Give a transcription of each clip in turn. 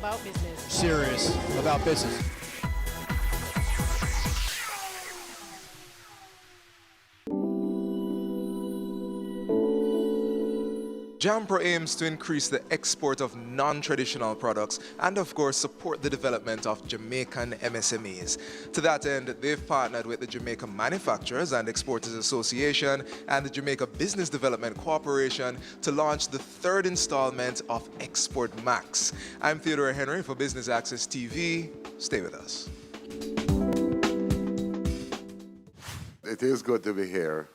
about business. Serious about business. JAMPRO aims to increase the export of non-traditional products and, of course, support the development of Jamaican MSMEs. To that end, they've partnered with the Jamaica Manufacturers and Exporters Association and the Jamaica Business Development Corporation to launch the third installment of Export Max. I'm Theodore Henry for Business Access TV. Stay with us. It is good to be here,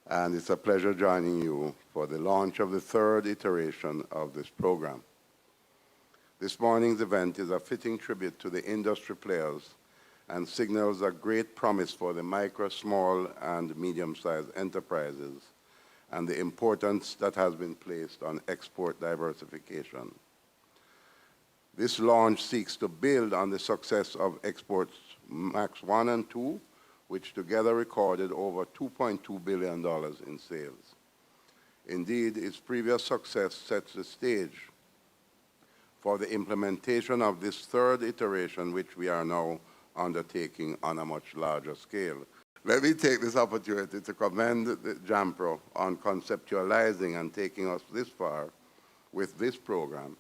and it's a pleasure joining you for the launch of the third iteration of this program. This morning's event is a fitting tribute to the industry players and signals a great promise for the micro, small, and medium-sized enterprises and the importance that has been placed on export diversification. This launch seeks to build on the success of Exports Max 1 and 2, which together recorded over $2.2 billion in sales. Indeed, its previous success sets the stage for the implementation of this third iteration, which we are now undertaking on a much larger scale. Let me take this opportunity to commend the JAMPRO on conceptualizing and taking us this far with this program.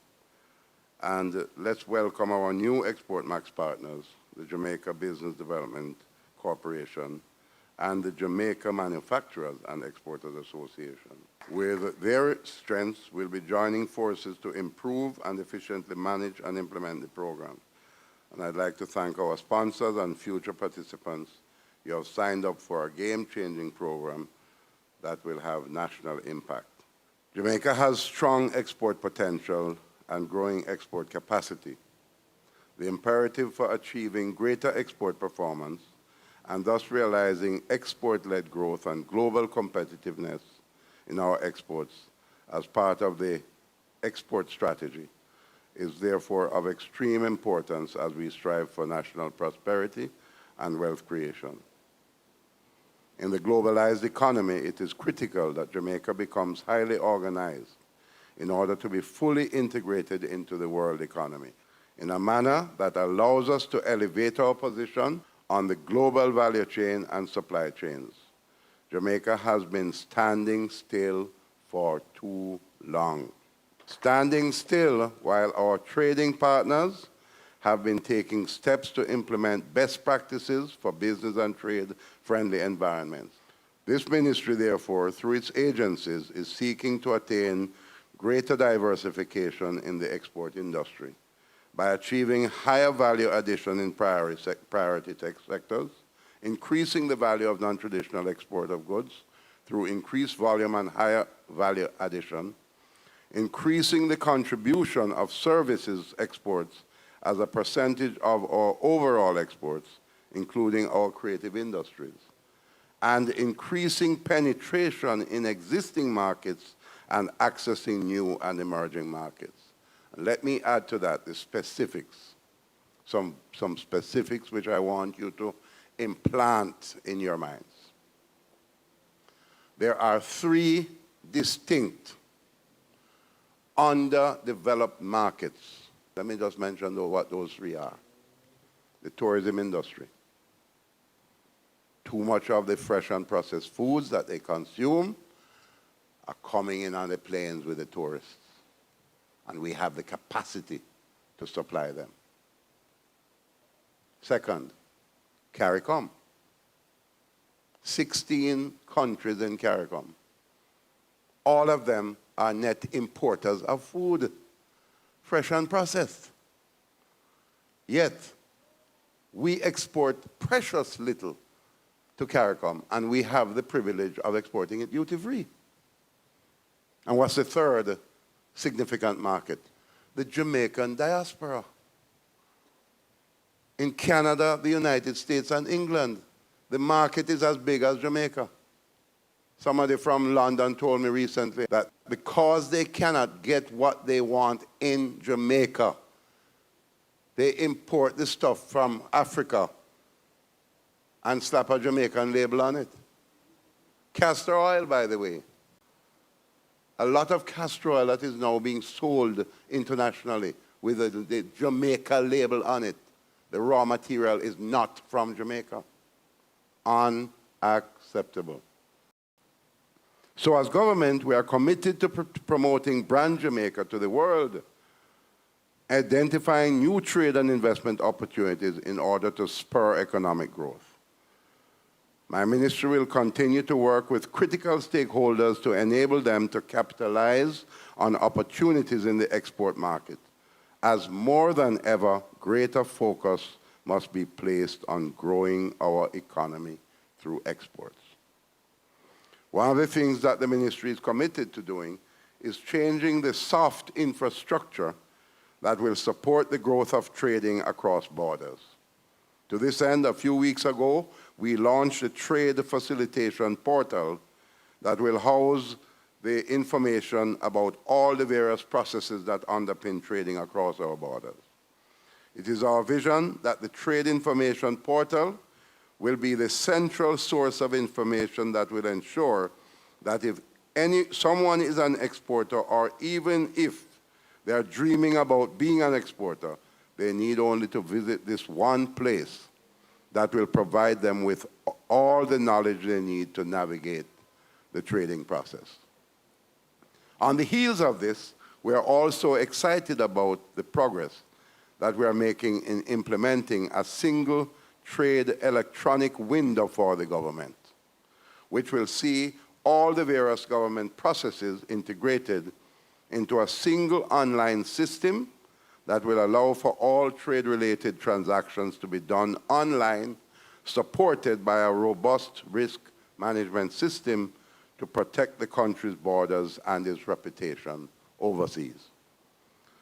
And let's welcome our new Export Max partners, the Jamaica Business Development Corporation and the Jamaica Manufacturers and Exporters Association. With their strengths, we'll be joining forces to improve and efficiently manage and implement the program. And I'd like to thank our sponsors and future participants. You have signed up for a game-changing program that will have national impact. Jamaica has strong export potential and growing export capacity. The imperative for achieving greater export performance and thus realizing export-led growth and global competitiveness in our exports as part of the export strategy is therefore of extreme importance as we strive for national prosperity and wealth creation. In the globalized economy, it is critical that Jamaica becomes highly organized in order to be fully integrated into the world economy in a manner that allows us to elevate our position on the global value chain and supply chains. Jamaica has been standing still for too long. Standing still while our trading partners have been taking steps to implement best practices for business and trade-friendly environments. This ministry, therefore, through its agencies, is seeking to attain greater diversification in the export industry by achieving higher value addition in priority sectors, increasing the value of non-traditional export of goods through increased volume and higher value addition, increasing the contribution of services exports as a percentage of our overall exports, including our creative industries, and increasing penetration in existing markets and accessing new and emerging markets. Let me add to that the specifics, some specifics which I want you to implant in your minds. There are three distinct underdeveloped markets. Let me just mention what those three are. The tourism industry. Too much of the fresh and processed foods that they consume are coming in on the planes with the tourists, and we have the capacity to supply them. Second, CARICOM. 16 countries in CARICOM. All of them are net importers of food, fresh and processed. Yet, we export precious little to CARICOM, and we have the privilege of exporting it duty-free. And what's the third significant market? The Jamaican diaspora. In Canada, the United States, and England, the market is as big as Jamaica. Somebody from London told me recently that because they cannot get what they want in Jamaica, they import the stuff from Africa and slap a Jamaican label on it. Castor oil, by the way. A lot of castor oil that is now being sold internationally with the Jamaica label on it. The raw material is not from Jamaica. Unacceptable. So as government, we are committed to promoting brand Jamaica to the world, identifying new trade and investment opportunities in order to spur economic growth. My ministry will continue to work with critical stakeholders to enable them to capitalize on opportunities in the export market, as more than ever, greater focus must be placed on growing our economy through exports. One of the things that the ministry is committed to doing is changing the soft infrastructure that will support the growth of trading across borders. To this end, a few weeks ago, we launched a trade facilitation portal that will house the information about all the various processes that underpin trading across our borders. It is our vision that the trade information portal will be the central source of information that will ensure that if someone is an exporter, or even if they are dreaming about being an exporter, they need only to visit this one place that will provide them with all the knowledge they need to navigate the trading process. On the heels of this, we are also excited about the progress that we are making in implementing a single trade electronic window for the government, which will see all the various government processes integrated into a single online system that will allow for all trade-related transactions to be done online, supported by a robust risk management system to protect the country's borders and its reputation overseas.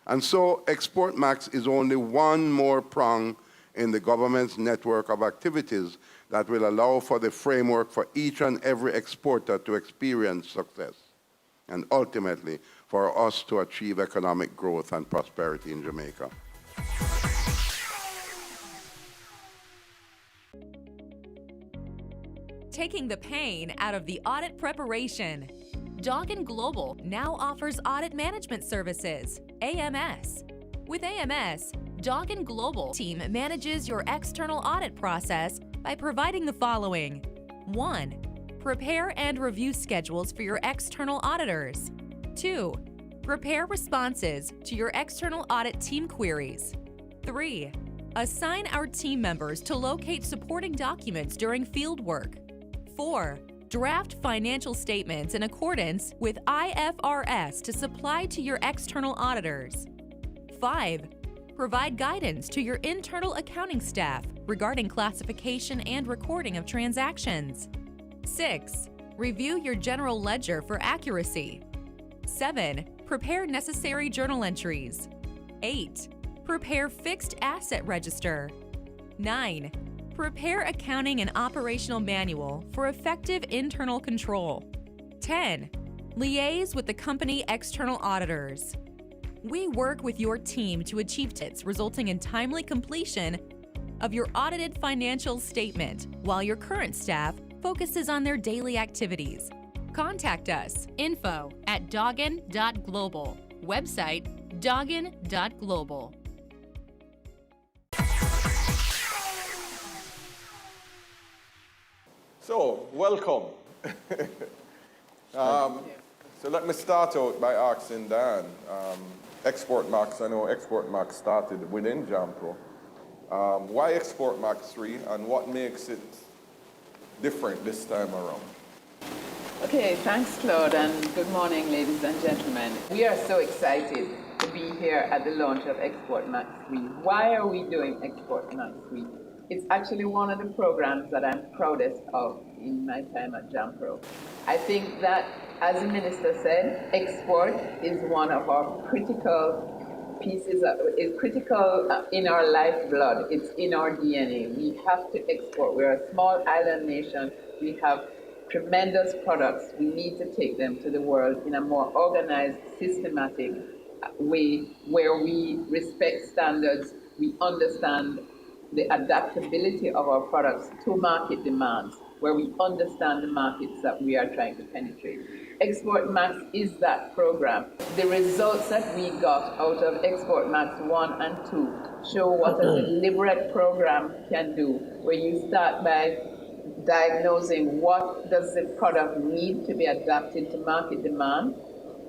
And so Export Max is only one more prong in the government's network of activities that will allow for the framework for each and every exporter to experience success, and ultimately for us to achieve economic growth and prosperity in Jamaica. Taking the pain out of the audit preparation. Doggin Global now offers audit management services, AMS. With AMS, Doggin Global team manages your external audit process by providing the following. 1. Prepare and review schedules for your external auditors. 2. Prepare responses to your external audit team queries. 3. Assign our team members to locate supporting documents during field work. 4. Draft financial statements in accordance with IFRS to supply to your external auditors. 5. Provide guidance to your internal accounting staff regarding classification and recording of transactions. 6. Review your general ledger for accuracy. 7. Prepare necessary journal entries. 8. Prepare fixed asset register. 9. Prepare accounting and operational manual for effective internal control. 10. Liaise with the company external auditors. We work with your team to achieve TITs, resulting in timely completion of your audited financial statement, while your current staff focuses on their daily activities. Contact us, info@doggin.global, website doggin.global. So, welcome. So let me start out by asking Dan, Export Max, I know Export Max started within Jampro. Why Export Max 3 and what makes it different this time around? Okay, thanks Claude, and good morning ladies and gentlemen. We are so excited to be here at the launch of Export Max 3. Why are we doing Export Max 3? It's actually one of the programs that I'm proudest of in my time at Jampro. I think that, as the minister said, export is one of our critical pieces, is critical in our lifeblood. It's in our DNA. We have to export. We're a small island nation. We have tremendous products. We need to take them to the world in a more organized, systematic way where we respect standards, we understand the adaptability of our products to market demands, where we understand the markets that we are trying to penetrate. Export Max is that program. The results that we got out of Export Max 1 and 2 show what a deliberate program can do, where you start by diagnosing what does the product need to be adapted to market demand,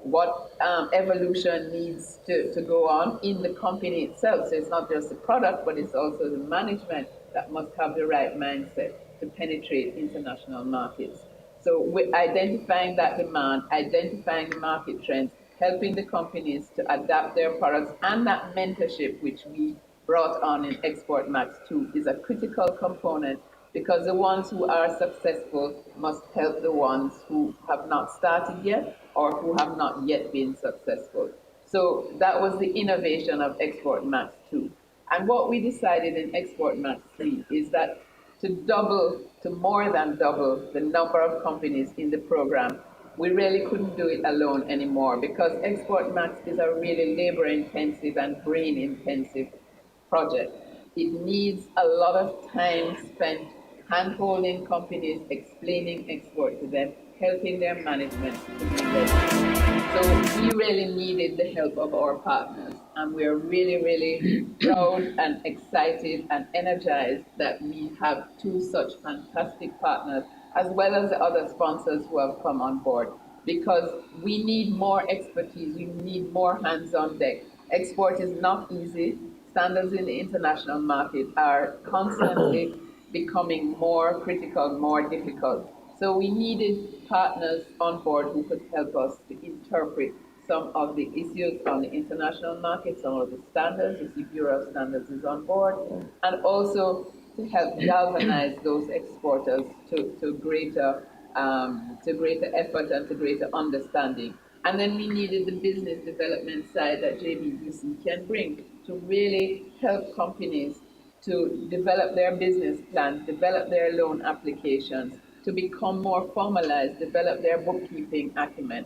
what evolution needs to go on in the company itself. So it's not just the product, but it's also the management that must have the right mindset to penetrate international markets. So we're identifying that demand, identifying the market trends, helping the companies to adapt their products, and that mentorship, which we brought on in Export Max 2, is a critical component, because the ones who are successful must help the ones who have not started yet or who have not yet been successful. So that was the innovation of Export Max 2. And what we decided in Export Max 3 is that to more than double the number of companies in the program, we really couldn't do it alone anymore, because Export Max is a really labor-intensive and brain-intensive project. It needs a lot of time spent hand-holding companies, explaining export to them, helping their management to be ready. So we really needed the help of our partners, and we're really, really proud and excited and energized that we have two such fantastic partners, as well as the other sponsors who have come on board, because we need more expertise, we need more hands on deck. Export is not easy. Standards in the international market are constantly becoming more critical, more difficult. So we needed partners on board who could help us to interpret some of the issues on the international market, some of the standards. You see, Bureau of Standards is on board, and also to help galvanize those exporters to greater effort and to greater understanding. And then we needed the business development side that JBUC can bring to really help companies to develop their business plans, develop their loan applications, to become more formalized, develop their bookkeeping acumen.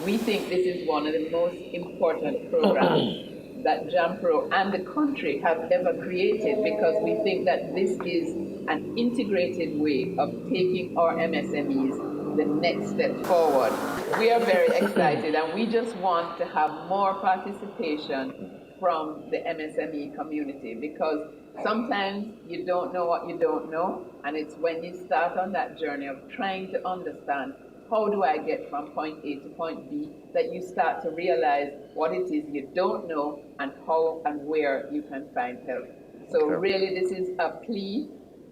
We think this is one of the most important programs that JAMPRO and the country have ever created, because we think that this is an integrated way of taking our MSMEs the next step forward. We are very excited, and we just want to have more participation from the MSME community, because sometimes you don't know what you don't know, and it's when you start on that journey of trying to understand how do I get from point A to point B that you start to realize what it is you don't know and how and where you can find help. So really this is a plea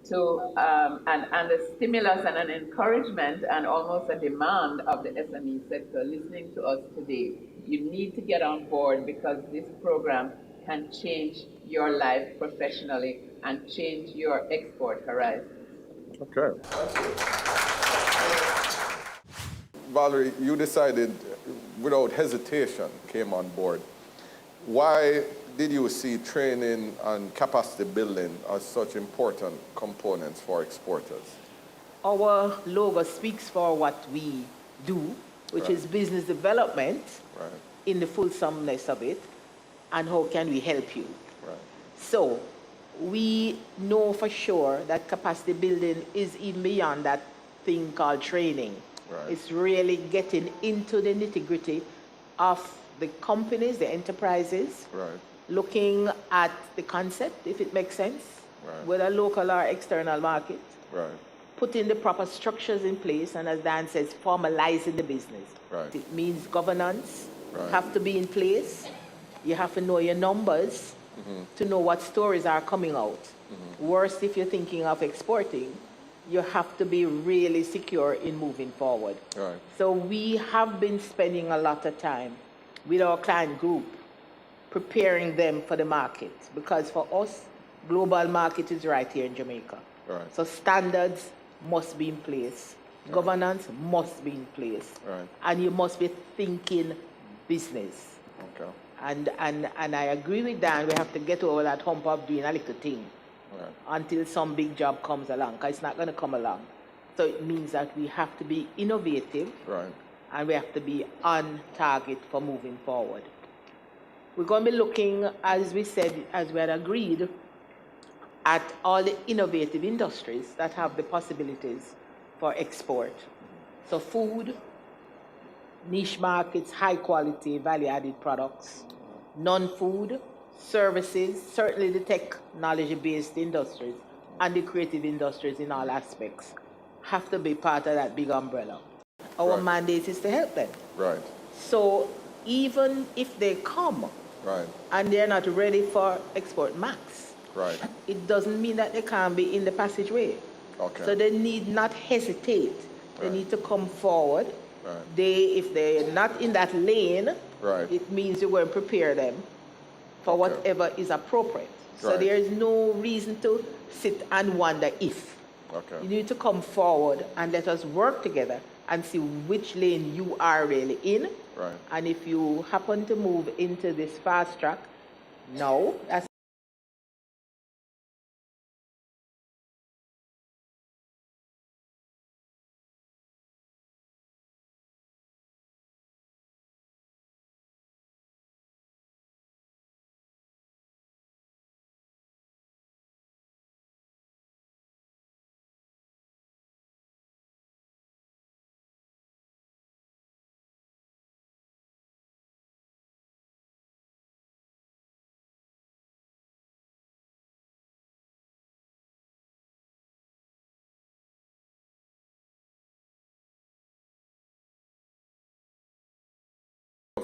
to and a stimulus and an encouragement and almost a demand of the SME sector listening to us today. You need to get on board, because this program can change your life professionally and change your export horizons. Okay. Valerie, you decided without hesitation, came on board. Why did you see training and capacity building as such important components for exporters? Our logo speaks for what we do, which is business development in the fulsomeness of it, and how can we help you. So we know for sure that capacity building is even beyond that thing called training. It's really getting into the nitty-gritty of the companies, the enterprises, looking at the concept, if it makes sense, whether local or external market, putting the proper structures in place, and as Dan says, formalizing the business. It means governance have to be in place. You have to know your numbers to know what stories are coming out. Worst, if you're thinking of exporting, you have to be really secure in moving forward. So we have been spending a lot of time with our client group preparing them for the market, because for us, global market is right here in Jamaica. So standards must be in place. Governance must be in place. And you must be thinking business. And I agree with Dan, we have to get over that hump of doing a little thing until some big job comes along, because it's not going to come along. So it means that we have to be innovative and we have to be on target for moving forward. We're going to be looking, as we said, as we had agreed, at all the innovative industries that have the possibilities for export. So food, niche markets, high quality, value added products, non-food, services, certainly the technology-based industries and the creative industries in all aspects have to be part of that big umbrella. Our mandate is to help them. Right. So even if they come and they're not ready for Export Max, it doesn't mean that they can't be in the passageway. Okay. So they need not hesitate. They need to come forward. If they're not in that lane, it means you're going to prepare them for whatever is appropriate. So there is no reason to sit and wonder if. You need to come forward and let us work together and see which lane you are really in. And if you happen to move into this fast track, no, that's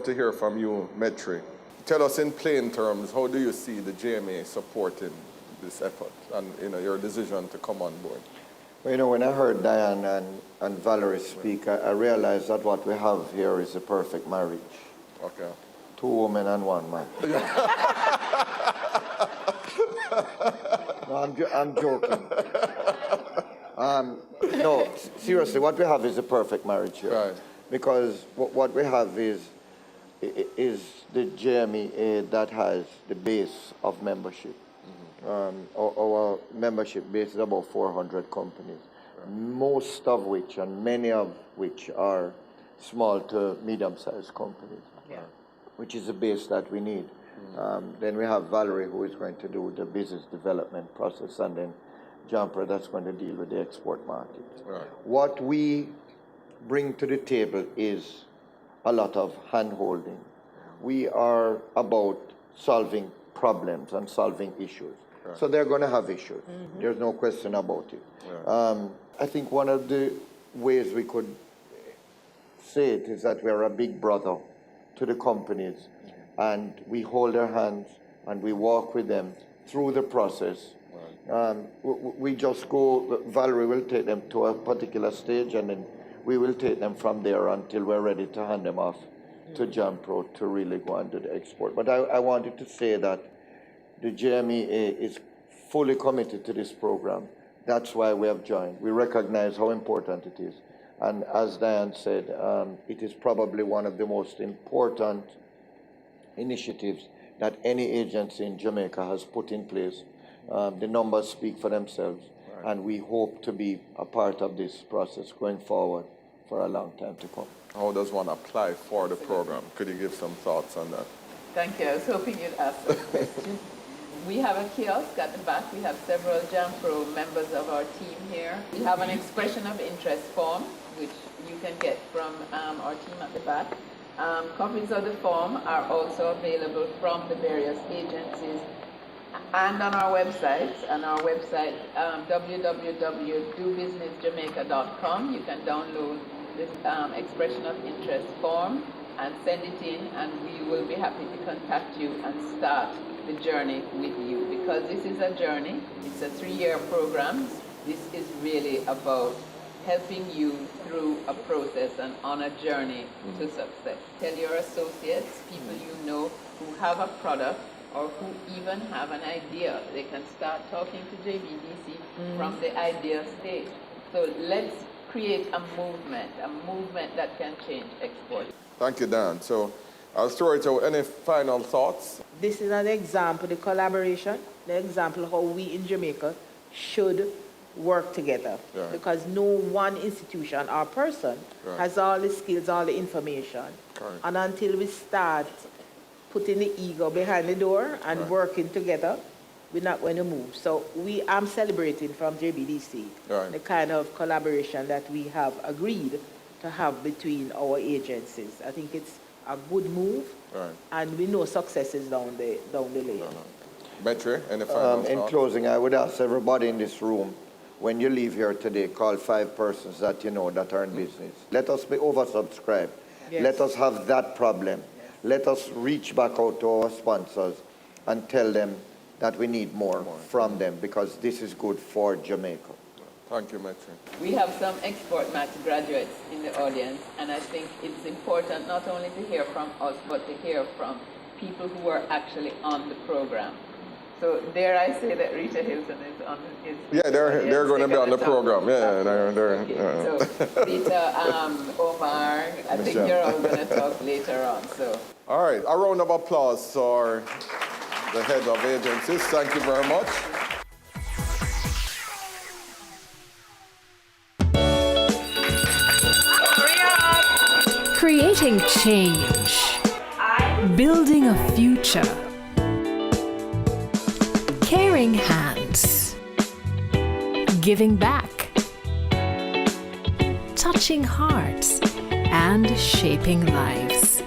To hear from you, Metri. Tell us in plain terms, how do you see the GMA supporting this effort and your decision to come on board? Well, when I heard Diane and Valerie speak, I realized that what we have here is a perfect marriage. Okay. 2 women and 1 man. No, I'm joking. No, seriously, what we have is a perfect marriage here. Because what we have is the GMEA that has the base of membership. Our membership base is about 400 companies, most of which and many of which are small to medium-sized companies, which is the base that we need. Then we have Valerie, who is going to do the business development process, and then Jumper that's going to deal with the export market. What we bring to the table is a lot of hand-holding. We are about solving problems and solving issues. So they're going to have issues. There's no question about it. I think one of the ways we could say it is that we're a big brother to the companies, and we hold their hands and we walk with them through the process. We just go, Valerie will take them to a particular stage, and then we will take them from there until we're ready to hand them off to Jampro to really go and do the export. But I wanted to say that the GMEA is fully committed to this program. That's why we have joined. We recognize how important it is. And as Diane said, it is probably one of the most important initiatives that any agency in Jamaica has put in place. The numbers speak for themselves, and we hope to be a part of this process going forward for a long time to come. How does one apply for the program? Could you give some thoughts on that? Thank you. I was hoping you'd ask that question. We have a kiosk at the back. We have several Jampro members of our team here. We have an expression of interest form, which you can get from our team at the back. Copies of the form are also available from the various agencies and on our website. www.dobusinessjamaica.com. You can download this expression of interest form and send it in, and we will be happy to contact you and start the journey with you, because this is a journey. It's a 3-year program. This is really about helping you through a process and on a journey to success. Tell your associates, people you know who have a product or who even have an idea. They can start talking to JBDC from the idea stage. So let's create a movement that can change export. Thank you, Dan. So I'll throw it out. Any final thoughts? This is an example, the collaboration, the example how we in Jamaica should work together. Because no one institution or person has all the skills, all the information. And until we start putting the ego behind the door and working together, we're not going to move. So I'm celebrating from JBDC the kind of collaboration that we have agreed to have between our agencies. I think it's a good move, and we know success is down the lane. Metri, any final In thoughts? closing, I would ask everybody in this room, when you leave here today, call 5 persons that you know that are in business. Let us be oversubscribed. Yes. Let us have that problem. Let us reach back out to our sponsors and tell them that we need more from them, because this is good for Jamaica. Thank you, Metri. We have some Export Max graduates in the audience, and I think it's important not only to hear from us, but to hear from people who are actually on the program. So dare I say that Rita Hilton is on his Yeah, they're going to be on the program. Yeah, So Rita, Omar, I think you're all going to talk later on. So. All right, a round of applause for the head of agencies. Thank you very much. Creating change, building a future, caring hands, giving back, touching hearts, and shaping lives.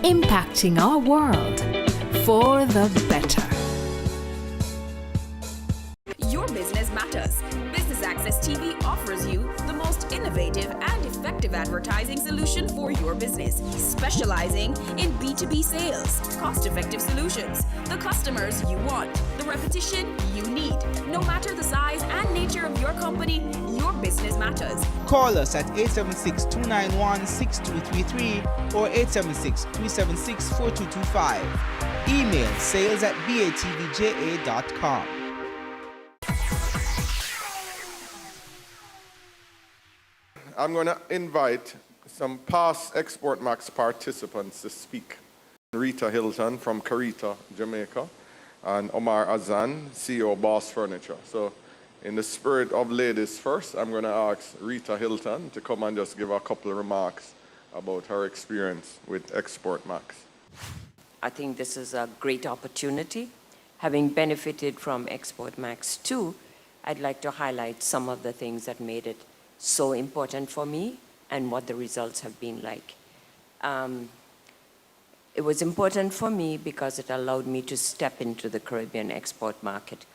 Impacting our world for the better. Your business matters. Business Access TV offers you the most innovative and effective advertising solution for your business, specializing in B2B sales, cost-effective solutions, the customers you want, the repetition you need. No matter the size and nature of your company, your business matters. Call us at 876-291-6233 or 876-376-4225. Email sales@batvja.com. I'm going to invite some past Export Max participants to speak. Rita Hilton from Carita, Jamaica, and Omar Azan, CEO Boss Furniture. So in the spirit of ladies first, I'm going to ask Rita Hilton to come and just give a couple of remarks about her experience with Export Max. I think this is a great opportunity. Having benefited from Export Max 2, I'd like to highlight some of the things that made it so important for me and what the results have been like. It was important for me because it allowed me to step into the Caribbean export market.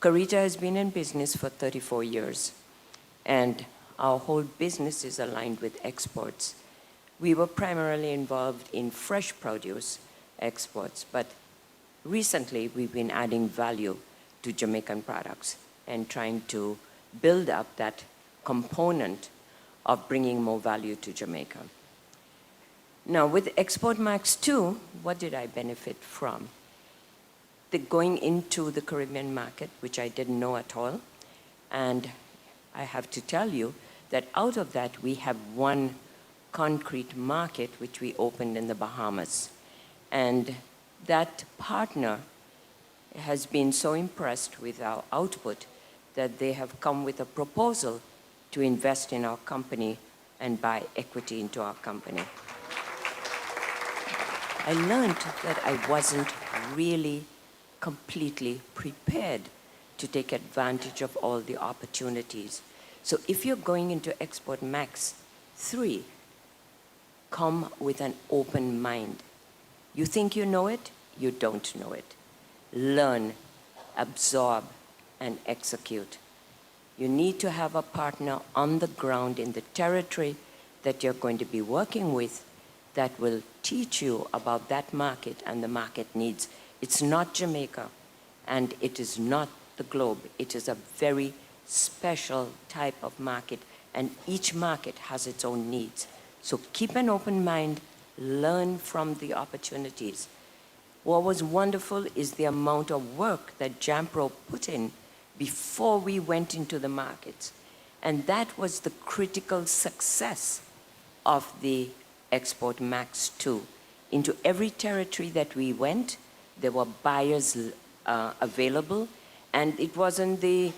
Carita has been in business for 34 years, and our whole business is aligned with exports. We were primarily involved in fresh produce exports, but recently we've been adding value to Jamaican products and trying to build up that component of bringing more value to Jamaica. Now, with Export Max 2, what did I benefit from? Going into the Caribbean market, which I didn't know at all, and I have to tell you that out of that, we have one concrete market which we opened in the Bahamas. And that partner has been so impressed with our output that they have come with a proposal to invest in our company and buy equity into our company. I learned that I wasn't really completely prepared to take advantage of all the opportunities. So if you're going into Export Max 3, come with an open mind. You think you know it, you don't know it. Learn, absorb, and execute. You need to have a partner on the ground in the territory that you're going to be working with that will teach you about that market and the market needs. It's not Jamaica, and it is not the globe. It is a very special type of market, and each market has its own needs. So keep an open mind, learn from the opportunities. What was wonderful is the amount of work that Jampro put in before we went into the markets. And that was the critical success of the Export Max 2. Into every territory that we went, there were buyers available, and it wasn't the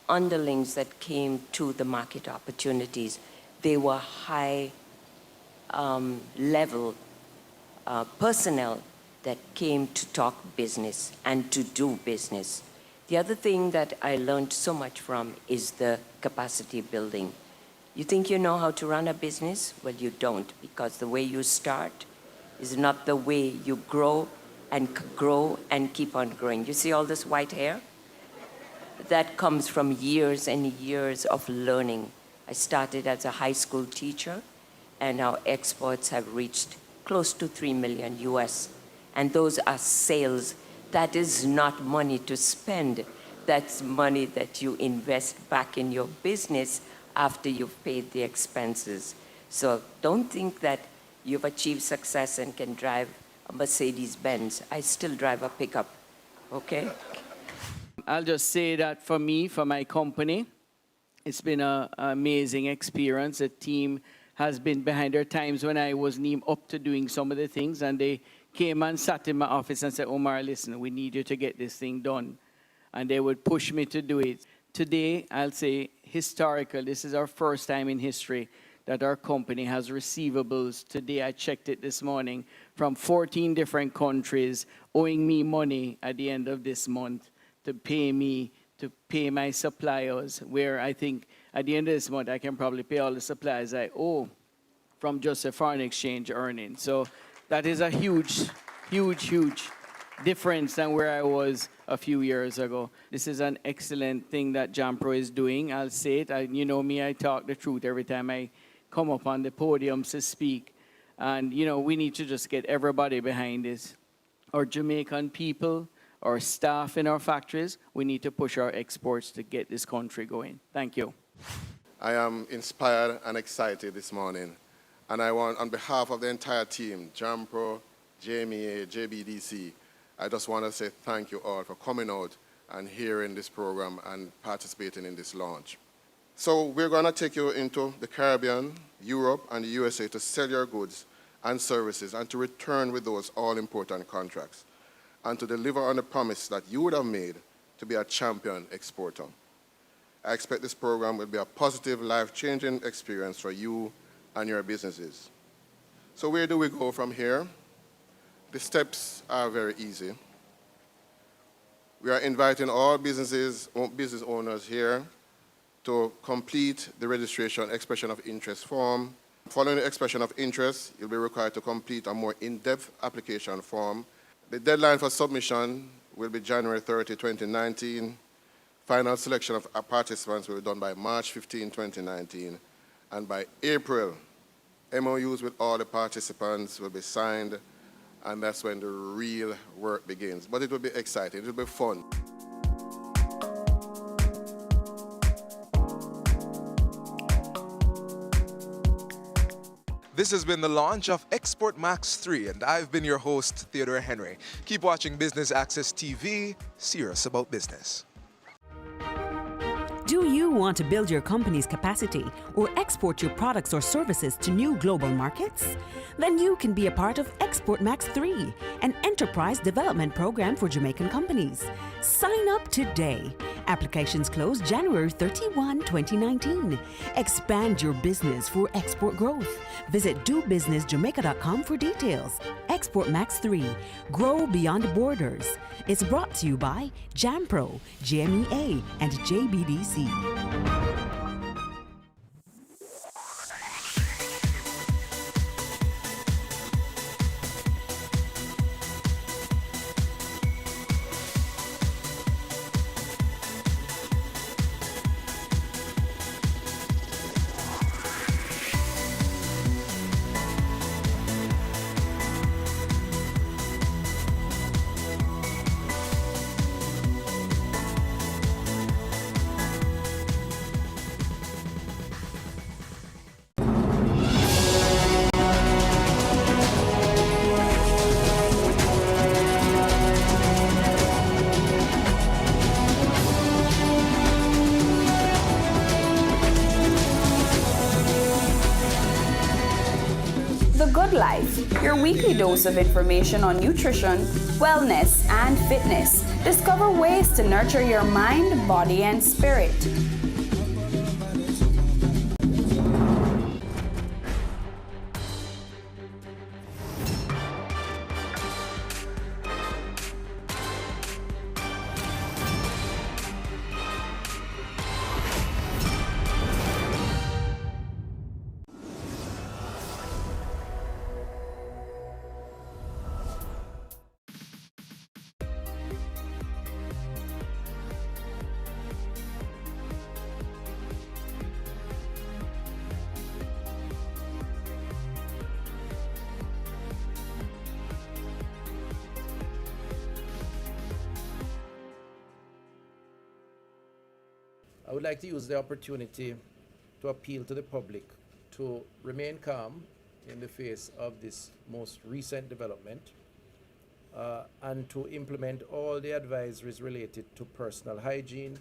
underlings that came to the market opportunities. They were high level personnel that came to talk business and to do business. The other thing that I learned so much from is the capacity building. You think you know how to run a business? Well, you don't, because the way you start is not the way you grow and keep on growing. You see all this white hair? That comes from years and years of learning. I started as a high school teacher, and our exports have reached close to $3 million US. And those are sales. That is not money to spend. That's money that you invest back in your business after you've paid the expenses. So don't think that you've achieved success and can drive a Mercedes-Benz. I still drive a pickup, okay? I'll just say that for me, for my company, it's been an amazing experience. The team has been behind. There are times when I wasn't even up to doing some of the things, and they came and sat in my office and said, Omar, listen, we need you to get this thing done. And they would push me to do it. Today, I'll say historical. This is our first time in history that our company has receivables. Today, I checked it this morning, from 14 different countries owing me money at the end of this month to pay me, to pay my suppliers, where I think at the end of this month, I can probably pay all the suppliers I owe from just a foreign exchange earning. So that is a huge, huge, huge difference than where I was a few years ago. This is an excellent thing that JAMPRO is doing. I'll say it. You know me, I talk the truth every time I come up on the podium to speak. And, you know, we need to just get everybody behind this. Our Jamaican people, our staff in our factories, we need to push our exports to get this country going. Thank you. I am inspired and excited this morning. And I want, on behalf of the entire team, JAMPRO, JMEA, JBDC, I just want to say thank you all for coming out and hearing this program and participating in this launch. So we're going to take you into the Caribbean, Europe, and the USA to sell your goods and services and to return with those all-important contracts and to deliver on the promise that you would have made to be a champion exporter. I expect this program will be a positive, life-changing experience for you and your businesses. So where do we go from here? The steps are very easy. We are inviting all business owners here to complete the registration expression of interest form. Following the expression of interest, you'll be required to complete a more in-depth application form. The deadline for submission will be January 30, 2019. Final selection of participants will be done by March 15, 2019. And by April, MOUs with all the participants will be signed, and that's when the real work begins. But it will be exciting, it will be fun. This has been the launch of Export Max 3, and I've been your host, Theodore Henry. Keep watching Business Access TV, serious about business. Do you want to build your company's capacity or export your products or services to new global markets? Then you can be a part of Export Max 3, an enterprise development program for Jamaican companies. Sign up today. Applications close January 31, 2019. Expand your business for export growth. Visit dobusinessjamaica.com for details. Export Max 3. Grow beyond borders. It's brought to you by JAMPRO, JMEA, and JBDC. Your weekly dose of information on nutrition, wellness, and fitness. Discover ways to nurture your mind, body, and spirit. I would like to use the opportunity to appeal to the public to remain calm in the face of this most recent development and to implement all the advisories related to personal hygiene,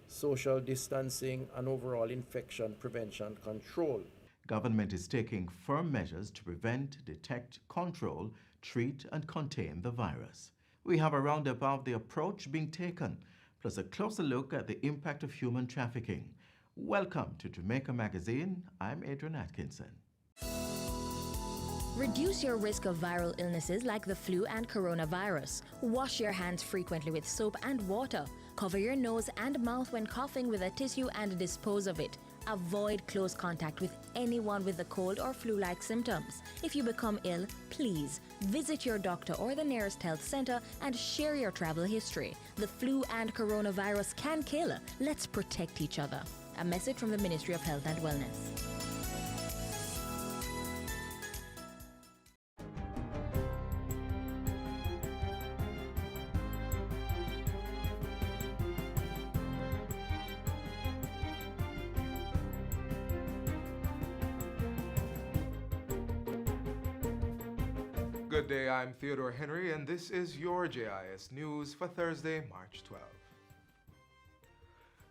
social distancing, and overall infection prevention control. Government is taking firm measures to prevent, detect, control, treat, and contain the virus. We have a roundup of the approach being taken, plus a closer look at the impact of human trafficking. Welcome to Jamaica Magazine. I'm Adrian Atkinson. Reduce your risk of viral illnesses like the flu and coronavirus. Wash your hands frequently with soap and water. Cover your nose and mouth when coughing with a tissue and dispose of it. Avoid close contact with anyone with the cold or flu-like symptoms. If you become ill, please visit your doctor or the nearest health center and share your travel history. The flu and coronavirus can kill. Let's protect each other. A message from the Ministry of Health and Wellness. Good day, I'm Theodore Henry, and this is your JIS News for Thursday, March 12.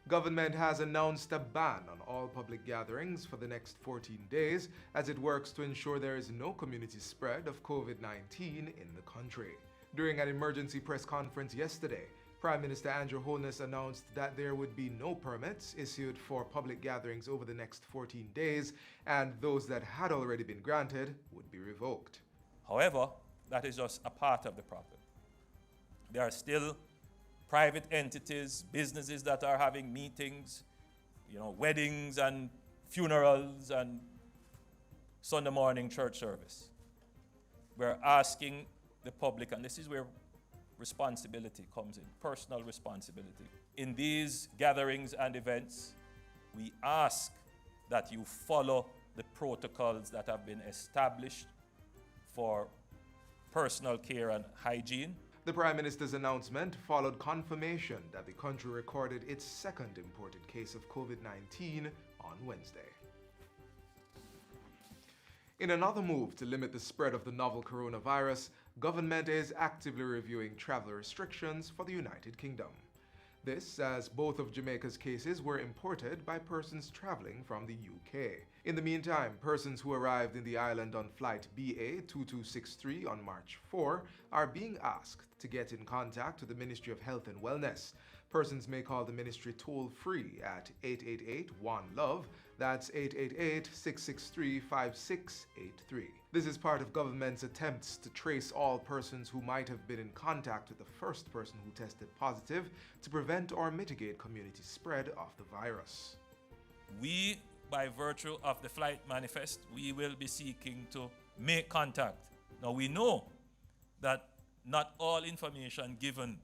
Government has announced a ban on all public gatherings for the next 14 days as it works to ensure there is no community spread of COVID-19 in the country. During an emergency press conference yesterday, Prime Minister Andrew Holness announced that there would be no permits issued for public gatherings over the next 14 days, and those that had already been granted would be revoked. However, that is just a part of the problem. There are still private entities, businesses that are having meetings, weddings and funerals and Sunday morning church service. We're asking the public, and this is where responsibility comes in, personal responsibility. In these gatherings and events, we ask that you follow the protocols that have been established for personal care and hygiene. The Prime Minister's announcement followed confirmation that the country recorded its second imported case of COVID-19 on Wednesday. In another move to limit the spread of the novel coronavirus, government is actively reviewing travel restrictions for the United Kingdom. This as both of Jamaica's cases were imported by persons traveling from the UK. In the meantime, persons who arrived in the island on flight BA 2263 on March 4 are being asked to get in contact with the Ministry of Health and Wellness. Persons may call the ministry toll-free at 888-1-LOVE, that's 888-663-5683. This is part of government's attempts to trace all persons who might have been in contact with the first person who tested positive to prevent or mitigate community spread of the virus. We, by virtue of the flight manifest, we will be seeking to make contact. Now we know that not all information given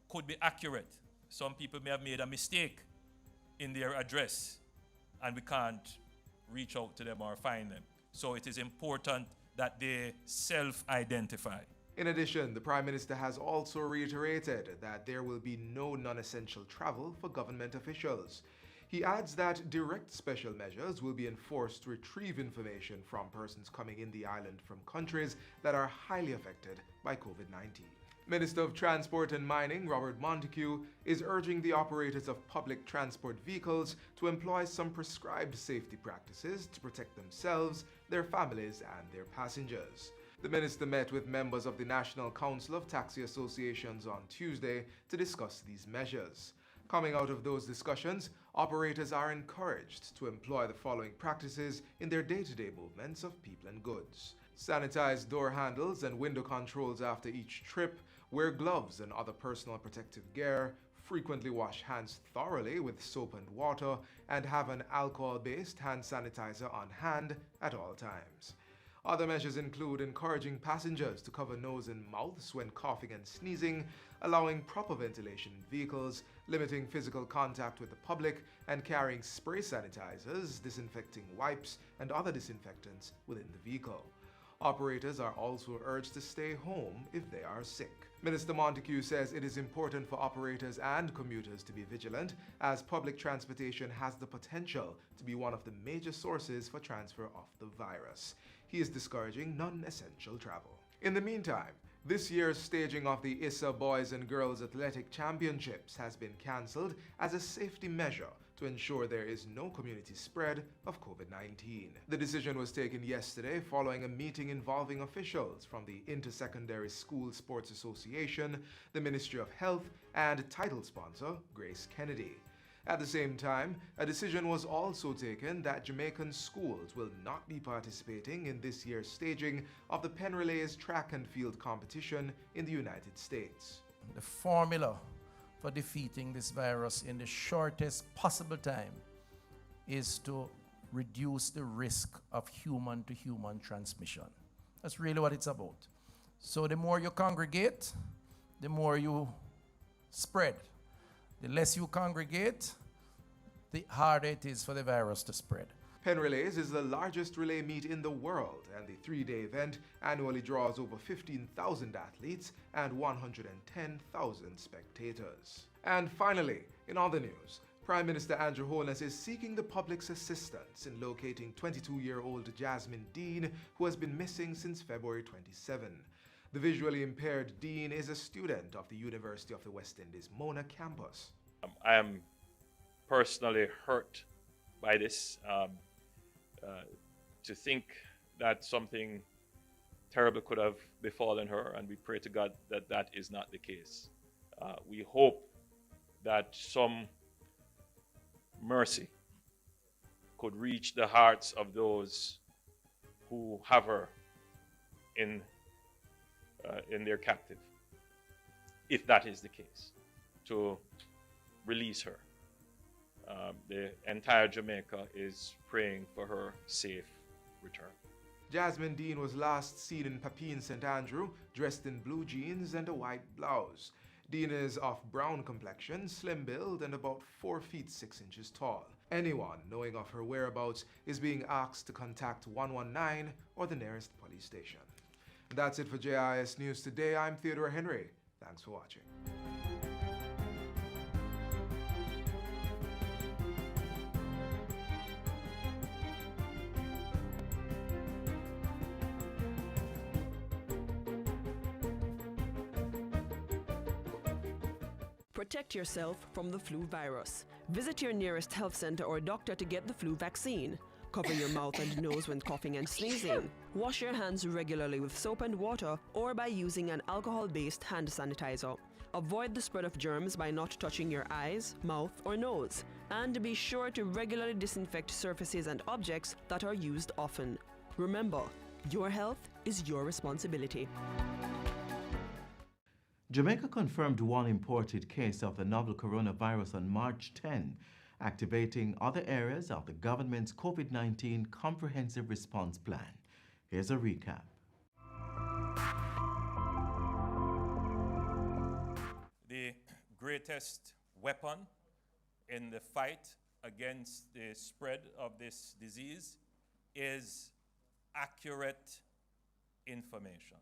could be accurate. Some people may have made a mistake in their address and we can't reach out to them or find them. So it is important that they self-identify. In addition, the Prime Minister has also reiterated that there will be no non-essential travel for government officials. He adds that direct special measures will be enforced to retrieve information from persons coming in the island from countries that are highly affected by COVID-19. Minister of Transport and Mining Robert Montague is urging the operators of public transport vehicles to employ some prescribed safety practices to protect themselves, their families, and their passengers. The minister met with members of the National Council of Taxi Associations on Tuesday to discuss these measures. Coming out of those discussions, operators are encouraged to employ the following practices in their day-to-day movements of people and goods. Sanitize door handles and window controls after each trip, wear gloves and other personal protective gear, frequently wash hands thoroughly with soap and water, and have an alcohol-based hand sanitizer on hand at all times. Other measures include encouraging passengers to cover nose and mouths when coughing and sneezing, allowing proper ventilation in vehicles, limiting physical contact with the public, and carrying spray sanitizers, disinfecting wipes, and other disinfectants within the vehicle. Operators are also urged to stay home if they are sick. Minister Montague says it is important for operators and commuters to be vigilant, as public transportation has the potential to be one of the major sources for transfer of the virus. He is discouraging non-essential travel. In the meantime, this year's staging of the ISSA Boys and Girls Athletic Championships has been cancelled as a safety measure to ensure there is no community spread of COVID-19. The decision was taken yesterday following a meeting involving officials from the Intersecondary School Sports Association, the Ministry of Health, and title sponsor Grace Kennedy. At the same time, a decision was also taken that Jamaican schools will not be participating in this year's staging of the Penn Relays track and field competition in the United States. The formula for defeating this virus in the shortest possible time is to reduce the risk of human-to-human transmission. That's really what it's about. So the more you congregate, the more you spread. The less you congregate, the harder it is for the virus to spread. Penn Relays is the largest relay meet in the world, and the three-day event annually draws over 15,000 athletes and 110,000 spectators. And finally, in other news, Prime Minister Andrew Holness is seeking the public's assistance in locating 22-year-old Jasmine Dean, who has been missing since February 27. The visually impaired Dean is a student of the University of the West Indies Mona campus. I am personally hurt by this. To think that something terrible could have befallen her, and we pray to God that that is not the case. We hope that some mercy could reach the hearts of those who have her in their captive, if that is the case, to release her. The entire Jamaica is praying for her safe return. Jasmine Dean was last seen in Papine St. Andrew, dressed in blue jeans and a white blouse. Dean is of brown complexion, slim build, and about 4 feet 6 inches tall. Anyone knowing of her whereabouts is being asked to contact 119 or the nearest police station. That's it for JIS News Today. I'm Theodore Henry. Thanks for watching. Protect yourself from the flu virus. Visit your nearest health center or doctor to get the flu vaccine. Cover your mouth and nose when coughing and sneezing. Wash your hands regularly with soap and water or by using an alcohol-based hand sanitizer. Avoid the spread of germs by not touching your eyes, mouth, or nose. And be sure to regularly disinfect surfaces and objects that are used often. Remember, your health is your responsibility. Jamaica confirmed one imported case of the novel coronavirus on March 10, activating other areas of the government's COVID-19 Comprehensive Response Plan. Here's a recap. The greatest weapon in the fight against the spread of this disease is accurate information.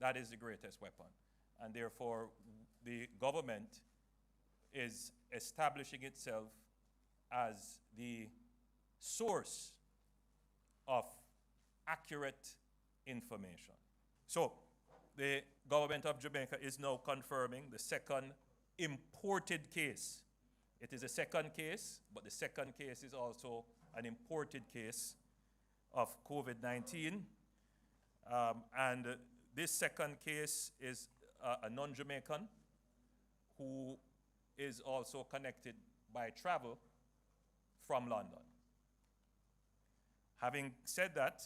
That is the greatest weapon. And therefore, the government is establishing itself as the source of accurate information. So, the government of Jamaica is now confirming the second imported case. It is a second case, but the second case is also an imported case of COVID-19. And this second case is a non-Jamaican who is also connected by travel from London. Having said that,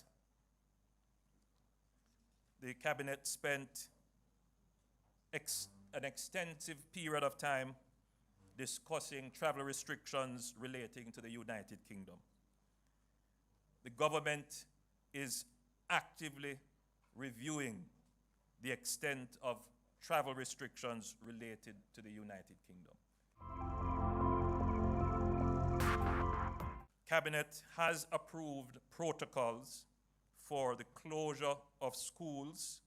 the cabinet spent an extensive period of time discussing travel restrictions relating to the United Kingdom. The government is actively reviewing the extent of travel restrictions related to the United Kingdom. Cabinet has approved protocols for the closure of schools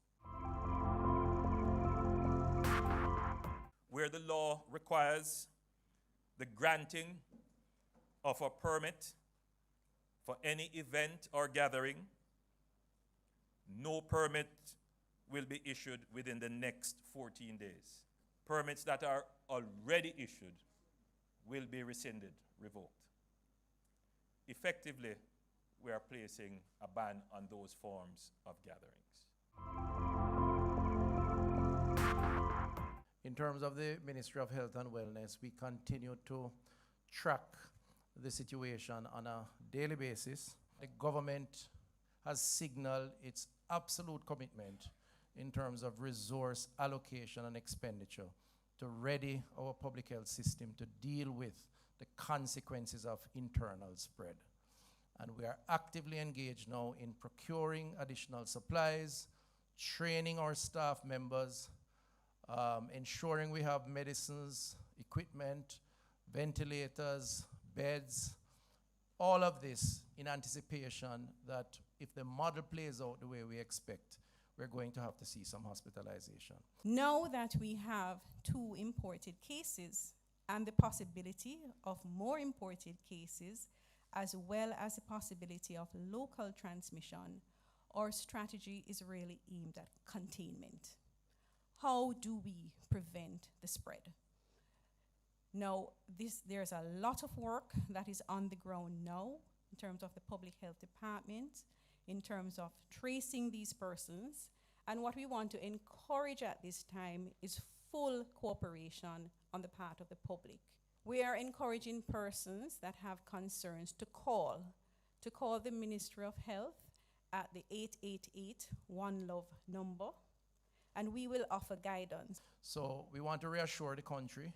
where the law requires the granting of a permit for any event or gathering. No permit will be issued within the next 14 days. Permits that are already issued will be rescinded, revoked. Effectively, we are placing a ban on those forms of gatherings. In terms of the Ministry of Health and Wellness, we continue to track the situation on a daily basis. The government has signaled its absolute commitment in terms of resource allocation and expenditure to ready our public health system to deal with the consequences of internal spread. And we are actively engaged now in procuring additional supplies, training our staff members, ensuring we have medicines, equipment, ventilators, beds, all of this in anticipation that if the model plays out the way we expect, we're going to have to see some hospitalization. Now that we have 2 imported cases and the possibility of more imported cases, as well as the possibility of local transmission, our strategy is really aimed at containment. How do we prevent the spread? Now, there's a lot of work that is on the ground now in terms of the Public Health Department, in terms of tracing these persons. And what we want to encourage at this time is full cooperation on the part of the public. We are encouraging persons that have concerns to call the Ministry of Health at the 888 One Love number, and we will offer guidance. So we want to reassure the country.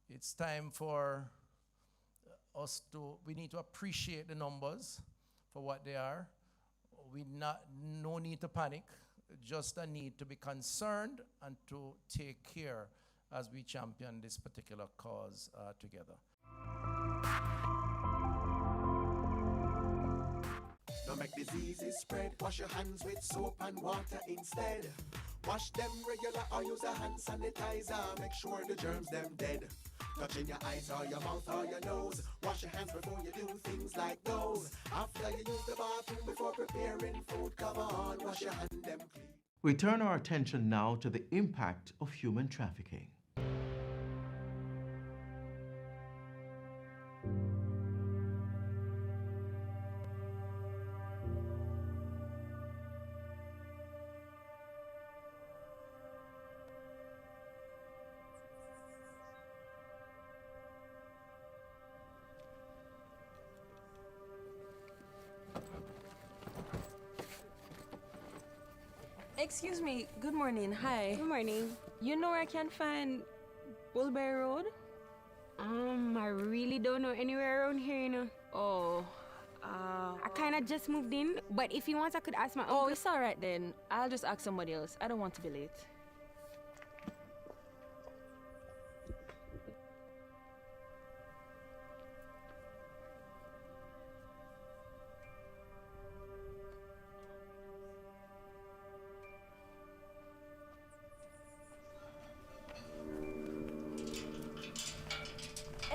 It's time for us we need to appreciate the numbers for what they are. No need to panic, just a need to be concerned and to take care as we champion this particular cause together. Don't make diseases spread. Wash your hands with soap and water instead. Wash them regular or use a hand sanitizer. Make sure the germs them dead. Touching your eyes or your mouth or your nose. Wash your hands before you do things like those. After you use the bathroom before preparing food, come on, wash your hand them clean. We turn our attention now to the impact of human trafficking. Excuse me, good morning, hi. Good morning. You know where I can find Bullberry Road? I really don't know anywhere around here, you know. Oh, I kinda just moved in, but if you want, I could ask my uncle. Oh, it's alright then. I'll just ask somebody else. I don't want to be late.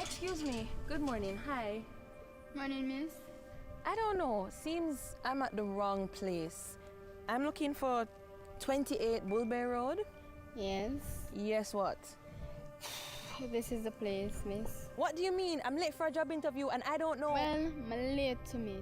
Excuse me. Good morning. Hi. Morning, miss. I don't know. Seems I'm at the wrong place. I'm looking for 28 Bullberry Road. Yes. Yes, what? This is the place, miss. What do you mean? I'm late for a job interview and I don't know. Well, I'm late to miss.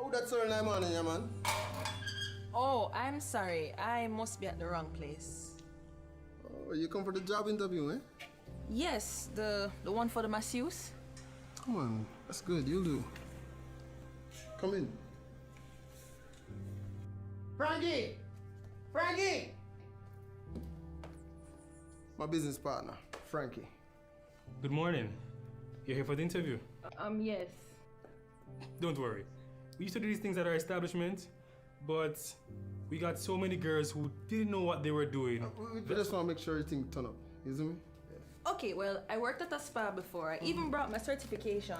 Oh, that's early morning, yeah, man. Oh, I'm sorry. I must be at the wrong place. Oh, you come for the job interview, eh? Yes, the one for the masseuse. Come on, that's good. You'll do. Come in. Frankie! Frankie! My business partner, Frankie. Good morning. You're here for the interview? Yes. Don't worry. We used to do these things at our establishment, but we got so many girls who didn't know what they were doing. We just want to make sure everything turn up, isn't it? Okay, well, I worked at a spa before. I even brought my certification.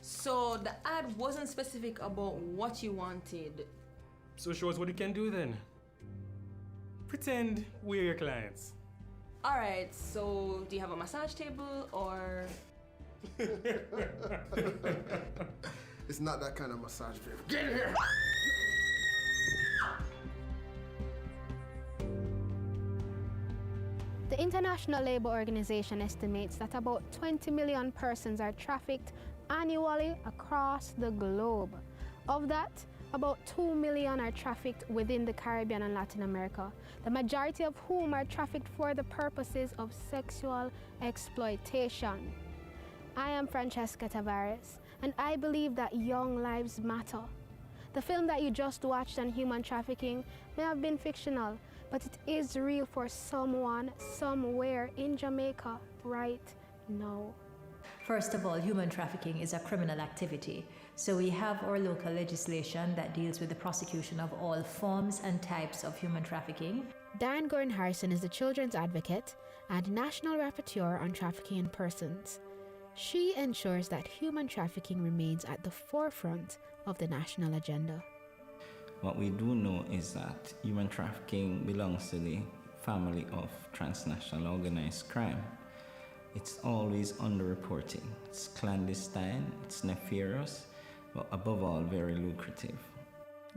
So the ad wasn't specific about what you wanted. So show us what you can do then. Pretend we're your clients. All right, so do you have a massage table or? It's not that kind of massage, baby. Get here! The International Labour Organization estimates that about 20 million persons are trafficked annually across the globe. Of that, about 2 million are trafficked within the Caribbean and Latin America, the majority of whom are trafficked for the purposes of sexual exploitation. I am Francesca Tavares, and I believe that young lives matter. The film that you just watched on human trafficking may have been fictional, but it is real for someone, somewhere in Jamaica right now. First of all, human trafficking is a criminal activity. So we have our local legislation that deals with the prosecution of all forms and types of human trafficking. Diane Gordon Harrison is the children's advocate and national rapporteur on trafficking in persons. She ensures that human trafficking remains at the forefront of the national agenda. What we do know is that human trafficking belongs to the family of transnational organized crime. It's always underreporting. It's clandestine, it's nefarious, but above all, very lucrative.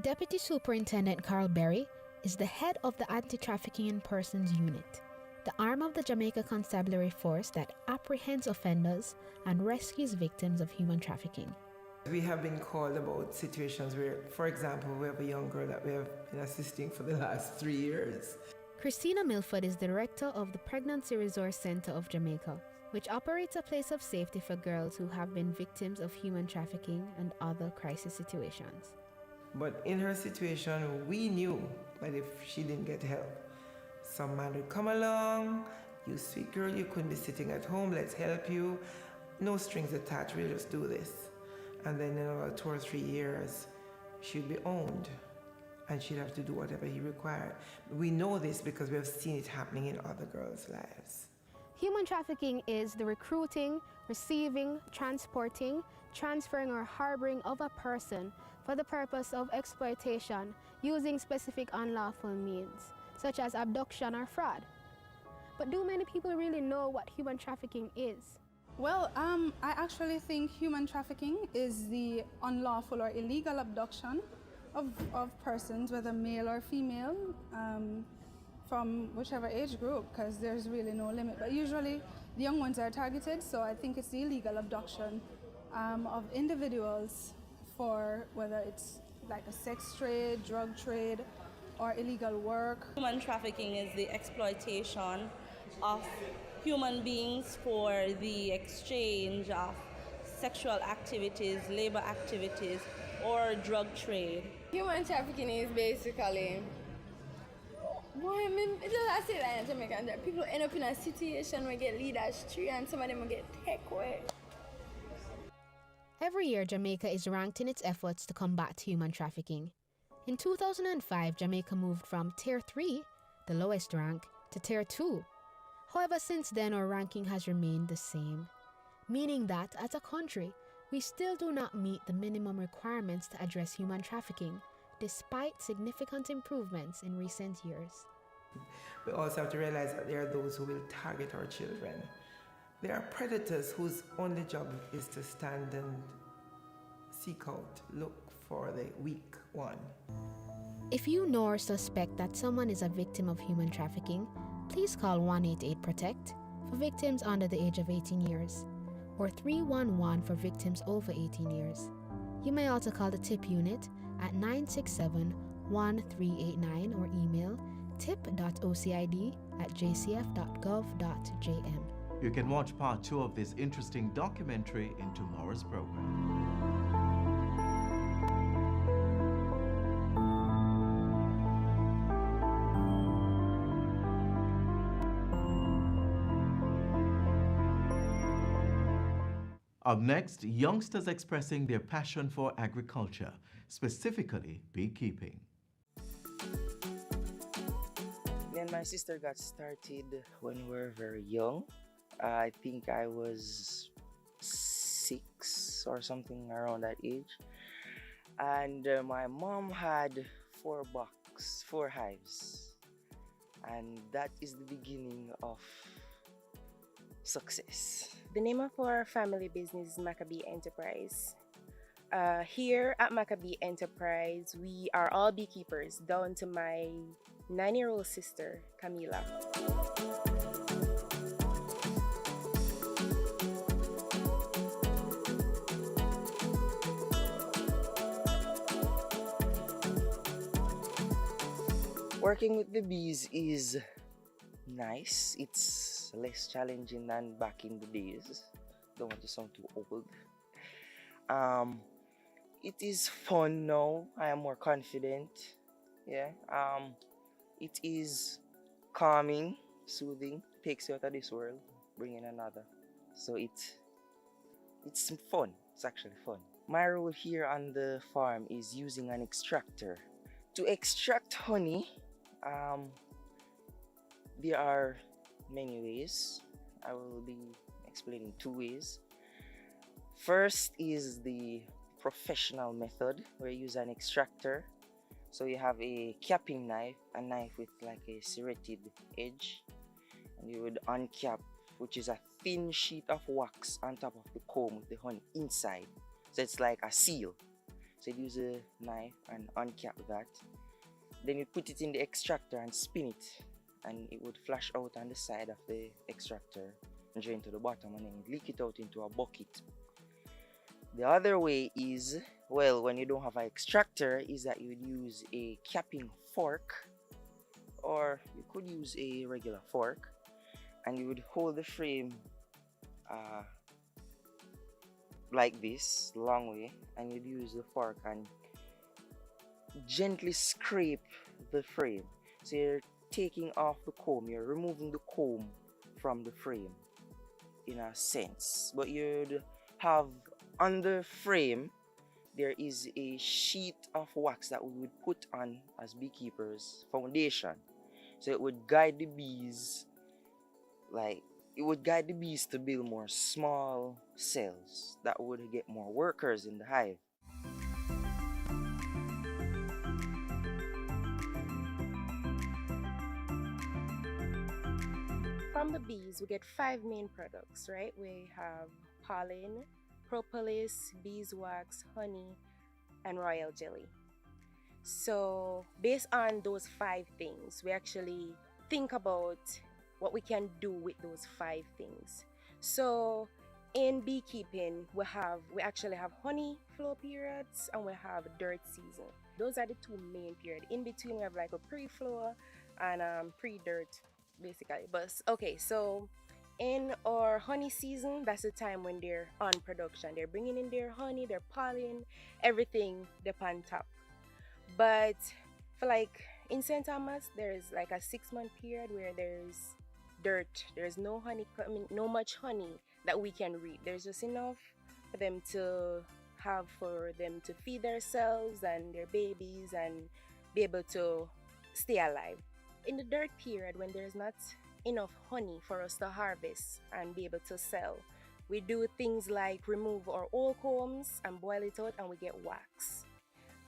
Deputy Superintendent Carl Berry is the head of the Anti-Trafficking in Persons Unit, the arm of the Jamaica Constabulary Force that apprehends offenders and rescues victims of human trafficking. We have been called about situations where, for example, we have a young girl that we have been assisting for the last 3 years. Christina Milford is the director of the Pregnancy Resource Center of Jamaica, which operates a place of safety for girls who have been victims of human trafficking and other crisis situations. But in her situation, we knew that if she didn't get help, some man would come along, you sweet girl, you couldn't be sitting at home, let's help you. No strings attached, we'll just do this. And then in about 2 or 3 years, she'd be owned and she'd have to do whatever he required. We know this because we have seen it happening in other girls' lives. Human trafficking is the recruiting, receiving, transporting, transferring or harboring of a person for the purpose of exploitation using specific unlawful means, such as abduction or fraud. But do many people really know what human trafficking is? Well, I actually think human trafficking is the unlawful or illegal abduction of persons, whether male or female, from whichever age group, because there's really no limit. But usually the young ones are targeted, so I think it's the illegal abduction of individuals for whether it's like a sex trade, drug trade, or illegal work. Human trafficking is the exploitation of human beings for the exchange of sexual activities, labor activities, or drug trade. Human trafficking is basically, I say that in Jamaica, that people end up in a situation where get lead as tree and some of them will get take away. Every year, Jamaica is ranked in its efforts to combat human trafficking. In 2005, Jamaica moved from Tier 3, the lowest rank, to Tier 2. However, since then, our ranking has remained the same, meaning that, as a country, we still do not meet the minimum requirements to address human trafficking, despite significant improvements in recent years. We also have to realize that there are those who will target our children. There are predators whose only job is to stand and seek out, look for the weak one. If you know or suspect that someone is a victim of human trafficking, please call 188-PROTECT for victims under the age of 18 years, or 311 for victims over 18 years. You may also call the TIP unit at 967-1389 or email tip.ocid@jcf.gov.jm. You can watch part 2 of this interesting documentary in tomorrow's program. Up next, youngsters expressing their passion for agriculture, specifically beekeeping. Me and my sister got started when we were very young. I think I was 6 or something around that age. And my mom had 4 hives. And that is the beginning of success. The name of our family business is Maccabee Enterprise. Here at Maccabee Enterprise, we are all beekeepers, down to my 9-year-old sister, Camila. Working with the bees is nice. It's less challenging than back in the days. Don't want to sound too old. It is fun now. I am more confident. Yeah. It is calming, soothing, takes you out of this world, bring in another. So it's fun. It's actually fun. My role here on the farm is using an extractor. To extract honey, there are many ways. I will be explaining 2 ways. First is the professional method where you use an extractor. So you have a capping knife, a knife with like a serrated edge, and you would uncap, which is a thin sheet of wax on top of the comb with the honey inside. So it's like a seal. So you use a knife and uncap that. Then you put it in the extractor and spin it, and it would flash out on the side of the extractor and drain to the bottom, and then leak it out into a bucket. The other way is, well, when you don't have an extractor, is that you would use a capping fork, or you could use a regular fork, and you would hold the frame like this, long way, and you'd use the fork and gently scrape the frame. So you're taking off the comb, you're removing the comb from the frame in a sense. But you'd have on the frame, there is a sheet of wax that we would put on as beekeepers, foundation. So it would guide the bees, to build more small cells that would get more workers in the hive. From the bees, we get 5 main products, right? We have pollen, propolis, beeswax, honey, and royal jelly. So based on those 5 things, we actually think about what we can do with those 5 things. So in beekeeping, we actually have honey flow periods and we have dirt season. Those are the 2 main periods. In between, we have like a pre-flow and pre-dirt, basically. But okay, so in our honey season, that's the time when they're on production. They're bringing in their honey, their pollen, everything up on top. But for like in St. Thomas, there's like a 6-month period where there's dirt. There's no honey coming, no much honey that we can reap. There's just enough for them to feed themselves and their babies and be able to stay alive. In the dirt period, when there's not enough honey for us to harvest and be able to sell, we do things like remove our old combs and boil it out, and we get wax.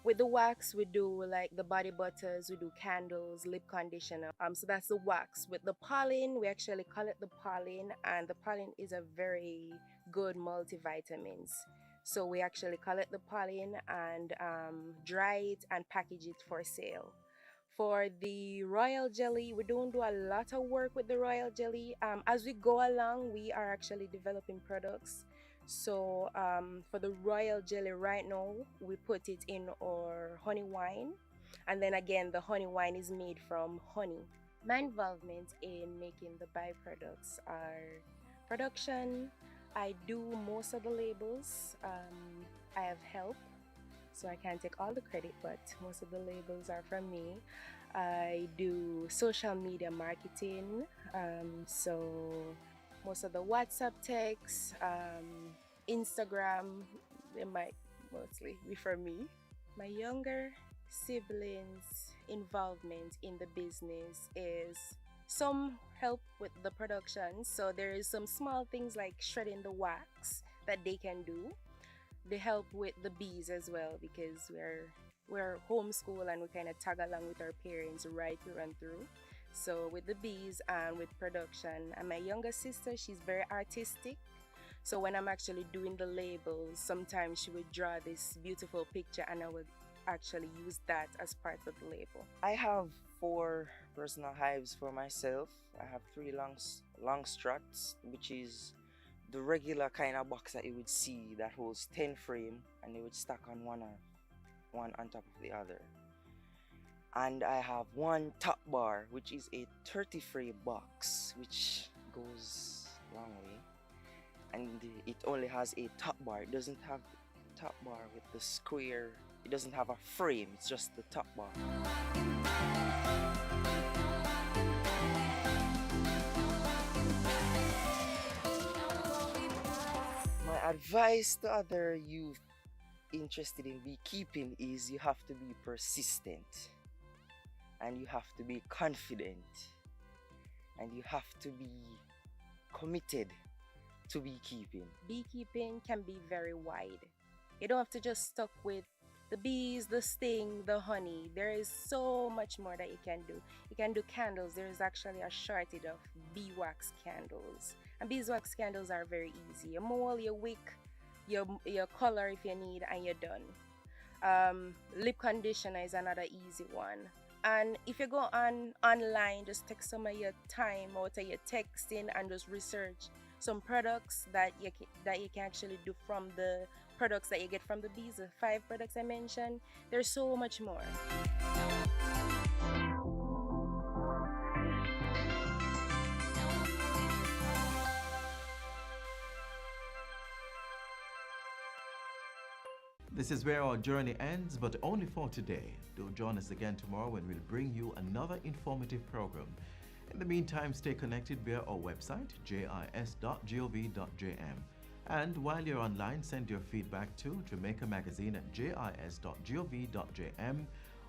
With the wax, we do like the body butters, we do candles, lip conditioner. So that's the wax. With the pollen, we actually collect the pollen, and the pollen is a very good multivitamins. So we actually collect the pollen and dry it and package it for sale. For the royal jelly, we don't do a lot of work with the royal jelly. As we go along, we are actually developing products. So for the royal jelly right now, we put it in our honey wine. And then again, the honey wine is made from honey. My involvement in making the byproducts are production. I do most of the labels. I have help, so I can't take all the credit, but most of the labels are from me. I do social media marketing, so most of the WhatsApp texts, Instagram, they might mostly refer me. My younger siblings' involvement in the business is some help with the production. So there is some small things like shredding the wax that they can do. They help with the bees as well because we're homeschool and we kind of tag along with our parents right through and through. So with the bees and with production. And my younger sister, she's very artistic. So when I'm actually doing the labels, sometimes she would draw this beautiful picture and I would actually use that as part of the label. I have 4 personal hives for myself. I have 3 long struts, which is the regular kind of box that you would see that holds 10 frame and they would stack on one on top of the other. And I have 1 top bar, which is a 30 frame box, which goes a long way. And it only has a top bar. It doesn't have the top bar with the square. It doesn't have a frame, it's just the top bar. My advice to other youth interested in beekeeping is you have to be persistent and you have to be confident and you have to be committed to beekeeping. Beekeeping can be very wide. You don't have to just stuck with the bees, the sting, the honey. There is so much more that you can do. You can do candles. There is actually a shortage of beeswax candles. And beeswax candles are very easy. You mold, you wick, your color if you need, and you're done. Lip conditioner is another easy one. And if you go online, just take some of your time out of your texting and just research some products that you can actually do from the products that you get from the bees. The 5 products I mentioned, there's so much more. This is where our journey ends, but only for today. Do join us again tomorrow when we'll bring you another informative program. In the meantime, stay connected via our website, jis.gov.jm. And while you're online, send your feedback to Jamaica Magazine at jis.gov.jm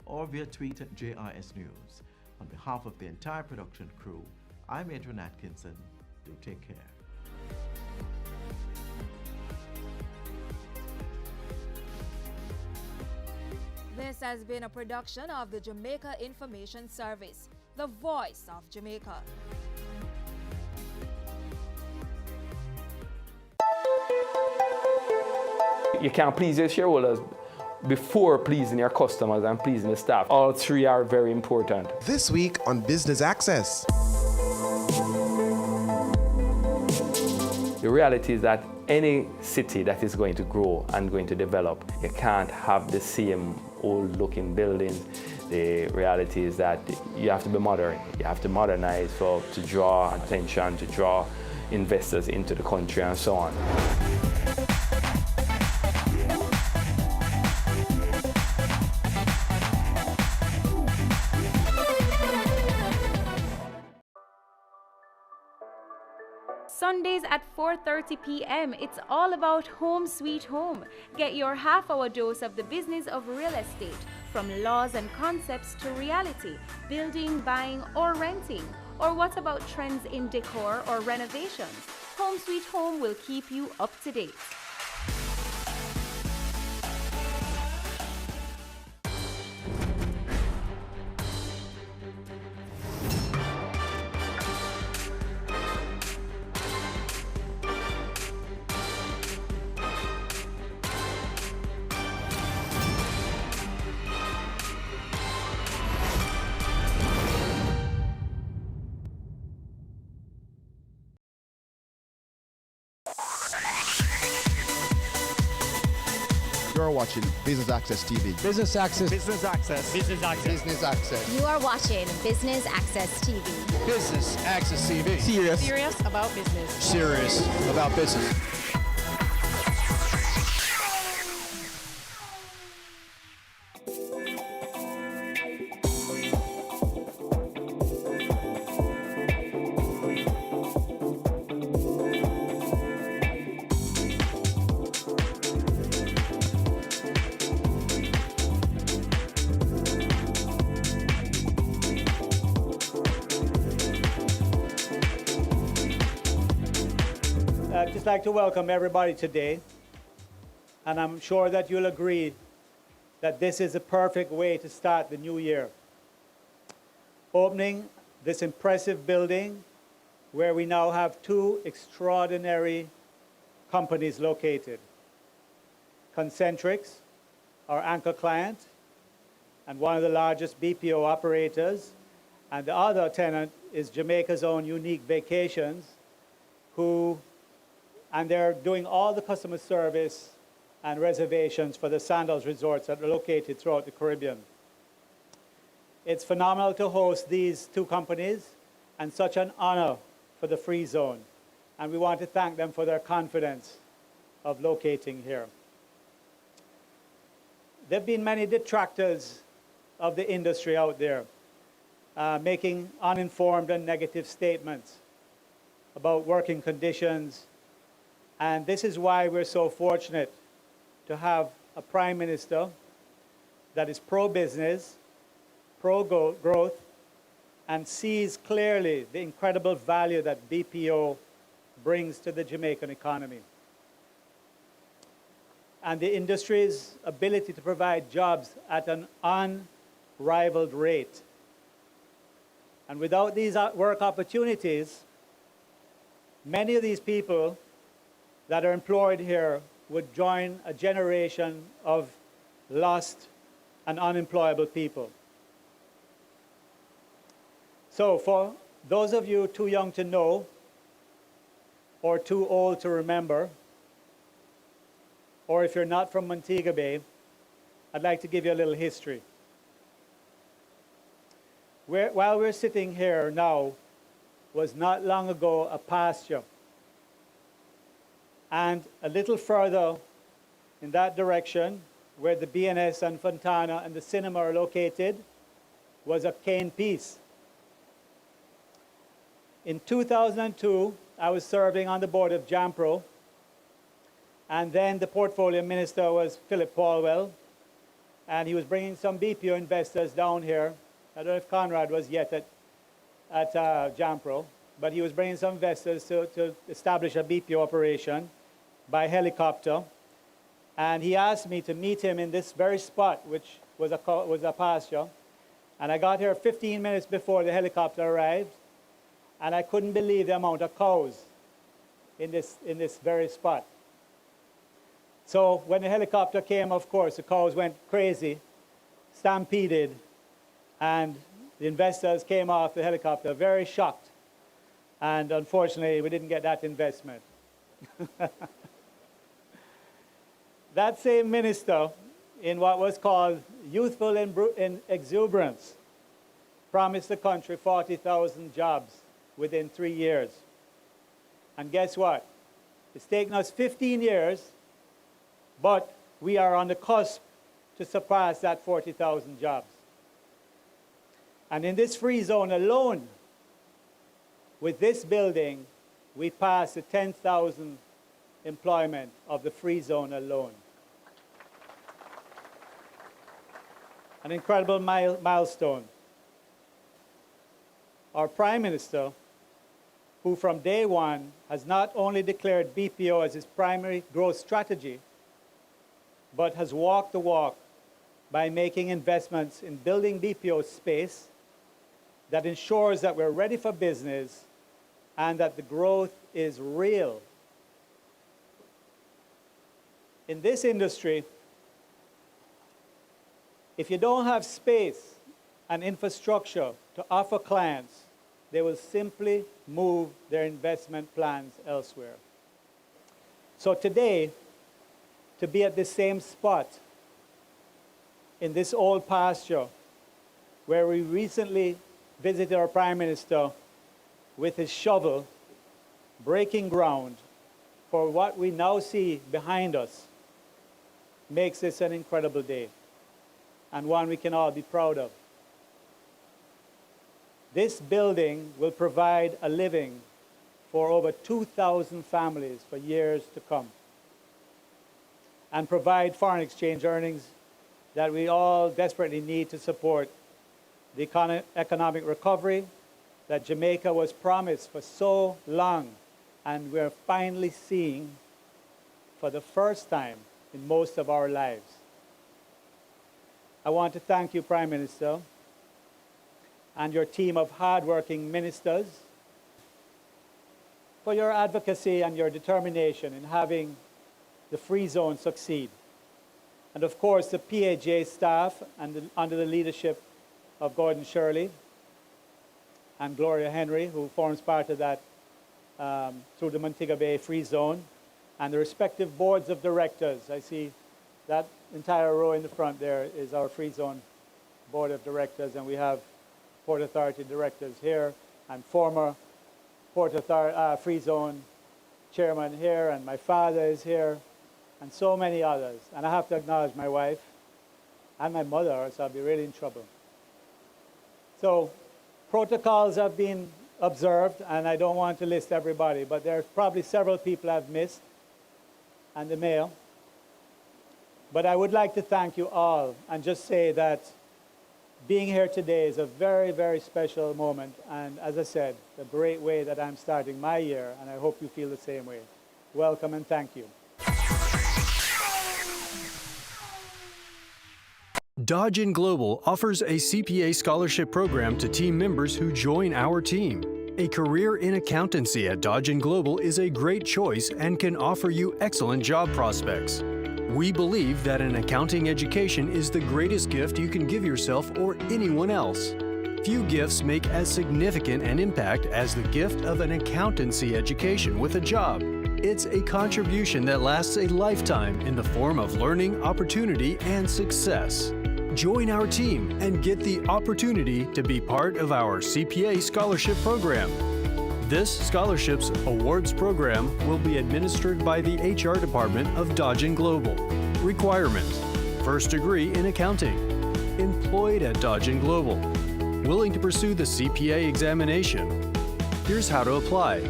or via tweet at JIS News. On behalf of the entire production crew, I'm Adrian Atkinson. Do take care. This has been a production of the Jamaica Information Service, the voice of Jamaica. You can't please your shareholders before pleasing your customers and pleasing the staff. All 3 are very important. This week on Business Access. The reality is that any city that is going to grow and going to develop, you can't have the same old-looking buildings. The reality is that you have to be modern. You have to modernize to draw attention, to draw investors into the country and so on. Sundays at 4:30 p.m. It's all about Home Sweet Home. Get your half-hour dose of the business of real estate, from laws and concepts to reality, building, buying, or renting. Or what about trends in decor or renovations? Home Sweet Home will keep you up to date. You're watching Business Access TV. Business Access. Business Access. Business Access. Business Access. You are watching Business Access TV. Business Access TV. Serious. Serious about business. Serious about business. like to welcome everybody today, and I'm sure that you'll agree that this is a perfect way to start the new year. Opening this impressive building where we now have two extraordinary companies located. Concentrix, our anchor client, and one of the largest BPO operators, and the other tenant is Jamaica's own Unique Vacations, and they're doing all the customer service and reservations for the Sandals resorts that are located throughout the Caribbean. It's phenomenal to host these two companies and such an honor for the Free Zone. And we want to thank them for their confidence of locating here. There have been many detractors of the industry out there, making uninformed and negative statements about working conditions. And this is why we're so fortunate to have a Prime Minister that is pro-business, pro-growth, and sees clearly the incredible value that BPO brings to the Jamaican economy. And the industry's ability to provide jobs at an unrivaled rate. And without these work opportunities, many of these people that are employed here would join a generation of lost and unemployable people. So for those of you too young to know or too old to remember, or if you're not from Montego Bay, I'd like to give you a little history. While we're sitting here now, was not long ago a pasture. And a little further in that direction, where the BNS and Fontana and the cinema are located, was a cane piece. In 2002, I was serving on the board of JAMPRO, and then the portfolio minister was Philip Paulwell, and he was bringing some BPO investors down here. I don't know if Conrad was yet at JAMPRO, but he was bringing some investors to establish a BPO operation by helicopter. And he asked me to meet him in this very spot, which was a pasture. And I got here 15 minutes before the helicopter arrived, and I couldn't believe the amount of cows in this very spot. So when the helicopter came, of course, the cows went crazy, stampeded, and the investors came off the helicopter very shocked. And unfortunately, we didn't get that investment. That same minister, in what was called youthful exuberance, promised the country 40,000 jobs within 3 years. And guess what? It's taken us 15 years, but we are on the cusp to surpass that 40,000 jobs. And in this Free Zone alone, with this building, we passed the 10,000 employment of the Free Zone alone. An incredible milestone. Our Prime Minister, who from day one has not only declared BPO as his primary growth strategy, but has walked the walk by making investments in building BPO space that ensures that we're ready for business and that the growth is real. In this industry, if you don't have space and infrastructure to offer clients, they will simply move their investment plans elsewhere. So today, to be at the same spot in this old pasture where we recently visited our Prime Minister with his shovel, breaking ground for what we now see behind us, makes this an incredible day and one we can all be proud of. This building will provide a living for over 2,000 families for years to come and provide foreign exchange earnings that we all desperately need to support the economic recovery that Jamaica was promised for so long and we're finally seeing, for the first time in most of our lives. I want to thank you, Prime Minister, and your team of hardworking ministers for your advocacy and your determination in having the free zone succeed. And of course, the PAJ staff under the leadership of Gordon Shirley and Gloria Henry, who forms part of that through the Montego Bay Free Zone, and the respective boards of directors. I see that entire row in the front there is our Free Zone Board of Directors, and we have Port Authority directors here, and former Free Zone chairman here, and my father is here, and so many others. And I have to acknowledge my wife and my mother, or else I'll be really in trouble. So protocols have been observed, and I don't want to list everybody, but there are probably several people I've missed, and the mayor. But I would like to thank you all and just say that being here today is a very, very special moment, and as I said, a great way that I'm starting my year, and I hope you feel the same way. Welcome and thank you. Dodgen Global offers a CPA scholarship program to team members who join our team. A career in accountancy at Dodgen Global is a great choice and can offer you excellent job prospects. We believe that an accounting education is the greatest gift you can give yourself or anyone else. Few gifts make as significant an impact as the gift of an accountancy education with a job. It's a contribution that lasts a lifetime in the form of learning, opportunity, and success. Join our team and get the opportunity to be part of our CPA scholarship program. This scholarships awards program will be administered by the HR department of Dodgen Global. Requirements: first degree in accounting, employed at Dodgen Global, willing to pursue the CPA examination. Here's how to apply.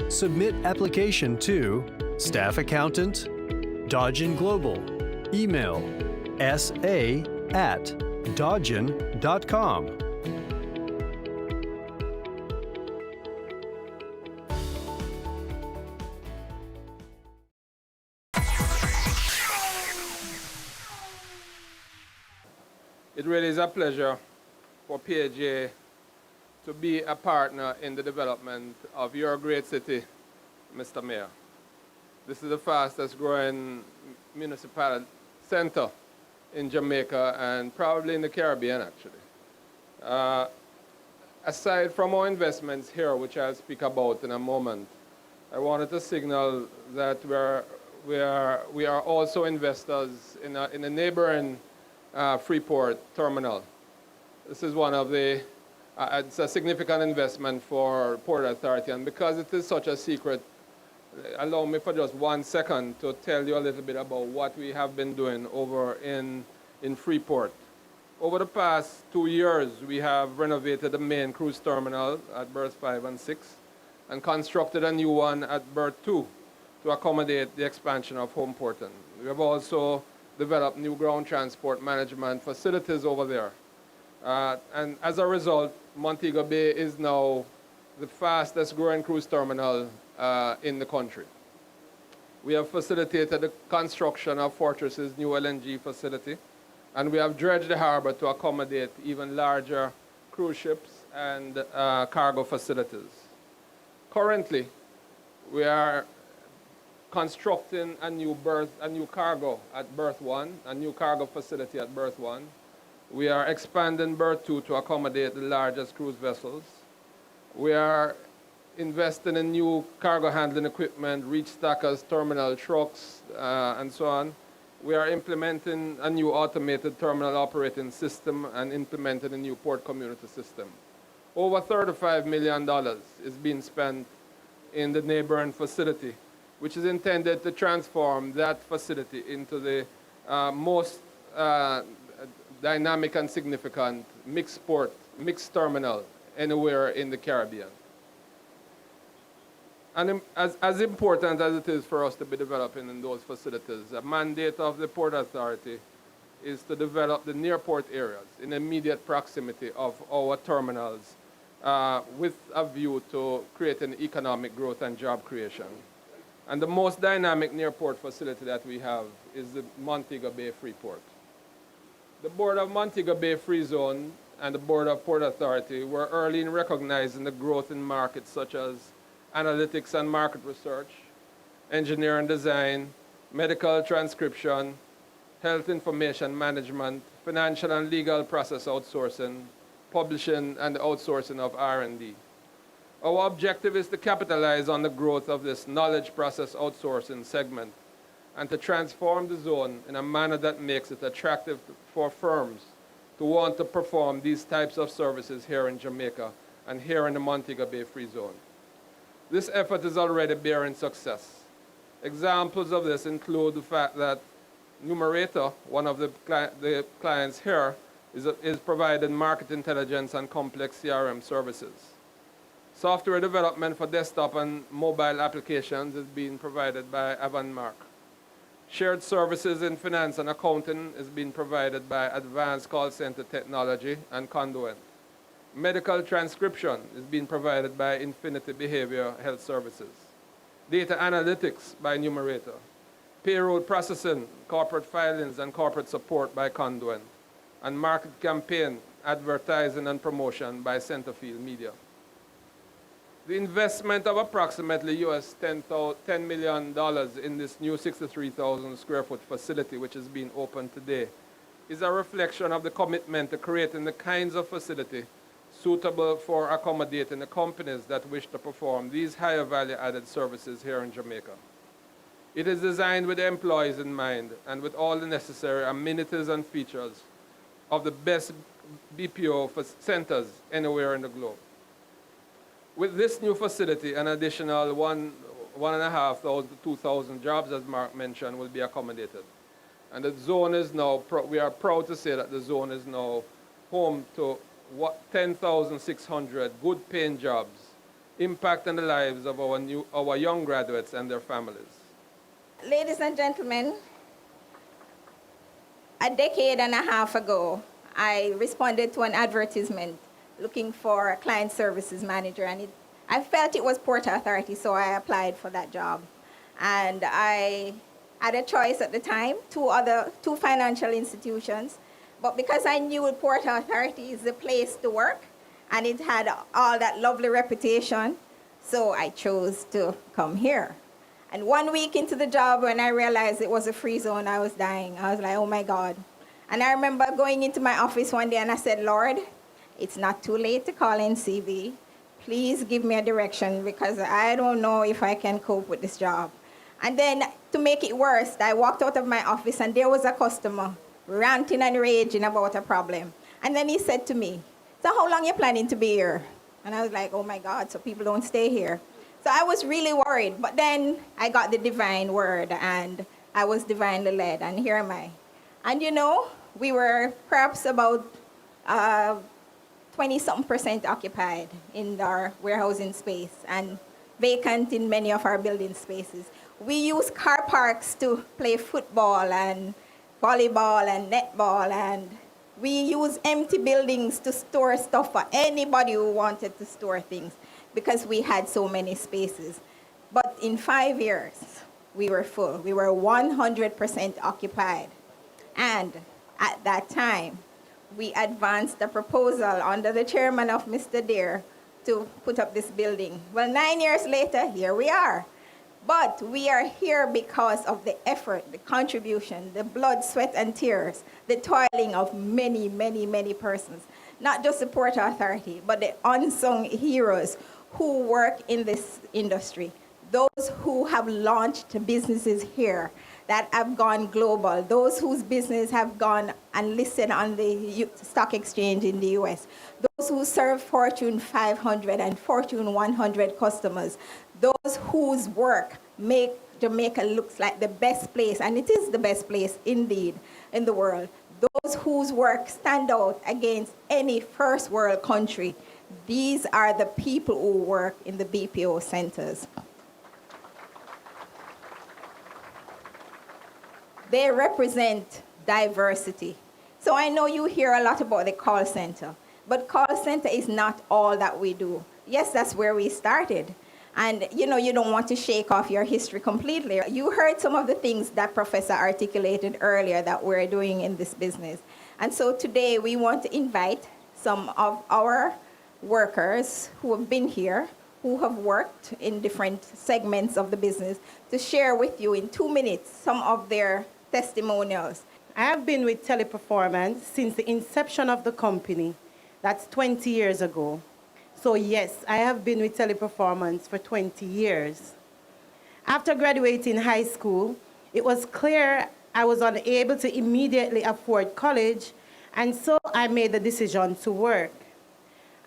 Submit application to Staff Accountant, Dodgen Global. Email sa@dodgen.com. It really is a pleasure for PAJ to be a partner in the development of your great city, Mr. Mayor. This is the fastest growing municipal center in Jamaica and probably in the Caribbean, actually. Aside from our investments here, which I'll speak about in a moment, I wanted to signal that we are also investors in a neighboring Freeport terminal. This is one of the, it's a significant investment for Port Authority, and because it is such a secret, allow me for just 1 second to tell you a little bit about what we have been doing over in Freeport. Over the past 2 years, we have renovated the main cruise terminal at berth 5 and 6 and constructed a new one at berth 2 to accommodate the expansion of home porting. We have also developed new ground transport management facilities over there. And as a result, Montego Bay is now the fastest growing cruise terminal in the country. We have facilitated the construction of Fortress's new LNG facility, and we have dredged the harbor to accommodate even larger cruise ships and cargo facilities. Currently, we are constructing a new cargo at berth 1, a new cargo facility at berth 1. We are expanding berth 2 to accommodate the largest cruise vessels. We are investing in new cargo handling equipment, reach stackers, terminal trucks, and so on. We are implementing a new automated terminal operating system and implementing a new port community system. Over $35 million is being spent in the neighboring facility, which is intended to transform that facility into the most dynamic and significant mixed terminal anywhere in the Caribbean. And as important as it is for us to be developing in those facilities, a mandate of the Port Authority is to develop the near port areas in immediate proximity of our terminals with a view to creating economic growth and job creation. And the most dynamic near-port facility that we have is the Montego Bay Freeport. The Board of Montego Bay Free Zone and the Board of Port Authority were early in recognizing the growth in markets such as analytics and market research, engineering design, medical transcription, health information management, financial and legal process outsourcing, publishing, and outsourcing of R&D. Our objective is to capitalize on the growth of this knowledge process outsourcing segment and to transform the zone in a manner that makes it attractive for firms to want to perform these types of services here in Jamaica and here in the Montego Bay Free Zone. This effort is already bearing success. Examples of this include the fact that Numerator, one of the clients here, is providing market intelligence and complex CRM services. Software development for desktop and mobile applications is being provided by Avonmark. Shared services in finance and accounting is being provided by Advanced Call Center Technology and Conduent. Medical transcription is being provided by Infinity Behavioral Health Services. Data analytics by Numerator. Payroll processing, corporate filings, and corporate support by Conduent. And market campaign, advertising, and promotion by Centerfield Media. The investment of approximately $10 million in this new 63,000 square foot facility, which is being opened today, is a reflection of the commitment to creating the kinds of facility suitable for accommodating the companies that wish to perform these higher value added services here in Jamaica. It is designed with the employees in mind and with all the necessary amenities and features of the best BPO centers anywhere in the globe. With this new facility, an additional 1,500 to 2,000 jobs, as Mark mentioned, will be accommodated. And the zone is now, we are proud to say that the zone is now home to 10,600 good paying jobs, impacting the lives of our young graduates and their families. Ladies and gentlemen, a decade and a half ago, I responded to an advertisement looking for a client services manager, and I felt it was Port Authority, so I applied for that job. And I had a choice at the time, two financial institutions, but because I knew Port Authority is the place to work, and it had all that lovely reputation, so I chose to come here. And 1 week into the job, when I realized it was a free zone, I was dying. I was like, oh my God. And I remember going into my office one day and I said, Lord, it's not too late to call in CV. Please give me a direction because I don't know if I can cope with this job. And then to make it worse, I walked out of my office and there was a customer ranting and raging about a problem. And then he said to me, so how long are you planning to be here? And I was like, oh my God, so people don't stay here. So I was really worried, but then I got the divine word and I was divinely led, and here am I. And you know, we were perhaps about 20-something% occupied in our warehousing space and vacant in many of our building spaces. We use car parks to play football and volleyball and netball, and we use empty buildings to store stuff for anybody who wanted to store things because we had so many spaces. But in 5 years, we were full. We were 100% occupied. And at that time, we advanced a proposal under the chairman of Mr. Dare to put up this building. Well, 9 years later, here we are. But we are here because of the effort, the contribution, the blood, sweat, and tears, the toiling of many, many, many persons. Not just the Port Authority, but the unsung heroes who work in this industry. Those who have launched businesses here that have gone global, those whose business have gone and listed on the stock exchange in the US, those who serve Fortune 500 and Fortune 100 customers, those whose work make Jamaica looks like the best place, and it is the best place indeed in the world. Those whose work stand out against any first world country. These are the people who work in the BPO centers. They represent diversity. So I know you hear a lot about the call center, But call center is not all that we do. Yes, that's where we started. And you know, you don't want to shake off your history completely. You heard some of the things that Professor articulated earlier that we're doing in this business. And so today we want to invite some of our workers who have been here, who have worked in different segments of the business, to share with you in 2 minutes some of their testimonials. I have been with Teleperformance since the inception of the company. That's 20 years ago. So yes, I have been with Teleperformance for 20 years. After graduating high school, it was clear I was unable to immediately afford college, and so I made the decision to work.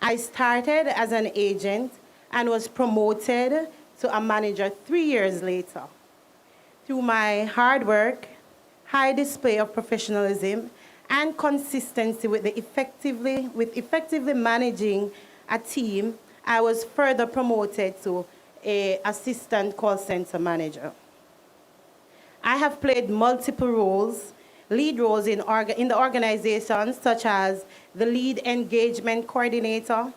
I started as an agent and was promoted to a manager 3 years later. Through my hard work, high display of professionalism, and consistency with effectively managing a team, I was further promoted to an assistant call center manager. I have played multiple roles, lead roles in the organization, such as the lead engagement coordinator,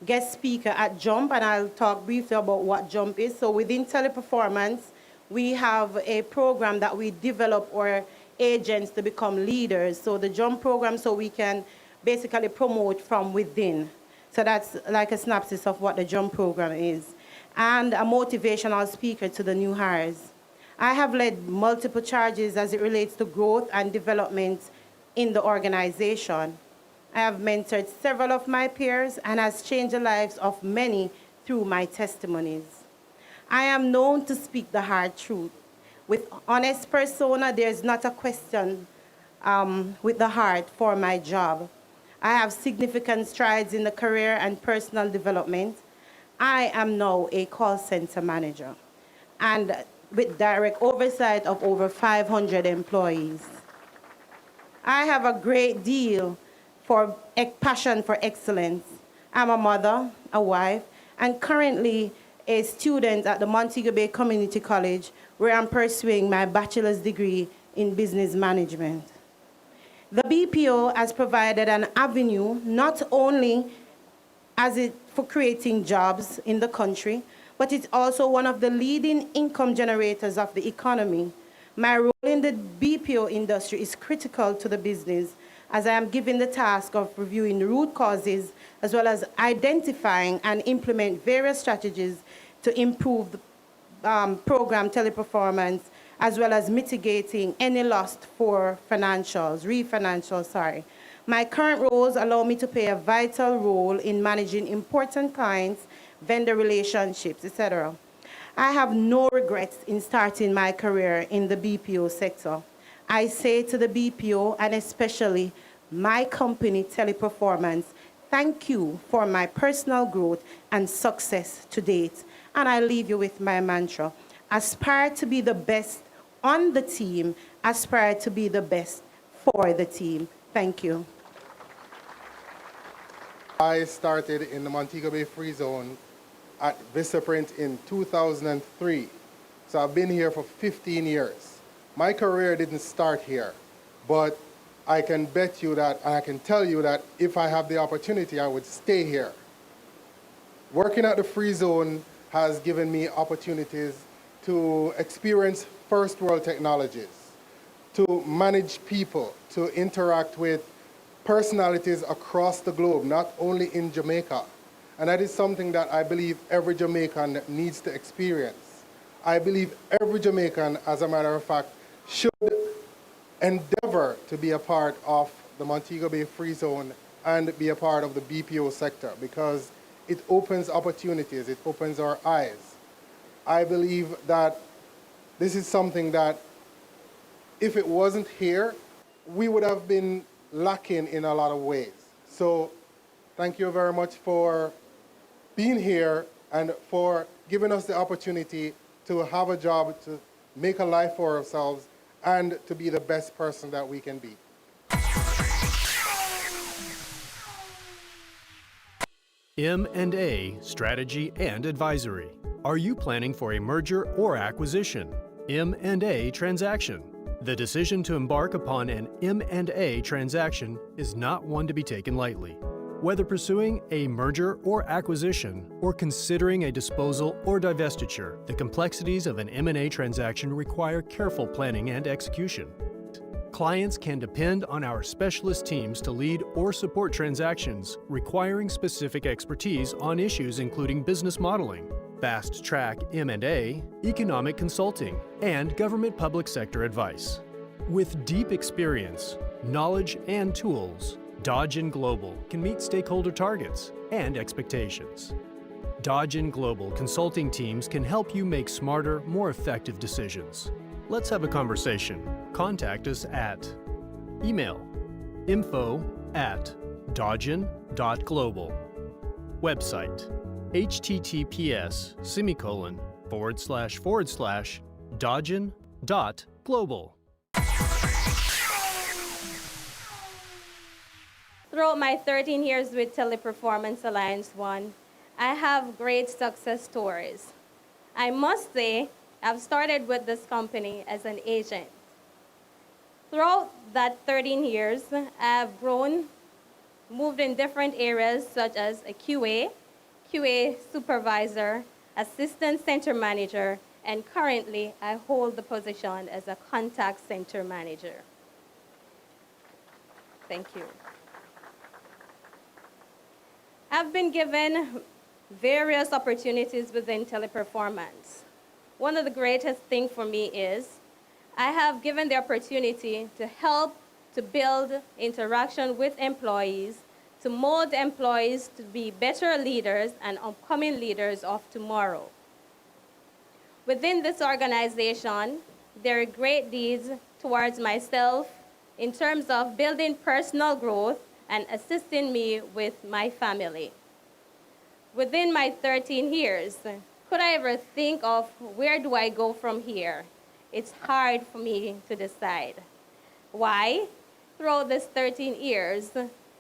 guest speaker at Jump, and I'll talk briefly about what Jump is. So within Teleperformance, we have a program that we develop our agents to become leaders. So the Jump program, so we can basically promote from within. So that's like a synopsis of what the Jump program is. And a motivational speaker to the new hires. I have led multiple charges as it relates to growth and development in the organization. I have mentored several of my peers and has changed the lives of many through my testimonies. I am known to speak the hard truth. With honest persona, there's not a question with the heart for my job. I have significant strides in the career and personal development. I am now a call center manager, and with direct oversight of over 500 employees. I have a great deal for passion for excellence. I'm a mother, a wife, and currently a student at the Montego Bay Community College, where I'm pursuing my bachelor's degree in business management. The BPO has provided an avenue not only for creating jobs in the country, but it's also one of the leading income generators of the economy. My role in the BPO industry is critical to the business, as I am given the task of reviewing root causes, as well as identifying and implement various strategies to improve the program Teleperformance, as well as mitigating any loss for refinancials. My current roles allow me to play a vital role in managing important clients, vendor relationships, etc. I have no regrets in starting my career in the BPO sector. I say to the BPO, and especially my company, Teleperformance, thank you for my personal growth and success to date. And I leave you with my mantra: aspire to be the best on the team, aspire to be the best for the team. Thank you. I started in the Montego Bay Free Zone at Vistaprint in 2003. So I've been here for 15 years. My career didn't start here, but I can bet you that, and I can tell you that if I have the opportunity, I would stay here. Working at the Free Zone has given me opportunities to experience first world technologies, to manage people, to interact with personalities across the globe, not only in Jamaica. And that is something that I believe every Jamaican needs to experience. I believe every Jamaican, as a matter of fact, should endeavor to be a part of the Montego Bay Free Zone and be a part of the BPO sector, because it opens opportunities, it opens our eyes. I believe that this is something that, if it wasn't here, we would have been lacking in a lot of ways. So thank you very much for being here and for giving us the opportunity to have a job, to make a life for ourselves, and to be the best person that we can be. M&A Strategy and Advisory. Are you planning for a merger or acquisition? M&A transaction. The decision to embark upon an M&A transaction is not one to be taken lightly. Whether pursuing a merger or acquisition, or considering a disposal or divestiture, the complexities of an M&A transaction require careful planning and execution. Clients can depend on our specialist teams to lead or support transactions requiring specific expertise on issues including business modeling, fast-track M&A, economic consulting, and government public sector advice. With deep experience, knowledge, and tools, Dodge & Global can meet stakeholder targets and expectations. Dodge & Global consulting teams can help you make smarter, more effective decisions. Let's have a conversation. Contact us at email info@dodgen.global. Website https://dodgen.global. Throughout my 13 years with Teleperformance Alliance One, I have great success stories. I must say, I've started with this company as an agent. Throughout that 13 years, I've grown, moved in different areas such as a QA supervisor, assistant center manager, and currently I hold the position as a contact center manager. Thank you. I've been given various opportunities within Teleperformance. One of the greatest things for me is I have given the opportunity to help to build interaction with employees, to mold employees to be better leaders and upcoming leaders of tomorrow. Within this organization, there are great deeds towards myself in terms of building personal growth and assisting me with my family. Within my 13 years, could I ever think of where do I go from here? It's hard for me to decide. Why? Throughout this 13 years,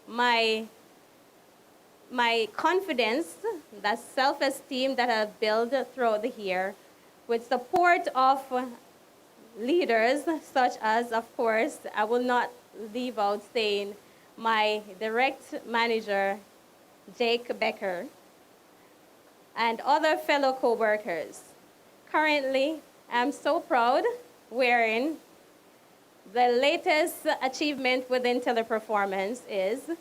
my confidence, that self-esteem that I've built throughout the year, with support of leaders such as, of course, I will not leave out saying my direct manager, Jake Becker, and other fellow co-workers. Currently, I'm so proud wearing the latest achievement within Teleperformance is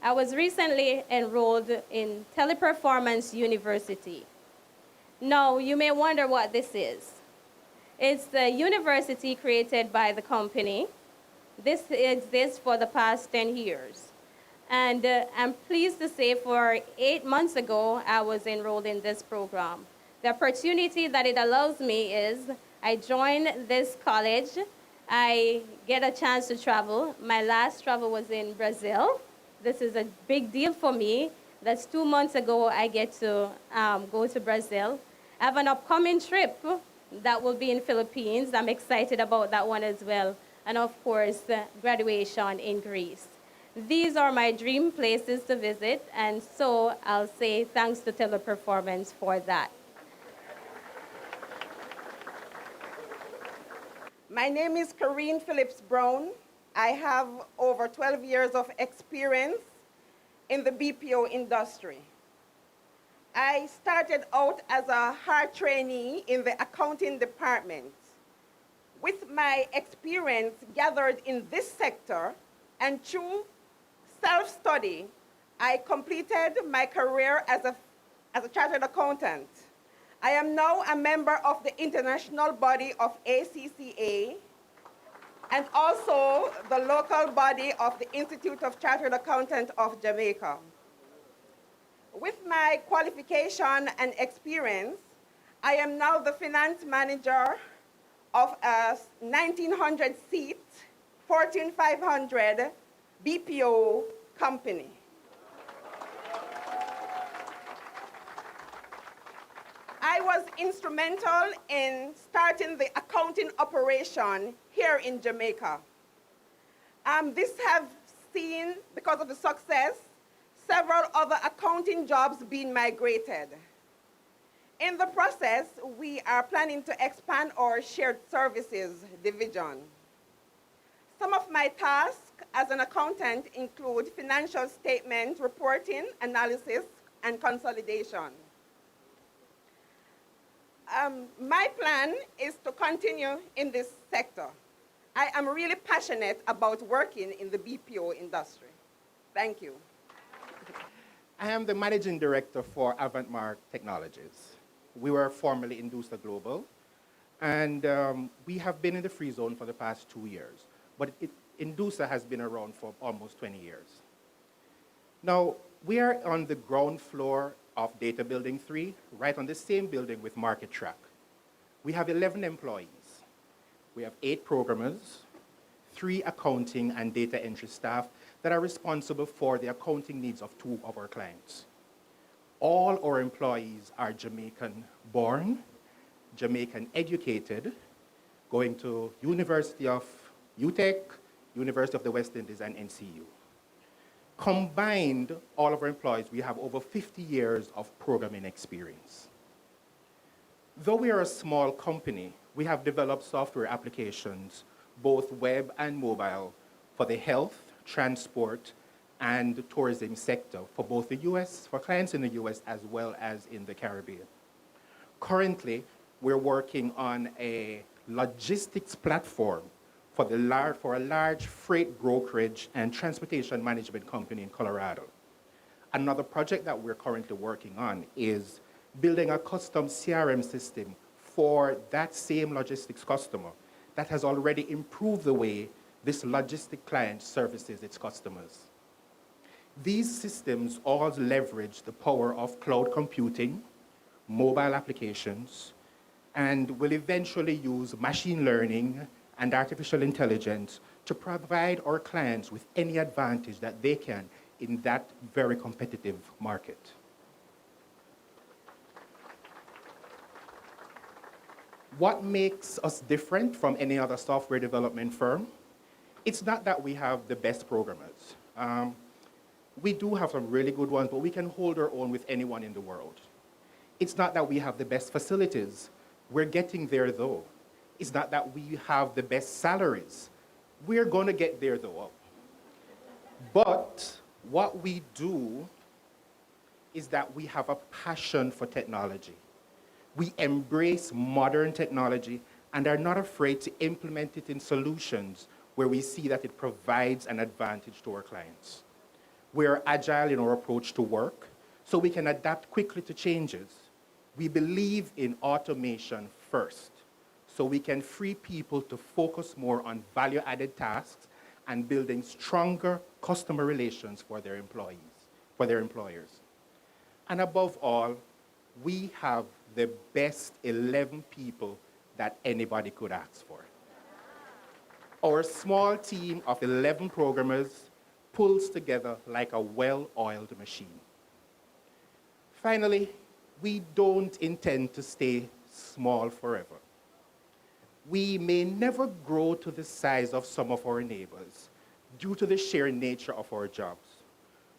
I was recently enrolled in Teleperformance University. Now, you may wonder what this is. It's the university created by the company. This exists for the past 10 years. And I'm pleased to say for 8 months ago, I was enrolled in this program. The opportunity that it allows me is I join this college. I get a chance to travel. My last travel was in Brazil. This is a big deal for me. That's 2 months ago I get to go to Brazil. I have an upcoming trip that will be in Philippines. I'm excited about that one as well. And of course, graduation in Greece. These are my dream places to visit, and so I'll say thanks to Teleperformance for that. My name is Corrine Phillips Brown. I have over 12 years of experience in the BPO industry. I started out as a hard trainee in the accounting department. With my experience gathered in this sector and through self-study, I completed my career as a chartered accountant. I am now a member of the international body of ACCA and also the local body of the Institute of Chartered Accountants of Jamaica. With my qualification and experience, I am now the finance manager of a 1,900-seat, Fortune 500 BPO company. I was instrumental in starting the accounting operation here in Jamaica. This have seen, because of the success, several other accounting jobs being migrated. In the process, we are planning to expand our shared services division. Some of my tasks as an accountant include financial statement reporting, analysis, and consolidation. My plan is to continue in this sector. I am really passionate about working in the BPO industry. Thank you. I am the managing director for Avantmark Technologies. We were formerly Indusa Global, and we have been in the free zone for the past 2 years. But Indusa has been around for almost 20 years. Now, we are on the ground floor of Data Building 3, right on the same building with Market Track. We have 11 employees. We have 8 programmers, 3 accounting and data entry staff that are responsible for the accounting needs of 2 of our clients. All our employees are Jamaican-born, Jamaican-educated, going to University of UTEC, University of the West Indies, and NCU. Combined, all of our employees, we have over 50 years of programming experience. Though we are a small company, we have developed software applications, both web and mobile, for the health, transport, and the tourism sector for both the US, for clients in the US as well as in the Caribbean. Currently, we're working on a logistics platform for a large freight brokerage and transportation management company in Colorado. Another project that we're currently working on is building a custom CRM system for that same logistics customer that has already improved the way this logistic client services its customers. These systems all leverage the power of cloud computing, mobile applications, and will eventually use machine learning and artificial intelligence to provide our clients with any advantage that they can in that very competitive market. What makes us different from any other software development firm? It's not that we have the best programmers. We do have some really good ones, but we can hold our own with anyone in the world. It's not that we have the best facilities. We're getting there, though. It's not that we have the best salaries. We're going to get there, though. But what we do is that we have a passion for technology. We embrace modern technology and are not afraid to implement it in solutions where we see that it provides an advantage to our clients. We're agile in our approach to work, so we can adapt quickly to changes. We believe in automation first, so we can free people to focus more on value-added tasks and building stronger customer relations for their employers. And above all, we have the best 11 people that anybody could ask for. Our small team of 11 programmers pulls together like a well-oiled machine. Finally, we don't intend to stay small forever. We may never grow to the size of some of our neighbors due to the sheer nature of our jobs,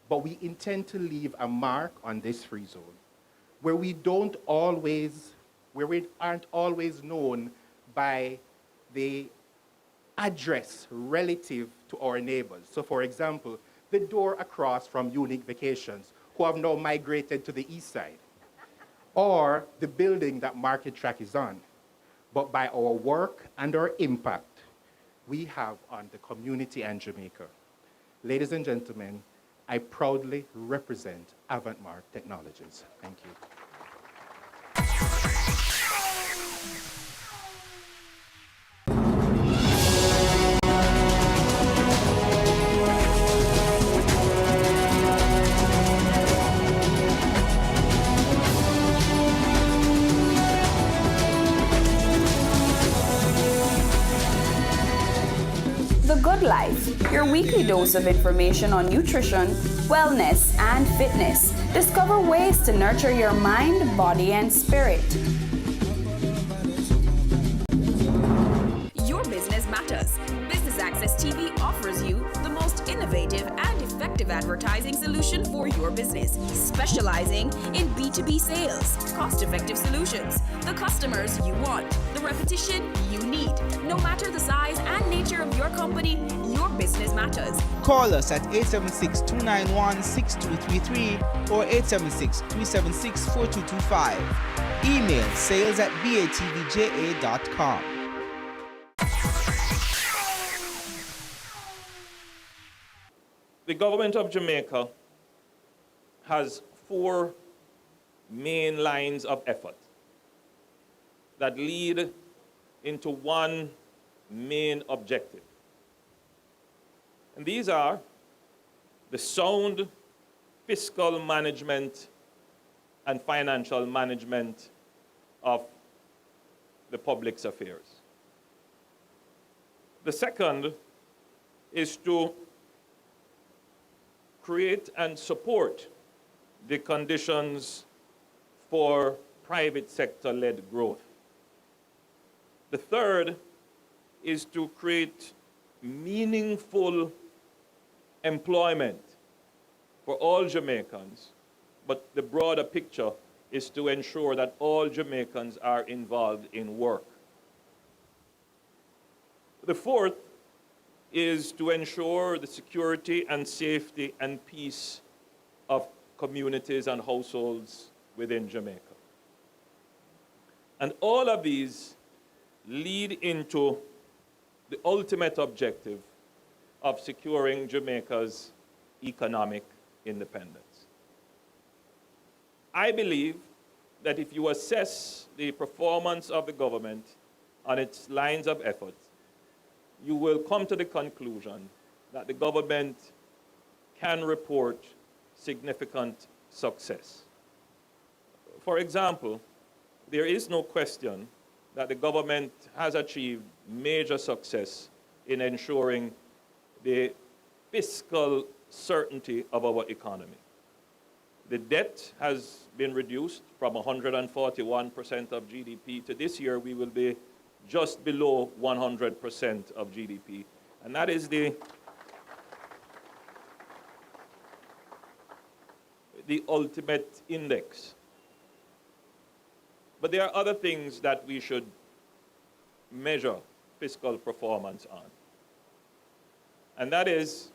but we intend to leave a mark on this free zone where we aren't always known by the address relative to our neighbors. So for example, the door across from Unique Vacations, who have now migrated to the east side, or the building that Market Track is on, but by our work and our impact we have on the community and Jamaica. Ladies and gentlemen, I proudly represent Avantmark Technologies. Thank you. The Good Life, your weekly dose of information on nutrition, wellness, and fitness. Discover ways to nurture your mind, body, and spirit. Your business matters. Business Access TV offers you the most innovative and effective effective advertising solution for your business, specializing in B2B sales, cost-effective solutions, the customers you want, the repetition you need. No matter the size and nature of your company, your business matters. Call us at 876-291-6233 or 876-376-4225. Email sales@batvja.com. The government of Jamaica has 4 main lines of effort that lead into one main objective. And these are the sound fiscal management and financial management of the public's affairs. The second is to create and support the conditions for private sector-led growth. The third is to create meaningful employment for all Jamaicans, but the broader picture is to ensure that all Jamaicans are involved in work. The fourth is to ensure the security and safety and peace of communities and households within Jamaica. And all of these lead into the ultimate objective of securing Jamaica's economic independence. I believe that if you assess the performance of the government on its lines of effort, you will come to the conclusion that the government can report significant success. For example, there is no question that the government has achieved major success in ensuring the fiscal certainty of our economy. The debt has been reduced from 141% of GDP to this year we will be just below 100% of GDP. And that is the ultimate index. But there are other things that we should measure fiscal performance on. And that is,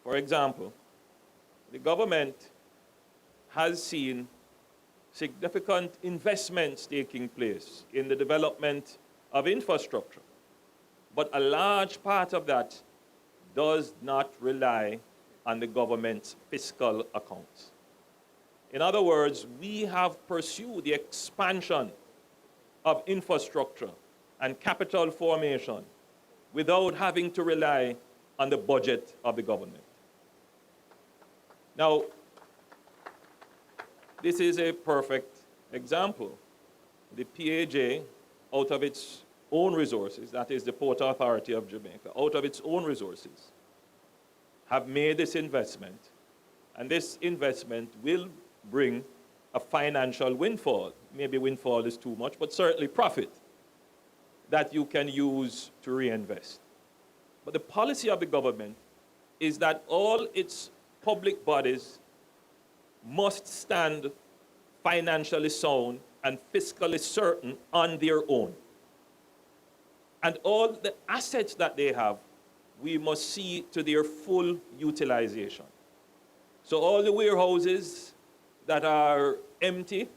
for example, the government has seen significant investments taking place in the development of infrastructure. But a large part of that does not rely on the government's fiscal accounts. In other words, we have pursued the expansion of infrastructure and capital formation without having to rely on the budget of the government. Now, this is a perfect example. The PAJ, out of its own resources, that is the Port Authority of Jamaica, out of its own resources, have made this investment, and this investment will bring a financial windfall. Maybe windfall is too much, but certainly profit that you can use to reinvest. But the policy of the government is that all its public bodies must stand financially sound and fiscally certain on their own. And all the assets that they have, we must see to their full utilization. So all the warehouses that are empty,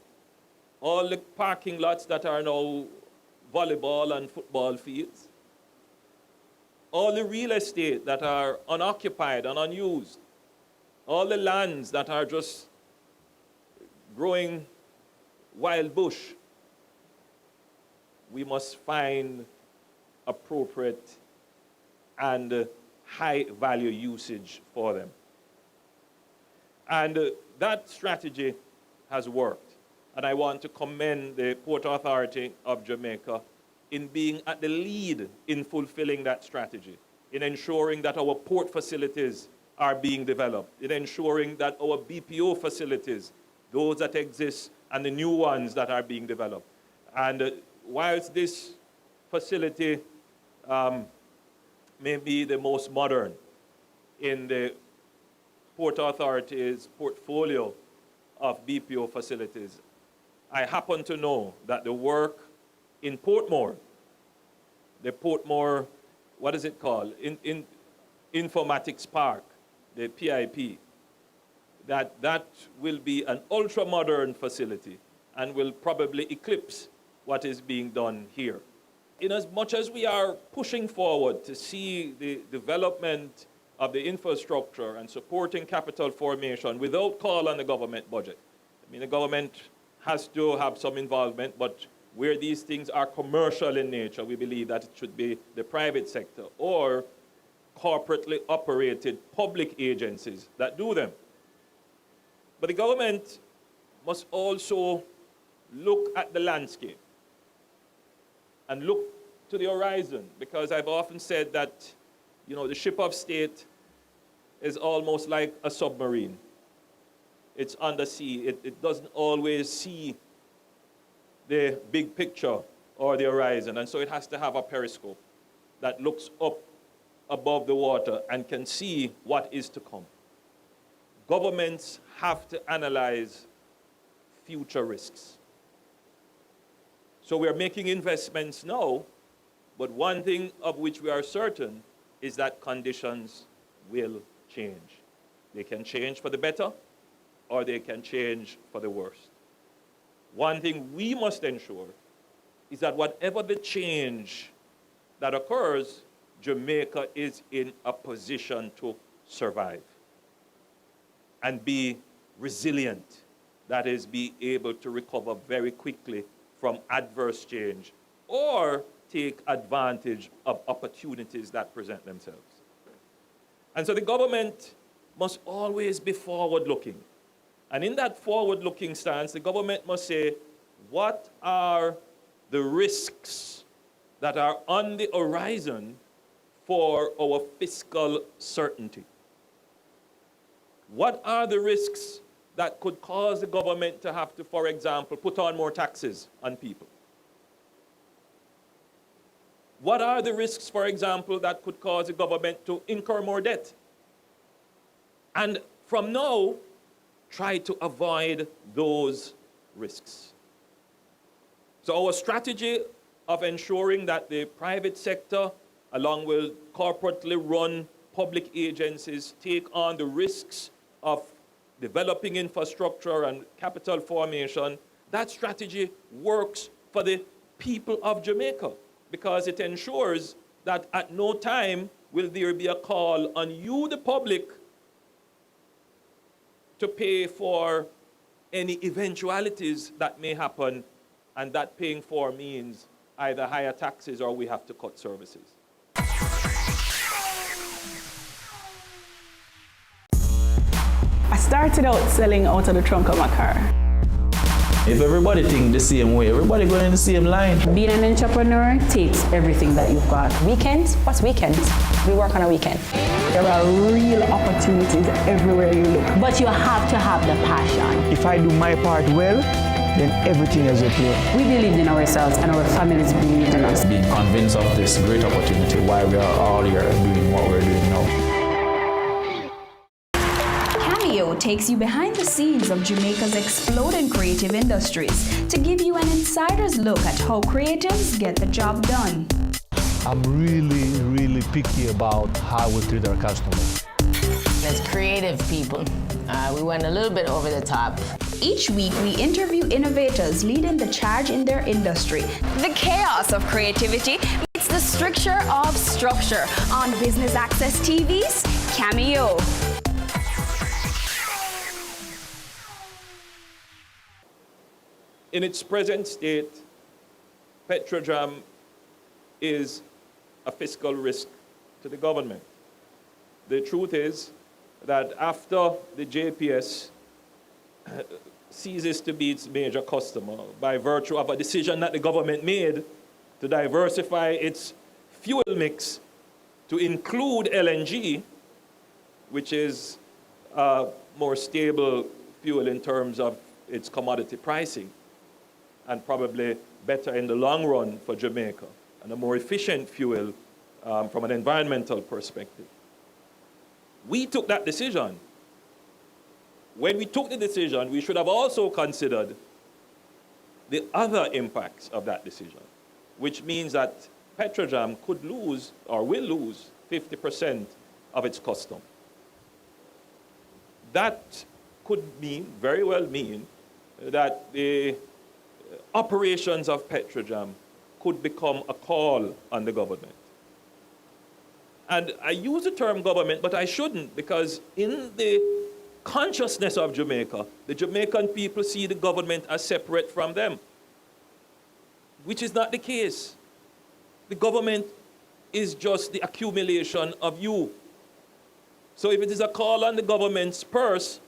all the parking lots that are now volleyball and football fields, all the real estate that are unoccupied and unused, all the lands that are just growing wild bush, we must find appropriate and high value usage for them. And that strategy has worked. And I want to commend the Port Authority of Jamaica in being at the lead in fulfilling that strategy, in ensuring that our port facilities are being developed, in ensuring that our BPO facilities, those that exist, and the new ones that are being developed. And whilst this facility may be the most modern, in the Port Authority's portfolio of BPO facilities, I happen to know that the work in Portmore, the Portmore, what is it called? In Informatics Park, the PIP, that will be an ultra-modern facility and will probably eclipse what is being done here. In as much as we are pushing forward to see the development of the infrastructure and supporting capital formation without call on the government budget. I mean, the government has to have some involvement, but where these things are commercial in nature, we believe that it should be the private sector or corporately operated public agencies that do them. But the government must also look at the landscape and look to the horizon, because I've often said that, you know, the ship of state is almost like a submarine. It's under sea. It doesn't always see the big picture or the horizon, and so it has to have a periscope that looks up above the water and can see what is to come. Governments have to analyze future risks. So we are making investments now, but one thing of which we are certain is that conditions will change. They can change for the better, or they can change for the worst. One thing we must ensure is that whatever the change that occurs, Jamaica is in a position to survive and be resilient, that is, be able to recover very quickly from adverse change or take advantage of opportunities that present themselves. And so the government must always be forward-looking. And in that forward-looking stance, the government must say, what are the risks that are on the horizon for our fiscal certainty? What are the risks that could cause the government to have to, for example, put on more taxes on people? What are the risks, for example, that could cause the government to incur more debt? And from now, try to avoid those risks. So our strategy of ensuring that the private sector, along with corporately run public agencies, take on the risks of developing infrastructure and capital formation, that strategy works for the people of Jamaica, because it ensures that at no time will there be a call on you, the public, to pay for any eventualities that may happen, and that paying for means either higher taxes or we have to cut services. I started out selling out of the trunk of my car. If everybody think the same way, everybody going in the same line. Being an entrepreneur takes everything that you've got. Weekends? What's weekends? We work on a weekend. There are real opportunities everywhere you look. But you have to have the passion. If I do my part well, then everything is okay. We believed in ourselves and our families believed in us. Being convinced of this great opportunity, why we are all here doing what we're doing now. Takes you behind the scenes of Jamaica's exploding creative industries to give you an insider's look at how creatives get the job done. I'm really picky about how we treat our customers. As creative people, we went a little bit over the top. Each week, we interview innovators leading the charge in their industry. The chaos of creativity meets the stricture of structure on Business Access TV's Cameo. In its present state, Petrojam is a fiscal risk to the government. The truth is that after the JPS ceases to be its major customer by virtue of a decision that the government made to diversify its fuel mix to include LNG, which is a more stable fuel in terms of its commodity pricing, and probably better in the long run for Jamaica, and a more efficient fuel from an environmental perspective. we took that decision. When we took the decision, we should have also considered the other impacts of that decision, which means that Petrojam could lose or will lose 50% of its custom. That could mean, very well mean, that the operations of Petrojam could become a call on the government. And I use the term government, but I shouldn't, because in the consciousness of Jamaica, the Jamaican people see the government as separate from them, which is not the case. The government is just the accumulation of you. So if it is a call on the government's purse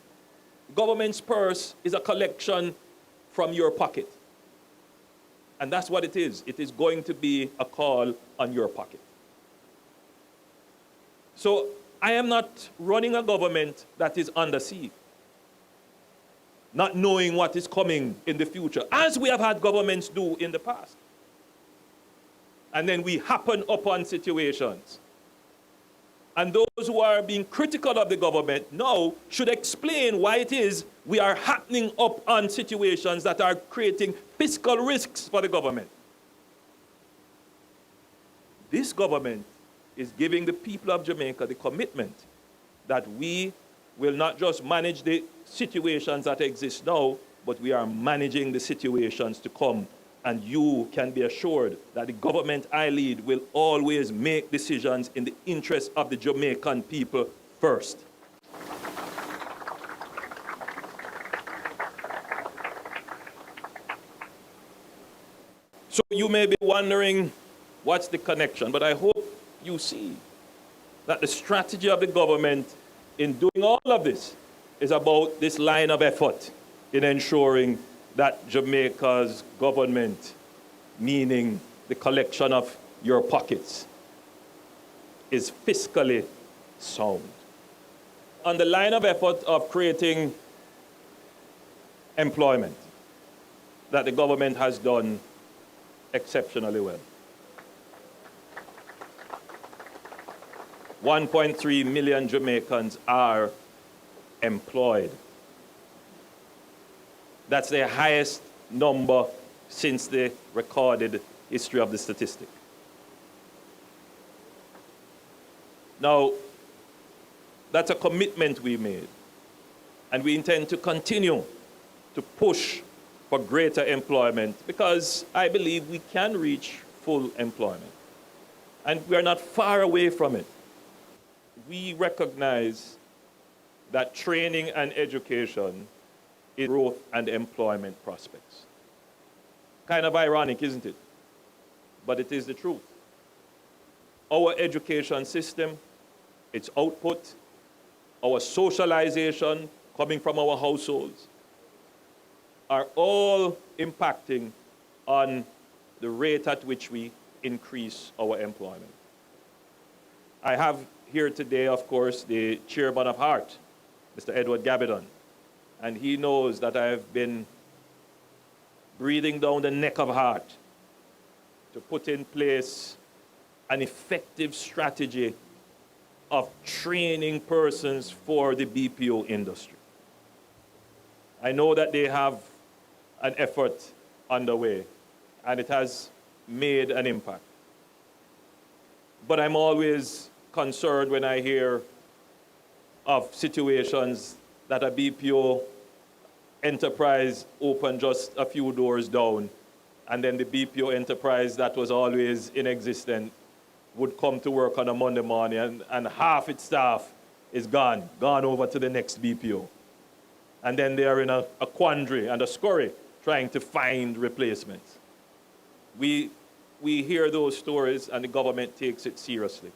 is a collection from your pocket. And that's what it is. It is going to be a call on your pocket. So I am not running a government that is under siege, not knowing what is coming in the future, as we have had governments do in the past. And then we happen upon situations. And those who are being critical of the government now should explain why it is we are happening up on situations that are creating fiscal risks for the government. This government is giving the people of Jamaica the commitment that we will not just manage the situations that exist now, but we are managing the situations to come. And you can be assured that the government I lead will always make decisions in the interest of the Jamaican people first. So you may be wondering, what's the connection? But I hope you see that the strategy of the government in doing all of this is about this line of effort in ensuring that Jamaica's government, meaning the collection of your pockets, is fiscally sound. On the line of effort of creating employment, that the government has done exceptionally well. 1.3 million Jamaicans are employed. That's the highest number since the recorded history of the statistic. Now, that's a commitment we made, and we intend to continue to push for greater employment because I believe we can reach full employment, and we are not far away from it. We recognize that training and education is growth and employment prospects. Kind of ironic, isn't it? But it is the truth. Our education system, its output, our socialization coming from our households, are all impacting on the rate at which we increase our employment. I have here today, of course, the chairman of HEART, Mr. Edward Gabidon, and he knows that I have been breathing down the neck of HEART to put in place an effective strategy of training persons for the BPO industry. I know that they have an effort underway, and it has made an impact. But I'm always concerned when I hear of situations that a BPO enterprise opened just a few doors down, and then the BPO enterprise that was always in existence would come to work on a Monday morning, and half its staff is gone over to the next BPO. And then they are in a quandary and a scurry trying to find replacements. We hear those stories, and the government takes it seriously.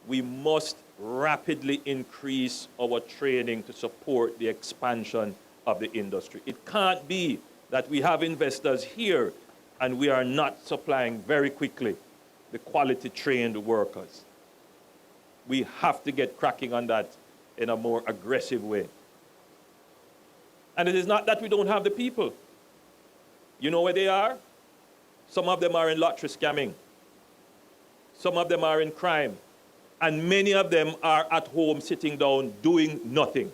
We must rapidly increase our training to support the expansion of the industry. It can't be that we have investors here and we are not supplying very quickly the quality trained workers. We have to get cracking on that in a more aggressive way. And it is not that we don't have the people. You know where they are? Some of them are in lottery scamming. Some of them are in crime. And many of them are at home sitting down doing nothing.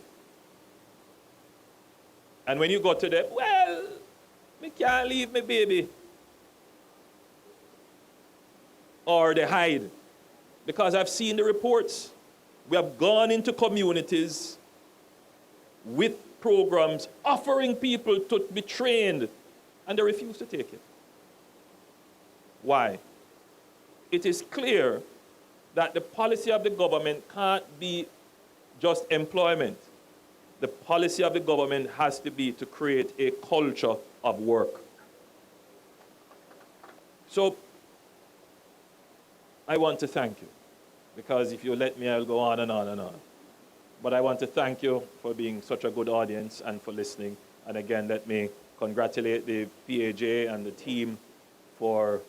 And when you go to them, well, me can't leave my baby. Or they hide. Because I've seen the reports. We have gone into communities with programs offering people to be trained, and they refuse to take it. Why? It is clear that the policy of the government can't be just employment. The policy of the government has to be to create a culture of work. So, I want to thank you, because if you let me, I'll go on and on and on. But I want to thank you for being such a good audience and for listening. And again, let me congratulate the PAJ and the team for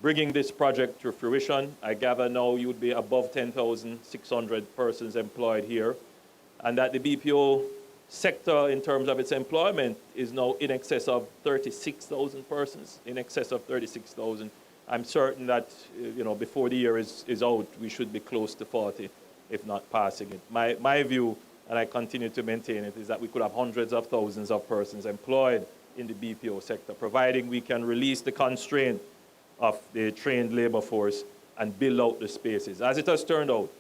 bringing this project to fruition. I gather now you'd be above 10,600 persons employed here, and that the BPO sector in terms of its employment is now in excess of 36,000 persons, in excess of 36,000. I'm certain that before the year is out, we should be close to 40, if not passing it. My view, and I continue to maintain it, is that we could have hundreds of thousands of persons employed in the BPO sector, providing we can release the constraint of the trained labor force and build out the spaces. As it has turned out,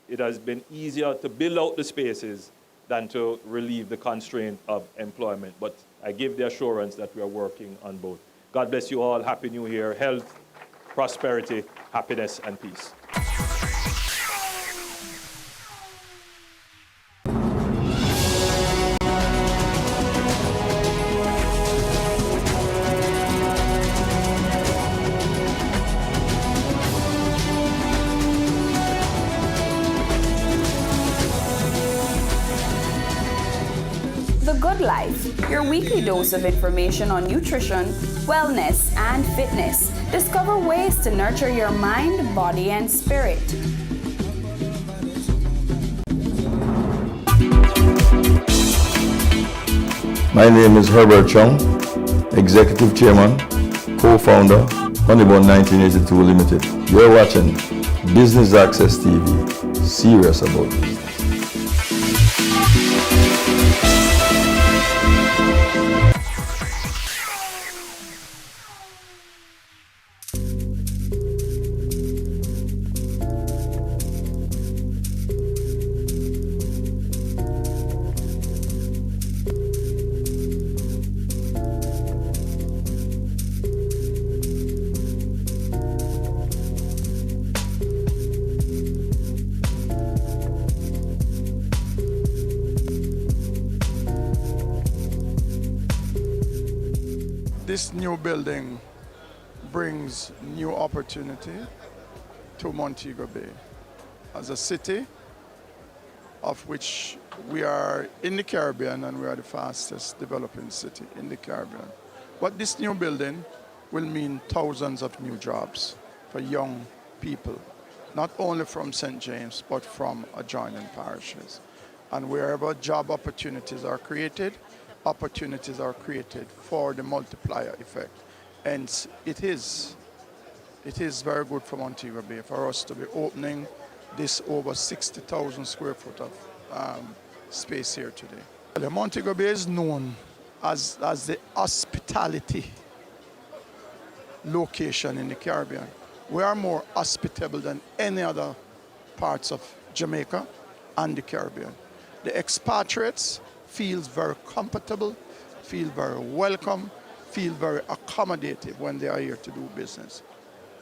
it has been easier to build out the spaces than to relieve the constraint of employment. But I give the assurance that we are working on both. God bless you all. Happy New Year. Health, prosperity, happiness, and peace. The Good Life, your weekly dose of information on nutrition, wellness, and fitness. Discover ways to nurture your mind, body, and spirit. My name is Herbert Chung, Executive Chairman, Co-Founder, Honeybone 1982 Limited. You're watching Business Access TV. Serious about business. This new building brings new opportunity to Montego Bay as a city of which we are in the Caribbean, and we are the fastest developing city in the Caribbean. But this new building will mean thousands of new jobs for young people, not only from St. James, but from adjoining parishes. And wherever job opportunities are created for the multiplier effect. And it is very good for Montego Bay for us to be opening this over 60,000 square foot of space here today. Montego Bay is known as the hospitality location in the Caribbean. We are more hospitable than any other parts of Jamaica and the Caribbean. The expatriates feel very comfortable, feel very welcome, feel very accommodative when they are here to do business,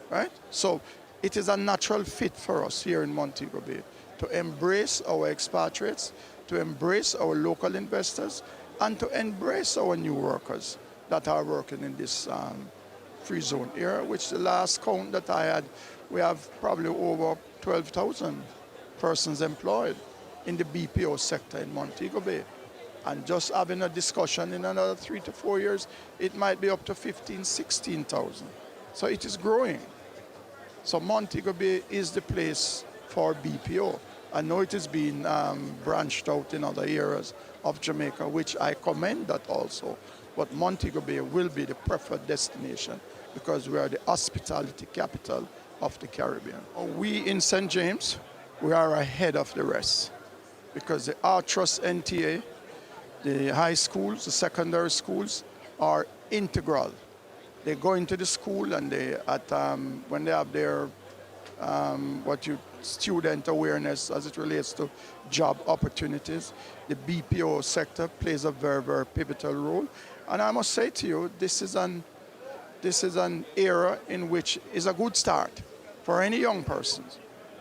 right? So it is a natural fit for us here in Montego Bay to embrace our expatriates, to embrace our local investors, and to embrace our new workers that are working in this free zone area, which the last count that I had, we have probably over 12,000 persons employed in the BPO sector in Montego Bay. And just having a discussion in another 3 to 4 years, it might be up to 15,000, 16,000. So it is growing. So Montego Bay is the place for BPO. I know it is being branched out in other areas of Jamaica, which I commend that also. But Montego Bay will be the preferred destination because we are the hospitality capital of the Caribbean. We in St. James we are ahead of the rest because the Art Trust NTA, the high schools, the secondary schools are integral. They go into the school and when they have their student awareness as it relates to job opportunities, the BPO sector plays a very, very pivotal role. And I must say to you, this is an era in which is a good start for any young person.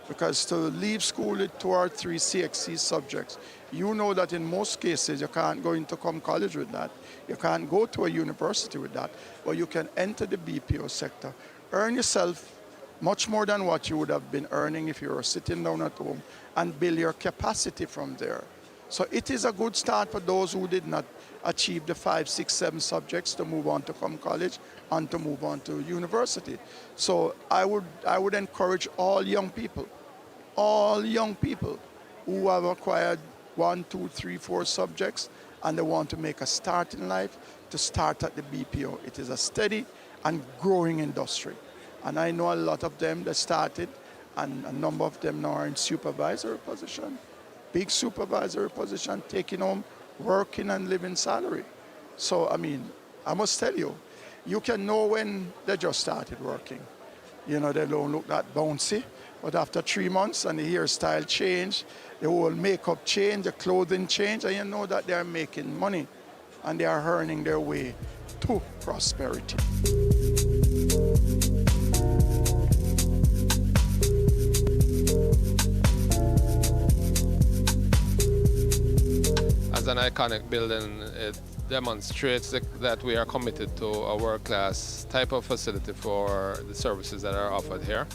Because to leave school with 2 or 3 CXC subjects, you know that in most cases you can't go into college with that. You can't go to a university with that. But you can enter the BPO sector, earn yourself much more than what you would have been earning if you were sitting down at home, and build your capacity from there. So it is a good start for those who did not achieve the 5, 6, 7 subjects to move on to college and to move on to university. So I would encourage all young people who have acquired 1, 2, 3, 4 subjects and they want to make a start in life to start at the BPO. It is a steady and growing industry. And I know a lot of them that started, and a number of them now are in supervisory position, big supervisory position, taking home working and living salary. So, I mean, I must tell you, you can know when they just started working. You know, they don't look that bouncy, but after 3 months and the hairstyle change, the whole makeup change, the clothing change, and you know that they are making money and they are earning their way to prosperity. As an iconic building, it demonstrates that we are committed to a world-class type of facility for the services that are offered here.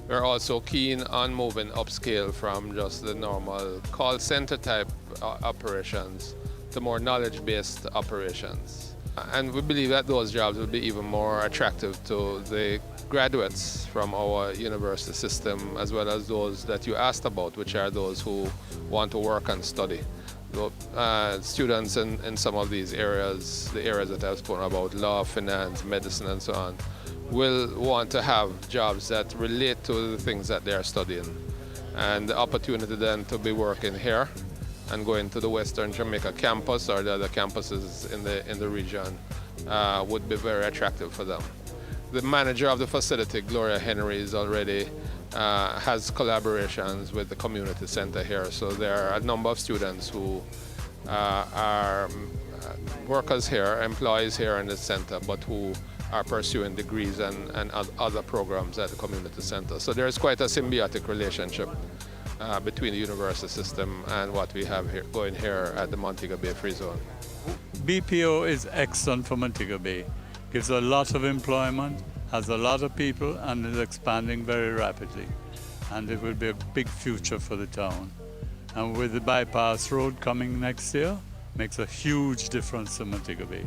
We're also keen on moving upscale from just the normal call center type operations to more knowledge-based operations. And we believe that those jobs will be even more attractive to the graduates from our university system, as well as those that you asked about, which are those who want to work and study. Students in some of these areas, the areas that I've spoken about, law, finance, medicine, and so on, will want to have jobs that relate to the things that they are studying. And the opportunity then to be working here and going to the Western Jamaica campus or the other campuses in the region would be very attractive for them. The manager of the facility, Gloria Henry, is already has collaborations with the community center here. So there are a number of students who are workers here, employees here in the center, but who are pursuing degrees and other programs at the community center. So there's quite a symbiotic relationship between the university system and what we have here, going here at the Montego Bay Free Zone. BPO is excellent for Montego Bay. Gives a lot of employment, has a lot of people, and is expanding very rapidly. And it will be a big future for the town. And with the bypass road coming next year, makes a huge difference to Montego Bay.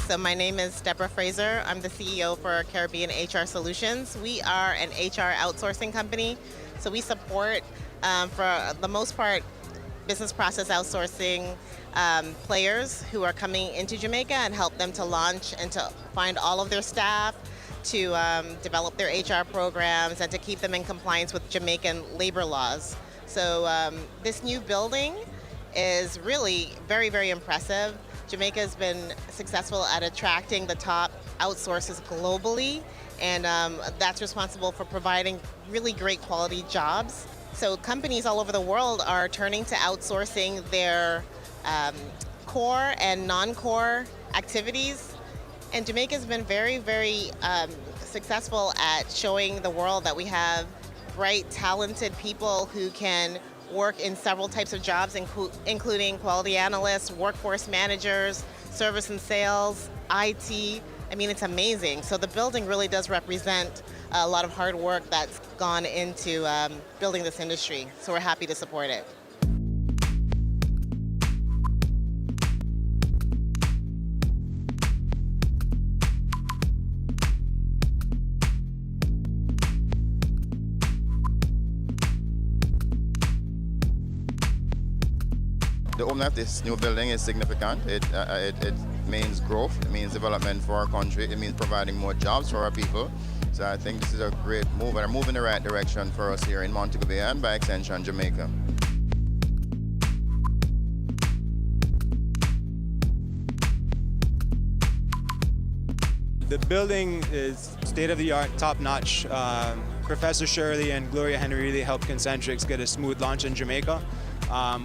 So my name is Deborah Fraser. I'm the CEO for Caribbean HR Solutions. We are an HR outsourcing company. So we support, for the most part, business process outsourcing players who are coming into Jamaica and help them to launch and to find all of their staff, to develop their HR programs, and to keep them in compliance with Jamaican labor laws. So this new building is really very, very impressive. Jamaica has been successful at attracting the top outsourcers globally, and that's responsible for providing really great quality jobs. So companies all over the world are turning to outsourcing their core and non-core activities. And Jamaica has been very, very successful at showing the world that we have bright, talented people who can work in several types of jobs, including quality analysts, workforce managers, service and sales, IT. I mean, it's amazing. So the building really does represent a lot of hard work that's gone into building this industry. So we're happy to support it. The opening of this new building is significant. It means growth, it means development for our country, it means providing more jobs for our people. So I think this is a great move and a move in the right direction for us here in Montego Bay and by extension Jamaica. The building is state-of-the-art, top-notch. Professor Shirley and Gloria Henry really helped Concentrix get a smooth launch in Jamaica,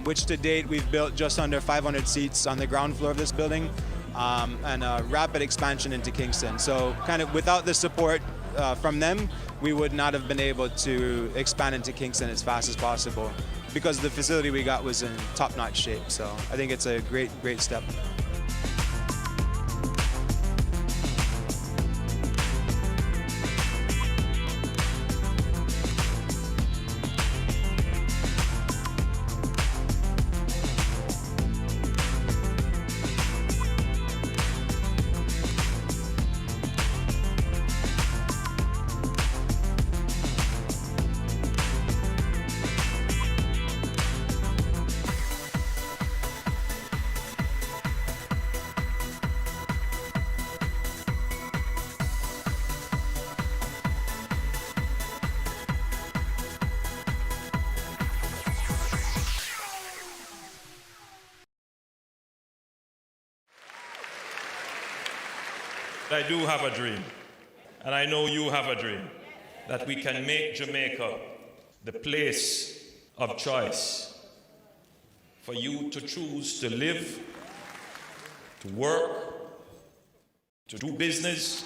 which to date we've built just under 500 seats on the ground floor of this building and a rapid expansion into Kingston. So kind of without the support from them, we would not have been able to expand into Kingston as fast as possible because the facility we got was in top-notch shape. So I think it's a great, great step. I do have a dream, and I know you have a dream, that we can make Jamaica the place of choice for you to choose to live, to work, to do business.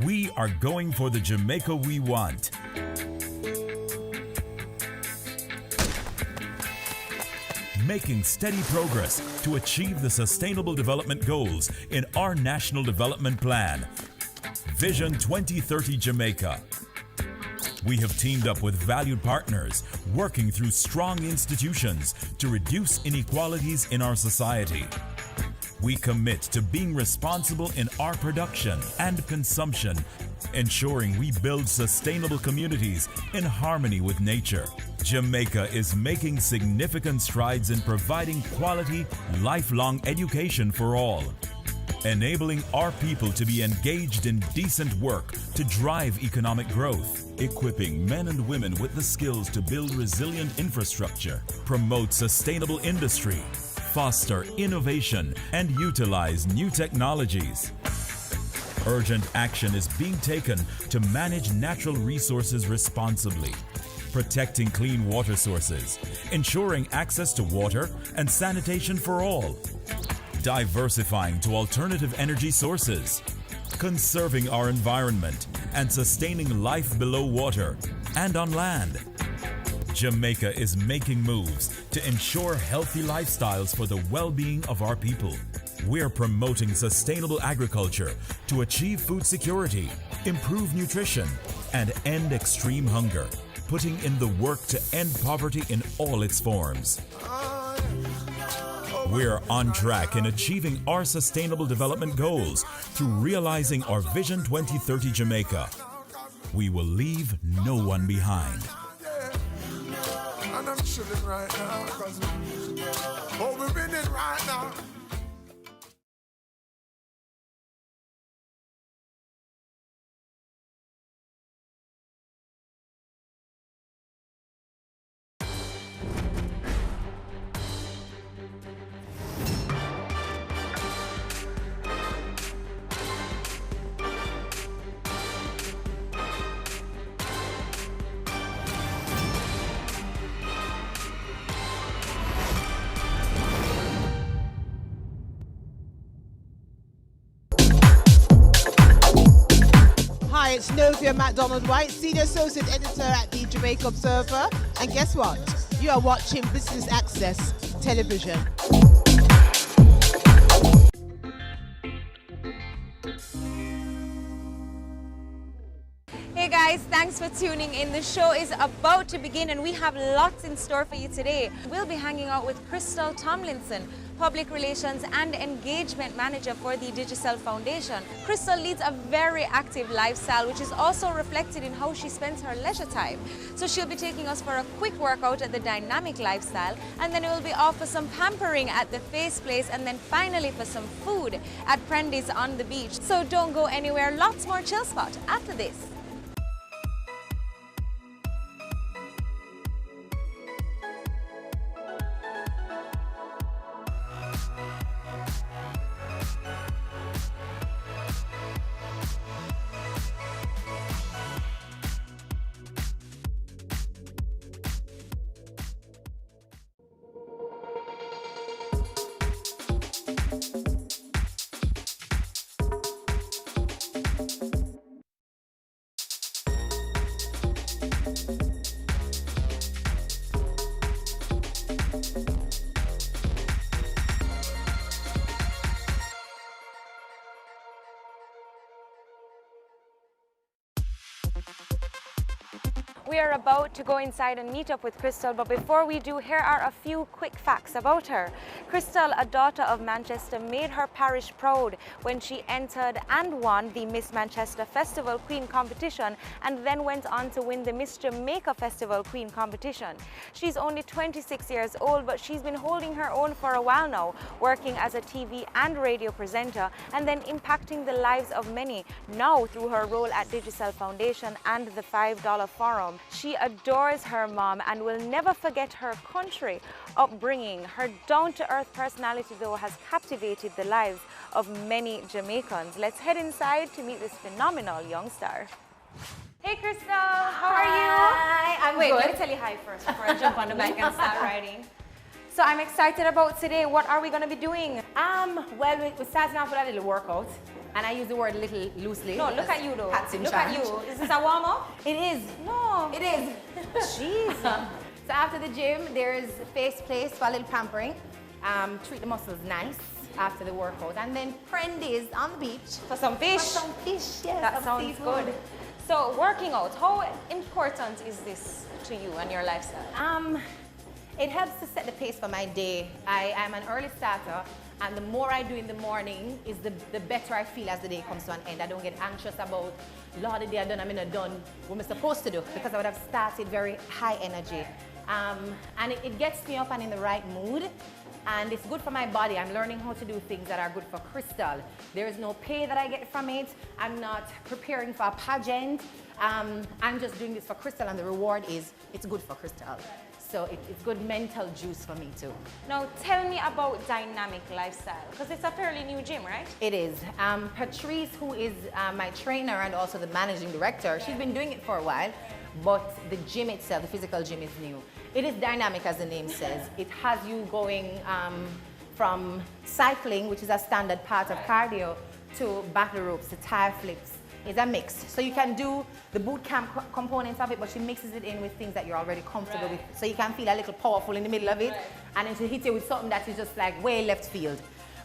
We are going for the Jamaica we want. Making steady progress to achieve the Sustainable Development Goals in our National Development Plan, Vision 2030 Jamaica. We have teamed up with valued partners, working through strong institutions to reduce inequalities in our society. We commit to being responsible in our production and consumption, ensuring we build sustainable communities in harmony with nature. Jamaica is making significant strides in providing quality, lifelong education for all, enabling our people to be engaged in decent work to drive economic growth, equipping men and women with the skills to build resilient infrastructure, promote sustainable industry, foster innovation, and utilize new technologies. Urgent action is being taken to manage natural resources responsibly, protecting clean water sources, ensuring access to water and sanitation for all, diversifying to alternative energy sources, conserving our environment and sustaining life below water and on land. Jamaica is making moves to ensure healthy lifestyles for the well-being of our people. We're promoting sustainable agriculture to achieve food security, improve nutrition, and end extreme hunger, putting in the work to end poverty in all its forms. We're on track in achieving our Sustainable Development Goals through realizing our Vision 2030 Jamaica. We will leave no one behind. And I'm chilling right now, cause we're winning right now. Hi, it's Novia MacDonald-White, Senior Associate Editor at the Jamaica Observer. And guess what? You are watching Business Access Television. Hey guys, guys, thanks for tuning in. The show is about to begin and we have lots in store for you today. We'll be hanging out with Crystal Tomlinson, Public Relations and Engagement Manager for the Digicel Foundation. Crystal leads a very active lifestyle, which is also reflected in how she spends her leisure time. So she'll be taking us for a quick workout at the Dynamic Lifestyle, and then we'll be off for some pampering at the Face Place, and then finally for some food at Prendy's on the beach. So don't go anywhere, lots more chill spot after this. We are about to go inside and meet up with Crystal, but before we do, here are a few quick facts about her. Crystal, a daughter of Manchester, made her parish proud when she entered and won the Miss Manchester Festival Queen competition, and then went on to win the Miss Jamaica Festival Queen competition. She's only 26 years old, but she's been holding her own for a while now, working as a TV and radio presenter, and then impacting the lives of many, now through her role at Digicel Foundation and the $5 Forum. She adores her mom and will never forget her country upbringing. Her down-to-earth personality, though, has captivated the lives of many Jamaicans. Let's head inside to meet this phenomenal young star. Hey Crystal, how are you? Hi, I'm Wait, good. let me tell you hi first before I jump on the bike and start riding. So I'm excited about today. What are we going to be doing? Well, we're starting off with a little workout, and I use the word little loosely. No, look at you though. Hats in Look charge. at you. Is this a warm-up? It is. No. It is. Jeez. So after the gym, there's Face Place for a little pampering. Treat the muscles nice after the workout, and then Prendy's on the beach For some fish. for some fish. Yes, That some sounds seafood. good. So working out, how important is this to you and your lifestyle? It helps to set the pace for my day. I am an early starter, and the more I do in the morning is the better I feel as the day comes to an end. I don't get anxious about, Lord, the day I done, I'm not done what I'm supposed to do, because I would have started very high energy. And it gets me up and in the right mood, and it's good for my body. I'm learning how to do things that are good for Crystal. There is no pay that I get from it. I'm not preparing for a pageant. I'm just doing this for Crystal, and the reward is it's good for Crystal. So it's good mental juice for me too. Now tell me about Dynamic Lifestyle, because it's a fairly new gym, right? It is. Patrice, who is my trainer and also the managing director, she's been doing it for a while, but the gym itself, the physical gym, is new. It is dynamic, as the name says. It has you going from cycling, which is a standard part of cardio, to battle ropes, to tire flips. It's a mix. So you can do the boot camp components of it, but she mixes it in with things that you're already comfortable with. So you can feel a little powerful in the middle of it, and then she hits you with something that is just like way left field.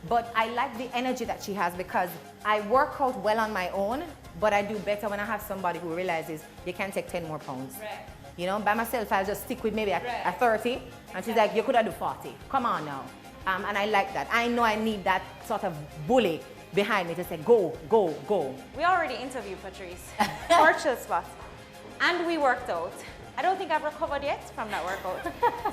But I like the energy that she has, because I work out well on my own, but I do better when I have somebody who realizes you can take 10 more pounds. Right. You know, by myself, I'll just stick with maybe a 30, and she's like, you could have do 40. Come on now. And I like that. I know I need that sort of bully behind me to say, go, go, go. We already interviewed Patrice for Chill Spot, and we worked out. I don't think I've recovered yet from that workout.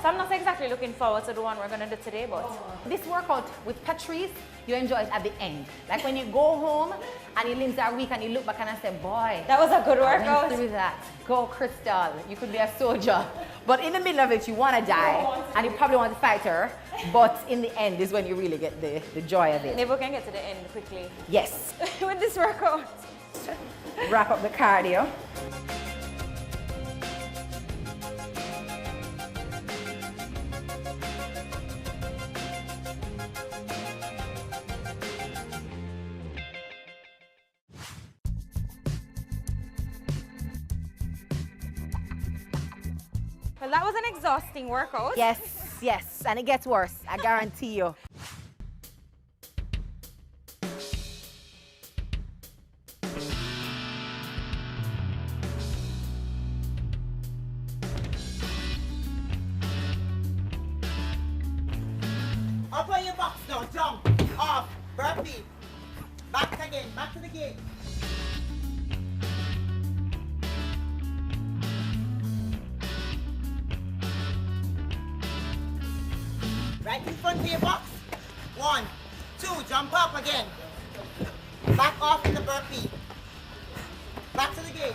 So I'm not exactly looking forward to the one we're going to do today, but... This workout with Patrice, you enjoy it at the end. Like when you go home and your limbs are weak and you look back and I say, boy, that was a good I workout. went through that. Go, Crystal. You could be a soldier. But in the middle of it, you want to die, and you probably want to fight her. But in the end is when you really get the joy of it. Maybe we can get to the end quickly. Yes. With this workout. Wrap up the cardio. Well, that was an exhausting workout. Yes, yes, and it gets worse, I guarantee you. Up on your box now, jump, off, burpee. Back again, back to the gate. Right in front of your box. 1, 2, jump up again. Back off in the burpee. Back to the gate.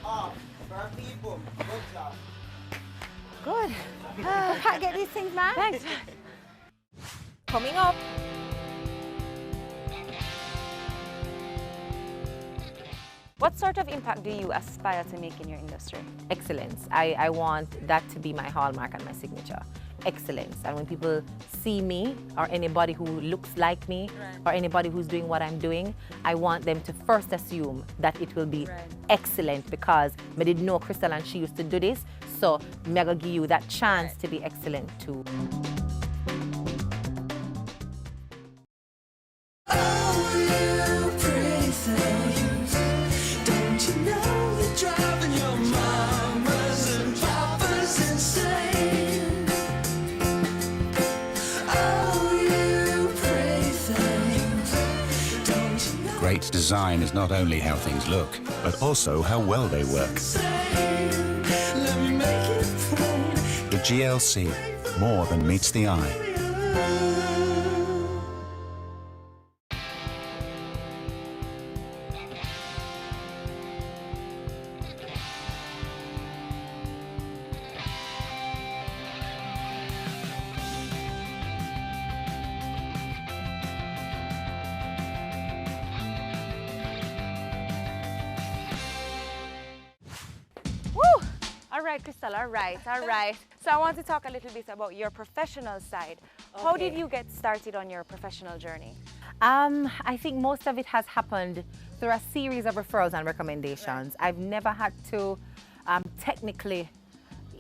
Off, burpee, boom. Good job. Good. Can't get these things, man. Thanks. Coming up. What sort of impact do you aspire to make in your industry? Excellence. I want that to be my hallmark and my signature. Excellence. And when people see me or anybody who looks like me or anybody who's doing what I'm doing, I want them to first assume that it will be excellent because I didn't know Crystal and she used to do this, so I'm going to give you that chance to be excellent too. Great design is not only how things look, but also how well they work. The GLC, more than meets the eye. All right, Crystal, all right. So I want to talk a little bit about your professional side. How did you get started on your professional journey? I think most of it has happened through a series of referrals and recommendations. I've never had to technically,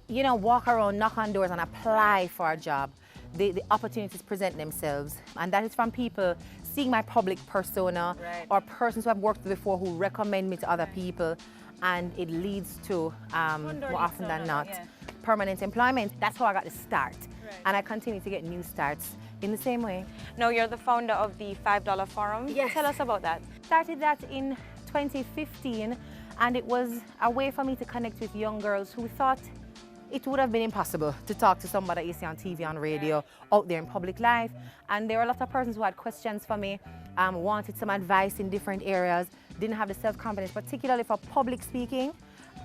walk around, knock on doors and apply for a job. The opportunities present themselves, and that is from people seeing my public persona or persons who I've worked with before who recommend me to other people. And it leads to, more often than not, permanent employment. That's how I got to start. And I continue to get new starts in the same way. Now, you're the founder of the $5 Forum. Yes. Tell us about that. Started that in 2015, and it was a way for me to connect with young girls who thought it would have been impossible to talk to somebody you see on TV, on radio, out there in public life. And there were a lot of persons who had questions for me, wanted some advice in different areas, didn't have the self-confidence, particularly for public speaking.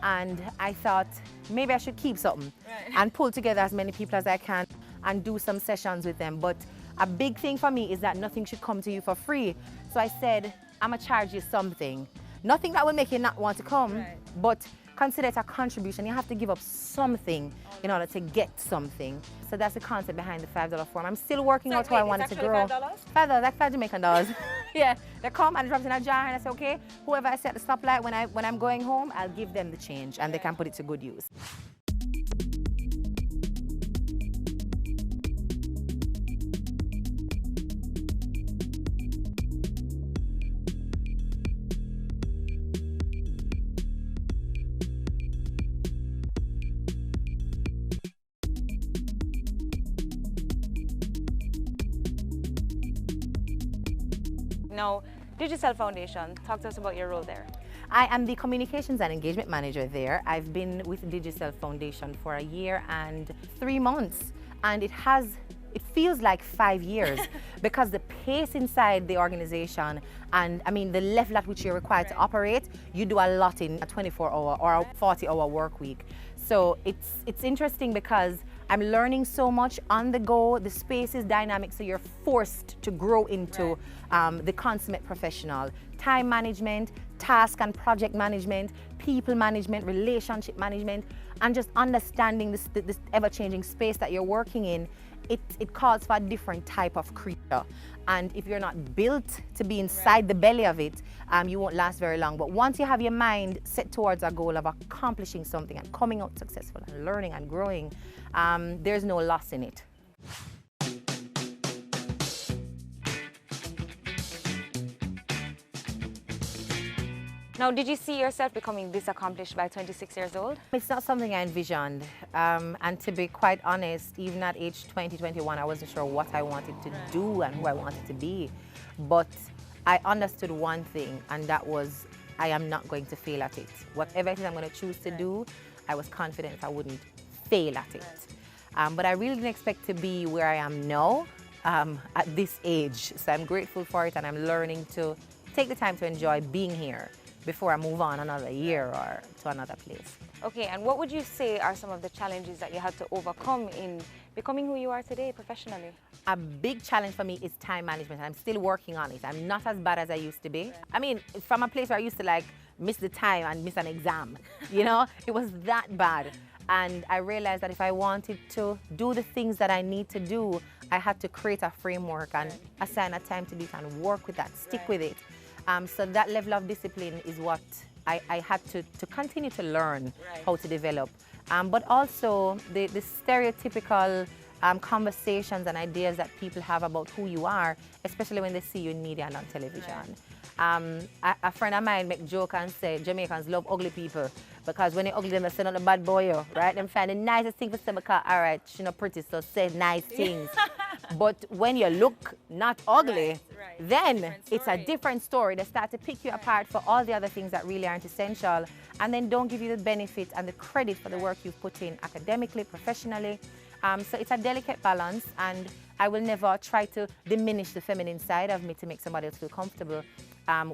And I thought maybe I should keep something and pull together as many people as I can and do some sessions with them. But a big thing for me is that nothing should come to you for free. So I said, I'm gonna charge you something. Nothing that will make you not want to come, but consider it a contribution. You have to give up something in order to get something. So that's the concept behind the $5 Forum. I'm still working out how I want it to grow. $5, like $5 Jamaican dollars. Yeah, they come and drop it in a jar and I say, okay, whoever I see at the stoplight when I'm going home, I'll give them the change and they can put it to good use. Now, Digital Foundation, talk to us about your role there. I am the Communications and Engagement Manager there. I've been with Digital Foundation for 1 year and 3 months, and it feels like 5 years because the pace inside the organization and the level at which you're required to operate, you do a lot in a 24-hour or a 40-hour work week. So it's interesting because I'm learning so much on the go. The space is dynamic, so you're forced to grow into the consummate professional. Time management, task and project management, people management, relationship management, and just understanding this ever-changing space that you're working in. It calls for a different type of creature. And if you're not built to be inside the belly of it, you won't last very long. But once you have your mind set towards a goal of accomplishing something and coming out successful and learning and growing, there's no loss in it. Now, did you see yourself becoming this accomplished by 26 years old? It's not something I envisioned. And to be quite honest, even at age 20, 21, I wasn't sure what I wanted to do and who I wanted to be. But I understood one thing, and that was I am not going to fail at it. Whatever it is I'm going to choose to do, I was confident I wouldn't fail at it. But I really didn't expect to be where I am now at this age. So I'm grateful for it, and I'm learning to take the time to enjoy being here before I move on another year or to another place. Okay, and what would you say are some of the challenges that you had to overcome in becoming who you are today professionally? A big challenge for me is time management. I'm still working on it. I'm not as bad as I used to be. I mean, from a place where I used to like miss the time and miss an exam, you know, it was that bad. And I realized that if I wanted to do the things that I need to do, I had to create a framework and assign a time to do it and work with that, stick with it. So that level of discipline is what I had to continue to learn how to develop. But also the stereotypical conversations and ideas that people have about who you are, especially when they see you in media and on television. A friend of mine make joke and say Jamaicans love ugly people because when they ugly them, they say not a bad boy, right? Them find the nicest thing for them because, all right, she not pretty, so say nice things. But when you look not ugly, then it's a different story. They start to pick you apart for all the other things that really aren't essential, and then don't give you the benefit and the credit for the work you've put in academically, professionally. So it's a delicate balance, and I will never try to diminish the feminine side of me to make somebody else feel comfortable,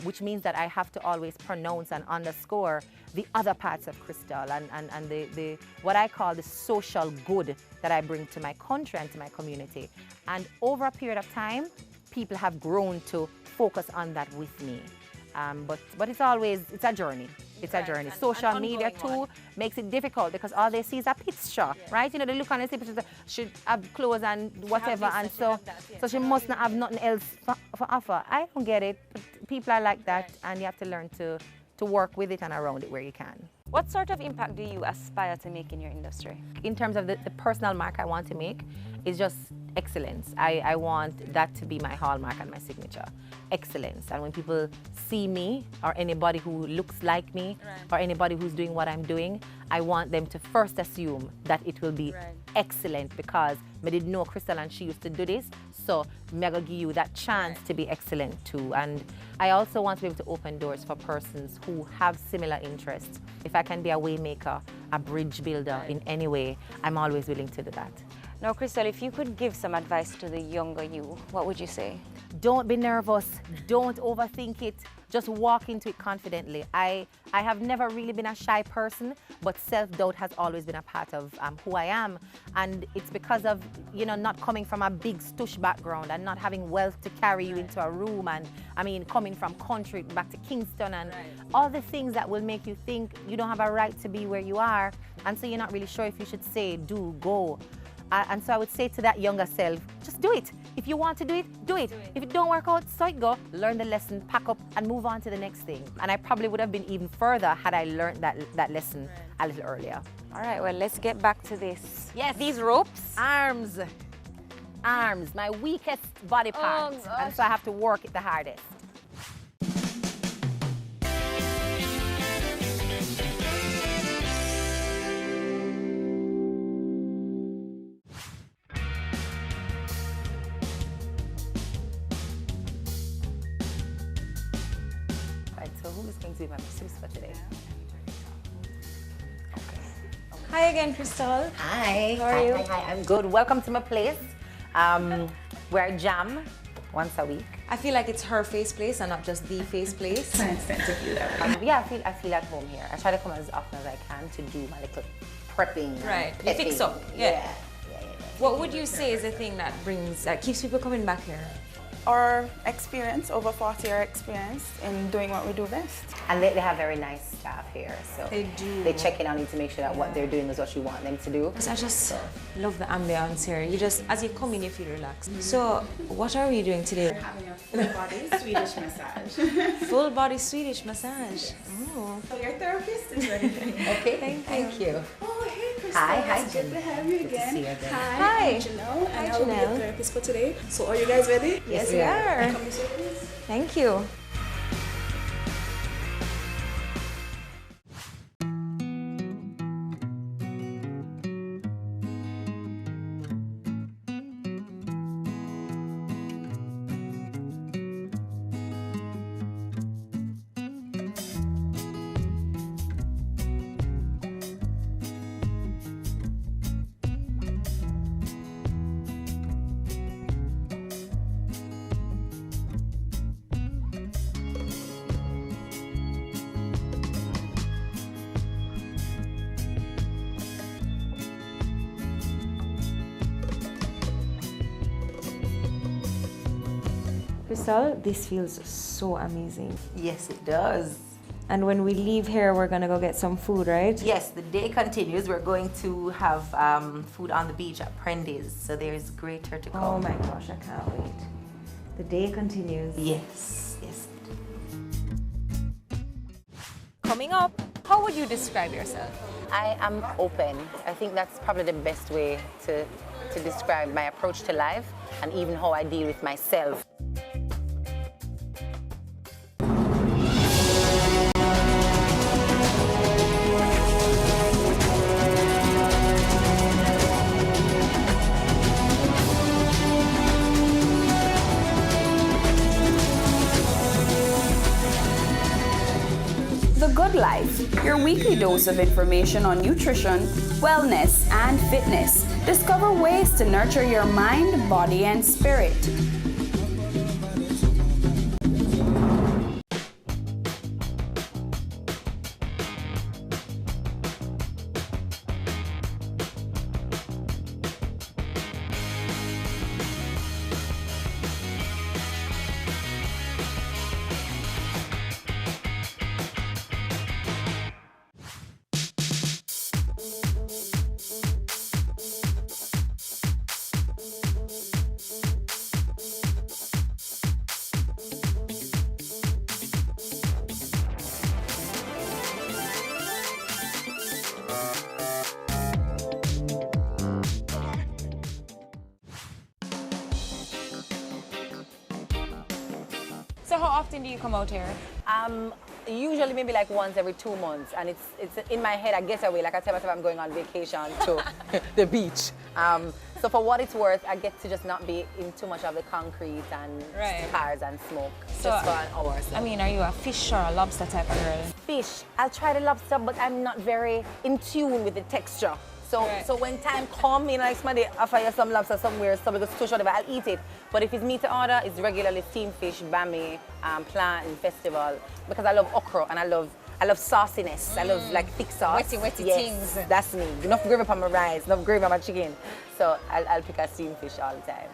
which means that I have to always pronounce and underscore the other parts of Crystal and the what I call the social good that I bring to my country and to my community. And over a period of time, people have grown to focus on that with me. But it's a journey. It's a journey. Social media too makes it difficult because all they see is a picture, right? You know, they look on and see pictures, should have clothes and whatever, and so she must not have nothing else for offer. I don't get it, but people are like that, and you have to learn to work with it and around it where you can. What sort of impact do you aspire to make in your industry? In terms of the personal mark I want to make, is just excellence. I want that to be my hallmark and my signature. Excellence. And when people see me or anybody who looks like me or anybody who's doing what I'm doing, I want them to first assume that it will be excellent because I didn't know Crystal and she used to do this, so I'm going to give you that chance to be excellent too. And I also want to be able to open doors for persons who have similar interests. If I can be a way maker, a bridge builder in any way, I'm always willing to do that. Now, Crystal, if you could give some advice to the younger you, what would you say? Don't be nervous. Don't overthink it. Just walk into it confidently. I have never really been a shy person, but self-doubt has always been a part of who I am. And it's because of, you know, not coming from a big stush background and not having wealth to carry you into a room. And I mean, coming from country back to Kingston and all the things that will make you think you don't have a right to be where you are. And so you're not really sure if you should say, do, go. And so I would say to that younger self, just do it. If you want to do it, do it. If it don't work out, so it go. Learn the lesson, pack up, and move on to the next thing. And I probably would have been even further had I learned that lesson a little earlier. All right, well, let's get back to this. Yes. These ropes. Arms, my weakest body part. And so I have to work it the hardest. Who's going to be my masseuse for today? Hi again, Crystal. Hi. How are you? Hi, I'm good. Welcome to my place. Where I jam once a week. I feel like it's her face place and not just the face place. To an extent, I feel that way. Yeah, I feel at home here. I try to come as often as I can to do my little prepping. Right. You fix up. Yeah. What would you say is the thing that keeps people coming back here? Our experience, over 40-year experience in doing what we do best. And they have very nice staff here, so they do. They check in on you to make sure that what they're doing is what you want them to do. I just love the ambience here. You just, as you come in, you feel relaxed. So, what are we doing today? We're having a full-body Swedish massage. Full-body Swedish massage. Oh. So your therapist is ready. Okay, thank you. Oh, hey, Crystal. Hi, it's good to have you Good again. to see you again. Hi, I'm Janelle, and I will be your therapist for today. So, are you guys ready? Yes, we are. Come this way, please. Thank you. Crystal, this feels so amazing. Yes, it does. And when we leave here, we're gonna go get some food, right? Yes, the day continues. We're going to have food on the beach at Prendy's, so there's greater to come. Oh my gosh, I can't wait. The day continues. Yes, yes. Coming up, how would you describe yourself? I am open. I think that's probably the best way to describe my approach to life and even how I deal with myself. The Good Life, your weekly dose of information on nutrition, wellness, and fitness. Discover ways to nurture your mind, body, and spirit. So how often do you come out here? Usually maybe like once every 2 months, and it's in my head. I get away, like I tell myself I'm going on vacation to the beach. So for what it's worth, I get to just not be in too much of the concrete and cars and smoke, So, just for an hour. So. I mean, are you a fish or a lobster type of girl? Fish. I'll try the lobster, but I'm not very in tune with the texture. So when time comes, you know, like somebody offer you some lobster somewhere, some because too short of it, I'll eat it. But if it's meat to order, it's regularly steamed fish, bami, plantain, festival, because I love okra and I love sauciness. I love like thick sauce. Wetty yes, things. That's me. Enough gravy on my rice, enough gravy on my chicken. So I'll pick a steamed fish all the time.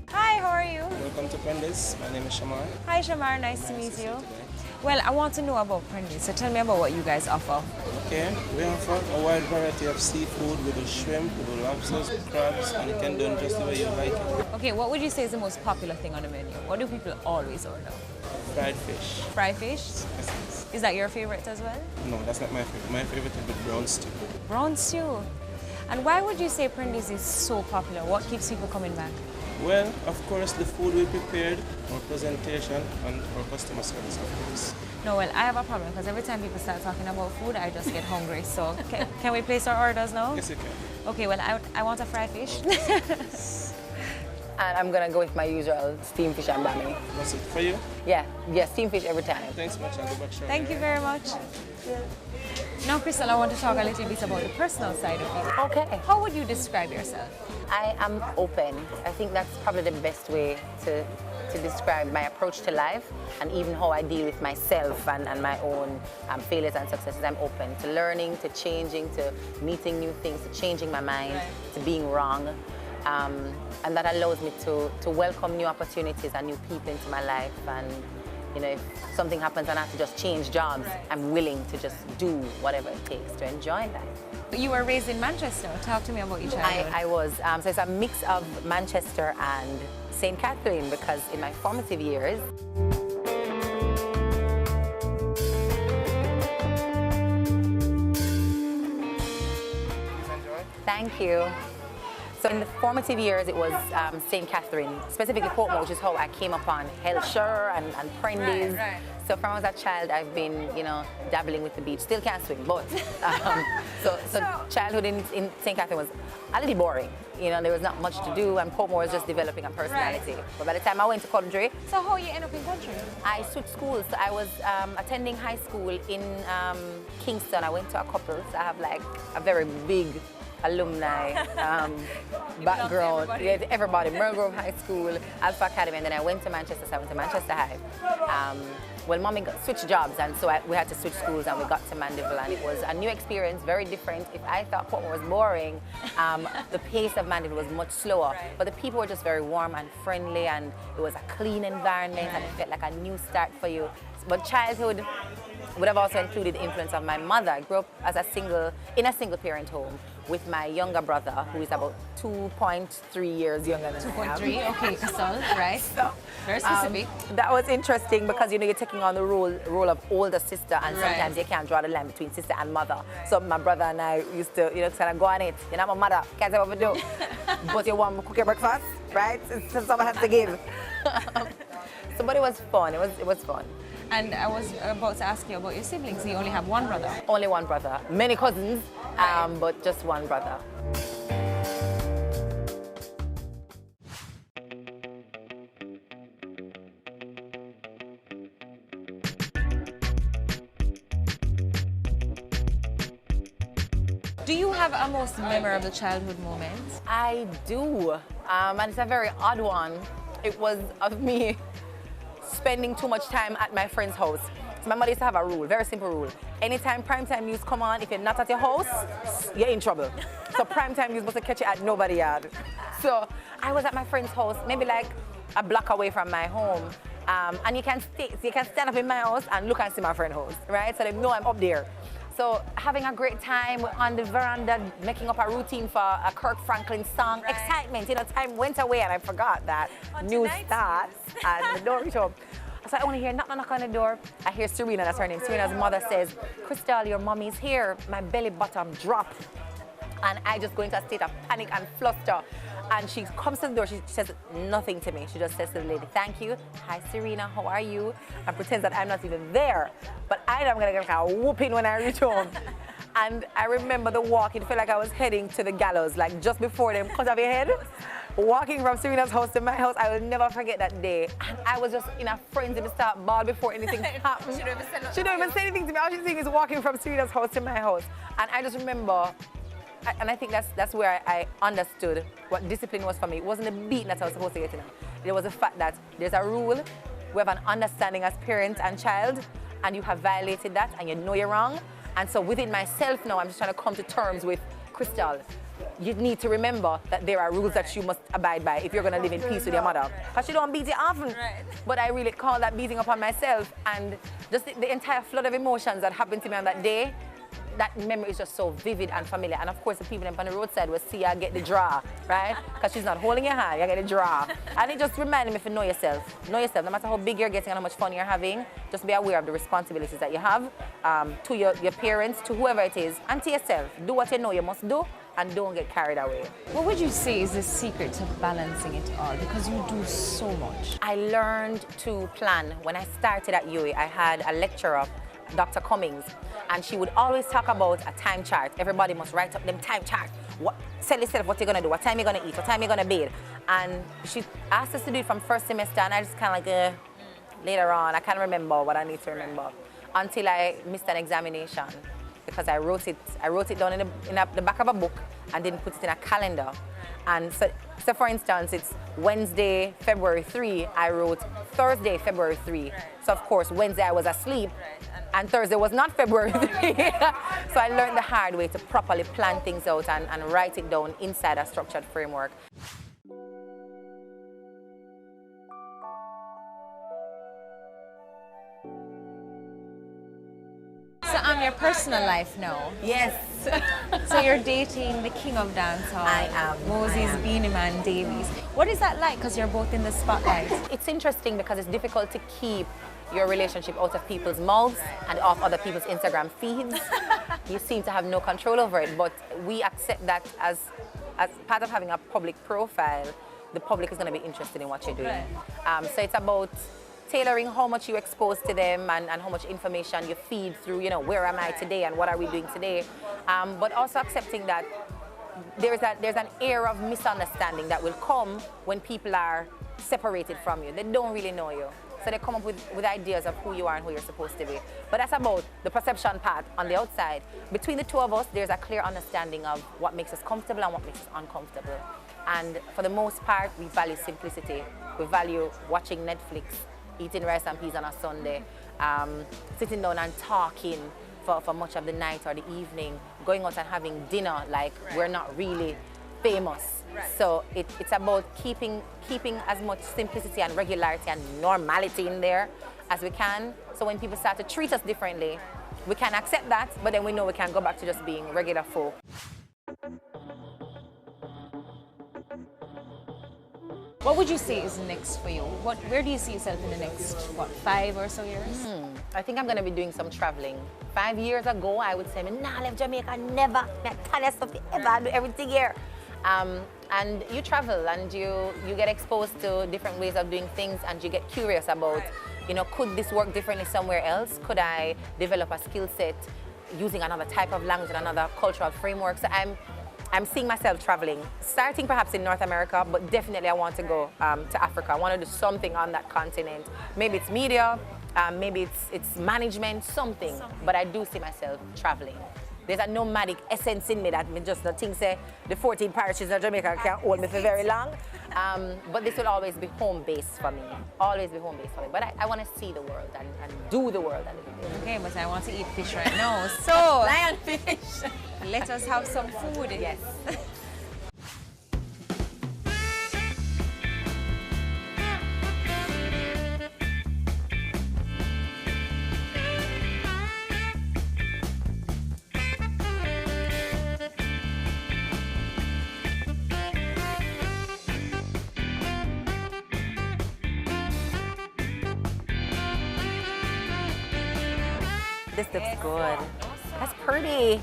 Hi, how are you? Welcome to Prendy's. My name is Shamar. Hi, Shamar. Nice to meet you. Well, I want to know about Prendy's, so tell me about what you guys offer. Okay, we offer a wide variety of seafood. We do shrimp, we do lobsters, crabs, and you can do it just the way you like it. Okay, what would you say is the most popular thing on the menu? What do people always order? Fried fish. Fried fish? Is that your favorite as well? No, that's not my favorite. My favorite is the brown stew. Brown stew. And why would you say Prendy's is so popular? What keeps people coming back? Well, of course, the food we prepared, our presentation, and our customer service, of course. No, well, I have a problem because every time people start talking about food, I just get hungry. So can we place our orders now? Yes, you can. Okay, well, I want a fried fish. And I'm gonna go with my usual steamed fish and bami. What's it for you? Yeah, steamed fish every time. Thanks so much. I'll go back shortly. Thank you very much. Now, Crystal, I want to talk a little bit about the personal side of you. Okay. How would you describe yourself? I am open. I think that's probably the best way to describe my approach to life and even how I deal with myself and my own failures and successes. I'm open to learning, to changing, to meeting new things, to changing my mind, to being wrong. And that allows me to welcome new opportunities and new people into my life. And you know, if something happens and I have to just change jobs, I'm willing to just do whatever it takes to enjoy life. You were raised in Manchester. Talk to me about your childhood. I was. So it's a mix of Manchester and St. Catherine because in my formative years, thank you. So in the formative years, it was St. Catherine, specifically Portmore, which is how I came upon Hellshire and Prendy's. Right. So from as a child, I've been, you know, dabbling with the beach. Still can't swim, but so childhood in St. Catherine was a little boring. You know, there was not much to do, and Portmore was just developing a personality. Right. But by the time I went to country, so how you end up in country? I switched schools. So I was attending high school in Kingston. I went to a couple. So I have like a very big alumni background. Everybody. Merle Grove High School, Alpha Academy, and then I went to Manchester, so I went to Manchester High. Well, mommy switched jobs, and so we had to switch schools, and we got to Mandeville, and it was a new experience, very different. If I thought Portmore was boring, the pace of Mandeville was much slower, but the people were just very warm and friendly, and it was a clean environment, and it felt like a new start for you. But childhood would have also included the influence of my mother. I grew up as in a single parent home with my younger brother, who is about 2.3 years younger than I am. 2.3, okay, so, right. So, very specific. That was interesting because, you know, you're taking on the role of older sister, and sometimes you can't draw the line between sister and mother. So my brother and I used to, you know, kind of go on it. You're not my mother, can't say what we do. But you want to cook your breakfast, right? So someone has to give. So, but it was fun, it was fun. And I was about to ask you about your siblings. You only have one brother? Only one brother. Many cousins, but just one brother. Do you have a most memorable childhood moment? I do, and it's a very odd one. It was of me spending too much time at my friend's house. So my mother used to have a rule, very simple rule. Anytime primetime news come on, if you're not at your house, you're in trouble. So primetime news must catch you at nobody's yard. So I was at my friend's house, maybe like a block away from my home. And you can stand up in my house and look and see my friend's house, right? So they know I'm up there. So having a great time on the veranda, making up a routine for a Kirk Franklin song, excitement, you know, time went away and I forgot that news starts and the door reached up. So I only hear knock on the door. I hear Serena, that's her name. Serena's mother says, "Crystal, your mommy's here." My belly bottom dropped. And I just go into a state of panic and fluster. And she comes to the door, she says nothing to me. She just says to the lady, "Thank you. Hi, Serena, how are you?" And pretends that I'm not even there. But I know I'm gonna get a whooping when I reach home. And I remember the walk, it felt like I was heading to the gallows, like just before them cut off your head. Walking from Serena's house to my house, I will never forget that day. And I was just in a frenzy to start ball before anything happened. She don't even say anything to me. All she's saying is walking from Serena's house to my house. And I just remember, and I think that's where I understood what discipline was for me. It wasn't the beating that I was supposed to get in. It was the fact that there's a rule, we have an understanding as parent and child, and you have violated that and you know you're wrong. And so within myself now, I'm just trying to come to terms with, Crystal, you need to remember that there are rules that you must abide by if you're going to live in peace with your mother. Because she don't beat you often. But I really call that beating upon myself. And just the entire flood of emotions that happened to me on that day, that memory is just so vivid and familiar. And of course, the people on the roadside will see her get the draw, right? Because she's not holding your hand, you get the draw. And it just reminded me to know yourself. Know yourself, no matter how big you're getting and how much fun you're having, just be aware of the responsibilities that you have to your parents, to whoever it is, and to yourself. Do what you know you must do, and don't get carried away. What would you say is the secret to balancing it all? Because you do so much. I learned to plan. When I started at UA, I had a lecturer, Dr. Cummings, and she would always talk about a time chart. Everybody must write up them time chart. Tell yourself what you're gonna do, what time you're gonna eat, what time you're gonna bathe. And she asked us to do it from first semester, and I just kind of like, later on, I can't remember what I need to remember. Until I missed an examination, because I wrote it down in the back of a book and didn't put it in a calendar. And so for instance, it's Wednesday, February 3, I wrote Thursday, February 3. So of course, Wednesday I was asleep, and Thursday was not February 3. So I learned the hard way to properly plan things out and write it down inside a structured framework. So your personal life now. Yes. So you're dating the king of dancehall. I am. Moses Beenie Man Davies. What is that like? Because you're both in the spotlight. It's interesting because it's difficult to keep your relationship out of people's mouths and off other people's Instagram feeds. You seem to have no control over it, but we accept that as part of having a public profile, the public is going to be interested in what you're doing. So it's about tailoring how much you expose to them and how much information you feed through, you know, where am I today and what are we doing today. But also accepting that there's an air of misunderstanding that will come when people are separated from you. They don't really know you. So they come up with ideas of who you are and who you're supposed to be. But that's about the perception part on the outside. Between the two of us, there's a clear understanding of what makes us comfortable and what makes us uncomfortable. And for the most part, we value simplicity. We value watching Netflix, eating rice and peas on a Sunday, sitting down and talking for much of the night or the evening, going out and having dinner like we're not really famous. So it's about keeping as much simplicity and regularity and normality in there as we can. So when people start to treat us differently, we can accept that, but then we know we can go back to just being regular folk. What would you say is next for you? Where do you see yourself in the next, 5 or so years? I think I'm going to be doing some traveling. 5 years ago, I would say, nah, I left Jamaica, never. I tell you stuff ever, I do everything here. And you travel and you get exposed to different ways of doing things and you get curious about, could this work differently somewhere else? Could I develop a skill set using another type of language and another cultural framework? So I'm seeing myself traveling, starting perhaps in North America, but definitely I want to go to Africa. I want to do something on that continent. Maybe it's media, maybe it's management, something. But I do see myself traveling. There's a nomadic essence in me that me just don't think say the 14 parishes of Jamaica can't hold me for very long. But this will always be home base for me. Always be home base for me. But I want to see the world and do the world a little bit. Okay, but I want to eat fish right now. So, lionfish. Let us have some food. Yes. This looks good. That's pretty.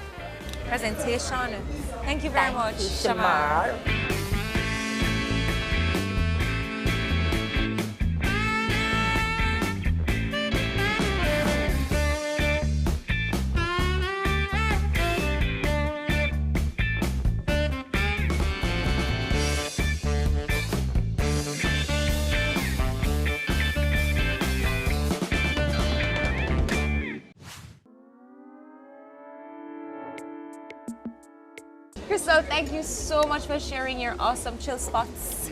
Presentation. Thank you very much, Shamar. Crystal, thank you so much for sharing your awesome chill spots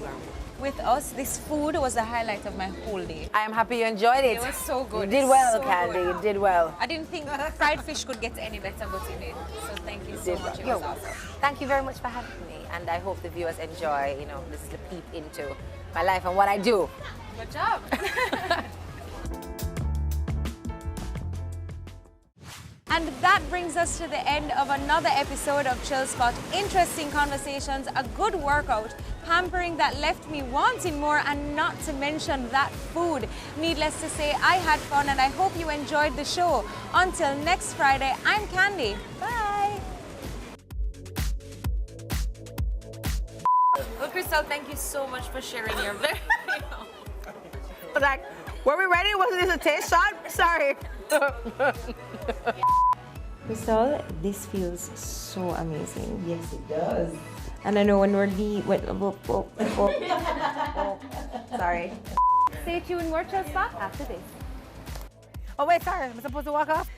with us. This food was the highlight of my whole day. I am happy you enjoyed it. It was so good. You did well, So Candy. good. You did well. I didn't think fried fish could get any better, but it did. So thank you so much. It was awesome. Thank you very much for having me, and I hope the viewers enjoy, this little peep into my life and what I do. Good job. And that brings us to the end of another episode of Chill Spot. Interesting conversations, a good workout, pampering that left me wanting more, and not to mention that food. Needless to say, I had fun and I hope you enjoyed the show. Until next Friday, I'm Candy. Bye. Well, Crystal, thank you so much for sharing your very... Like, were we ready? Was this a taste shot? Sorry. Crystal, this feels so amazing. Yes, it does. And I know when we're sorry. Stay tuned, more Chill Spot after this. Oh wait, sorry. Am I supposed to walk off?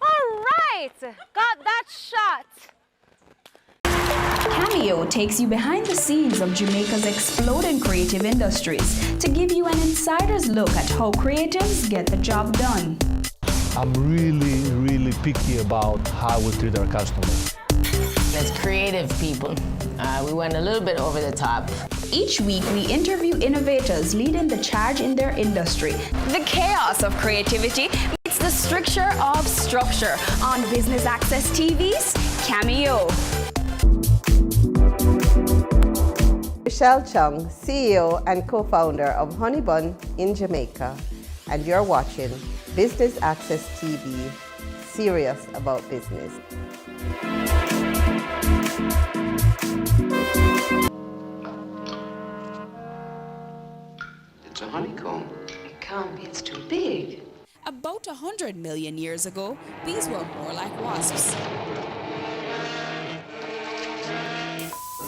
All right, got that shot. Cameo takes you behind the scenes of Jamaica's exploding creative industries to give you an insider's look at how creatives get the job done. I'm really picky about how we treat our customers. As creative people, we went a little bit over the top. Each week, we interview innovators leading the charge in their industry. The chaos of creativity meets the stricture of structure on Business Access TV's Cameo. Michelle Chung, CEO and co-founder of Honey Bun in Jamaica, and you're watching Business Access TV, serious about business. It's a honeycomb. It can't be, it's too big. About 100 million years ago, bees were more like wasps,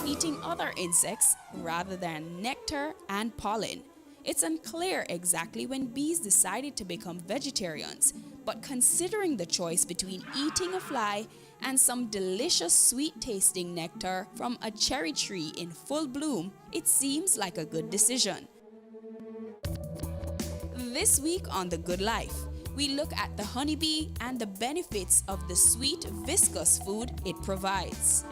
eating other insects rather than nectar and pollen. It's unclear exactly when bees decided to become vegetarians, but considering the choice between eating a fly and some delicious sweet-tasting nectar from a cherry tree in full bloom, it seems like a good decision. This week on The Good Life, we look at the honeybee and the benefits of the sweet, viscous food it provides.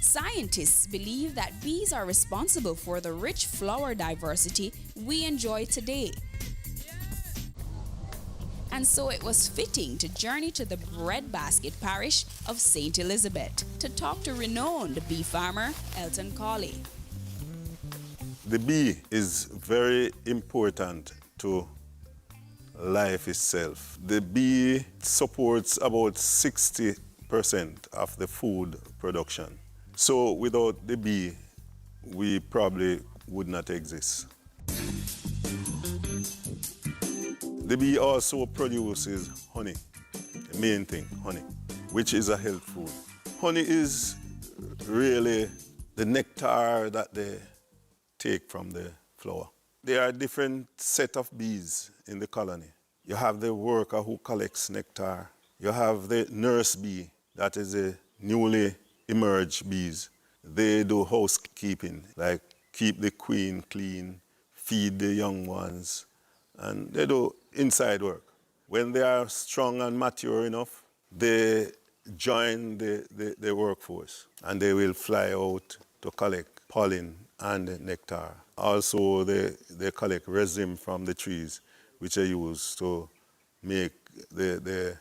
Scientists believe that bees are responsible for the rich flower diversity we enjoy today. And so it was fitting to journey to the breadbasket parish of St. Elizabeth to talk to renowned bee farmer Elton Cawley. The bee is very important to life itself. The bee supports about 60% of the food production. So without the bee, we probably would not exist. The bee also produces honey, the main thing, honey, which is a health food. Honey is really the nectar that they take from the flower. There are different set of bees in the colony. You have the worker who collects nectar. You have the nurse bee, that is a newly emerged bees. They do housekeeping, like keep the queen clean, feed the young ones, and they do inside work. When they are strong and mature enough, they join the workforce, and they will fly out to collect pollen and nectar. Also, they collect resin from the trees, which are used to make the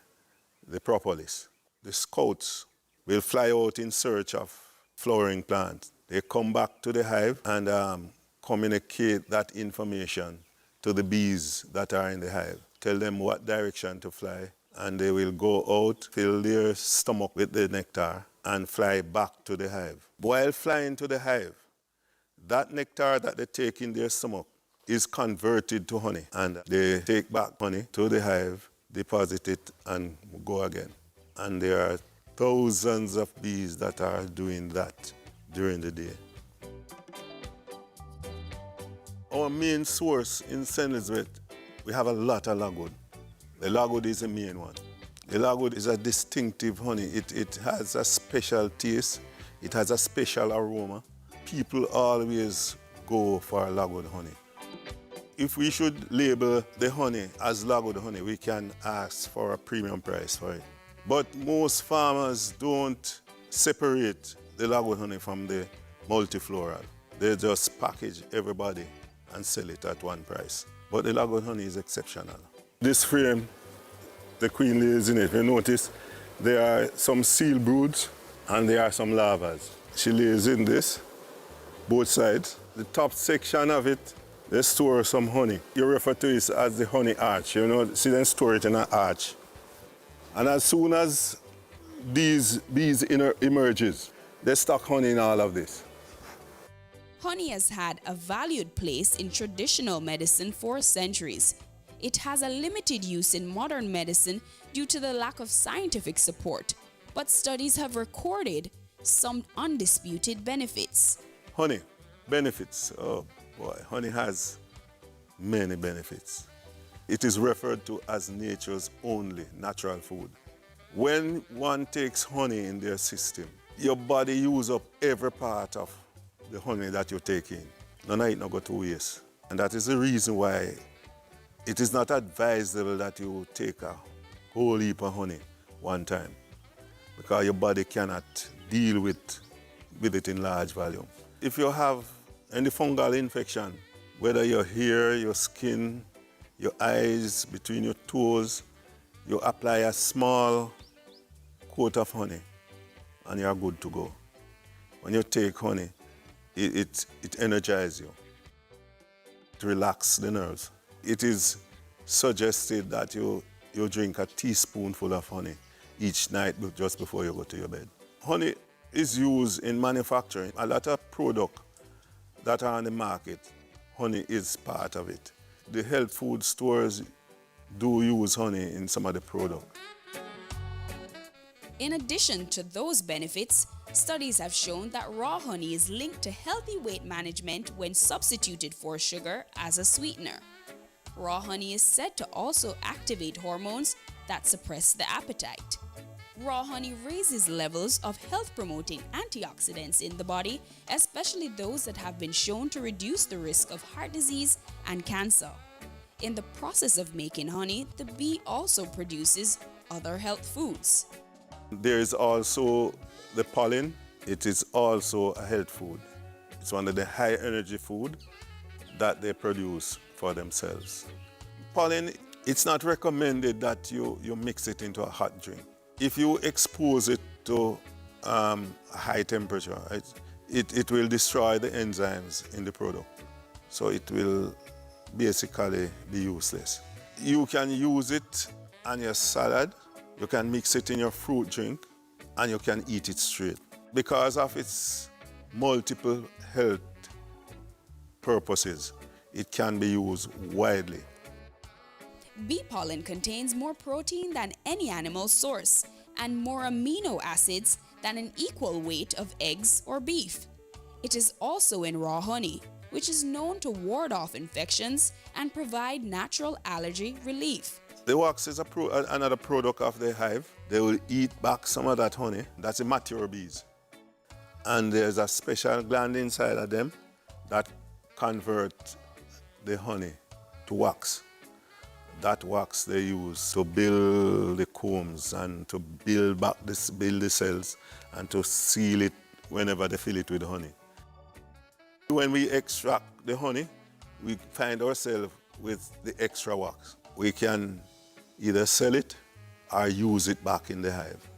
propolis. The scouts will fly out in search of flowering plants. They come back to the hive and communicate that information to the bees that are in the hive. Tell them what direction to fly, and they will go out, fill their stomach with the nectar, and fly back to the hive. While flying to the hive, that nectar that they take in their stomach is converted to honey, and they take back honey to the hive, deposit it, and go again. And there are thousands of bees that are doing that during the day. Our main source in St. Elizabeth, we have a lot of logwood. The logwood is the main one. The logwood is a distinctive honey. It has a special taste. It has a special aroma. People always go for logwood honey. If we should label the honey as logwood honey, we can ask for a premium price for it. But most farmers don't separate the logwood honey from the multifloral. They just package everybody and sell it at one price. But the logwood honey is exceptional. This frame, the queen lays in it. If you notice, there are some seal broods and there are some larvas. She lays in this, both sides. The top section of it, they store some honey. You refer to it as the honey arch. You know, see them store it in an arch. And as soon as these bees emerges, they stock honey in all of this. Honey has had a valued place in traditional medicine for centuries. It has a limited use in modern medicine due to the lack of scientific support, but studies have recorded some undisputed benefits. Honey, benefits. Oh boy, honey has many benefits. It is referred to as nature's only natural food. When one takes honey in their system, your body uses up every part of the honey that you take in. None of it not go to waste. And that is the reason why it is not advisable that you take a whole heap of honey one time, because your body cannot deal with it in large volume. If you have any fungal infection, whether your hair, your skin, your eyes, between your toes, you apply a small coat of honey and you're good to go. When you take honey, it energizes you. it relaxes the nerves. It is suggested that you drink a teaspoonful of honey each night just before you go to your bed. Honey is used in manufacturing. A lot of products that are on the market, honey is part of it. The health food stores do use honey in some of the products. In addition to those benefits, studies have shown that raw honey is linked to healthy weight management when substituted for sugar as a sweetener. Raw honey is said to also activate hormones that suppress the appetite. Raw honey raises levels of health-promoting antioxidants in the body, especially those that have been shown to reduce the risk of heart disease and cancer. In the process of making honey, the bee also produces other health foods. There is also the pollen. It is also a health food. It's one of the high energy food that they produce for themselves. Pollen, it's not recommended that you mix it into a hot drink. If you expose it to a high temperature, it will destroy the enzymes in the product. So it will basically be useless. You can use it on your salad, you can mix it in your fruit drink, and you can eat it straight. Because of its multiple health purposes, it can be used widely. Bee pollen contains more protein than any animal source and more amino acids than an equal weight of eggs or beef. It is also in raw honey, which is known to ward off infections and provide natural allergy relief. The wax is another product of the hive. They will eat back some of that honey. That's the mature bees. And there's a special gland inside of them that convert the honey to wax. That wax they use to build the combs and to build the cells and to seal it whenever they fill it with honey. When we extract the honey, we find ourselves with the extra wax. We can either sell it or use it back in the hive.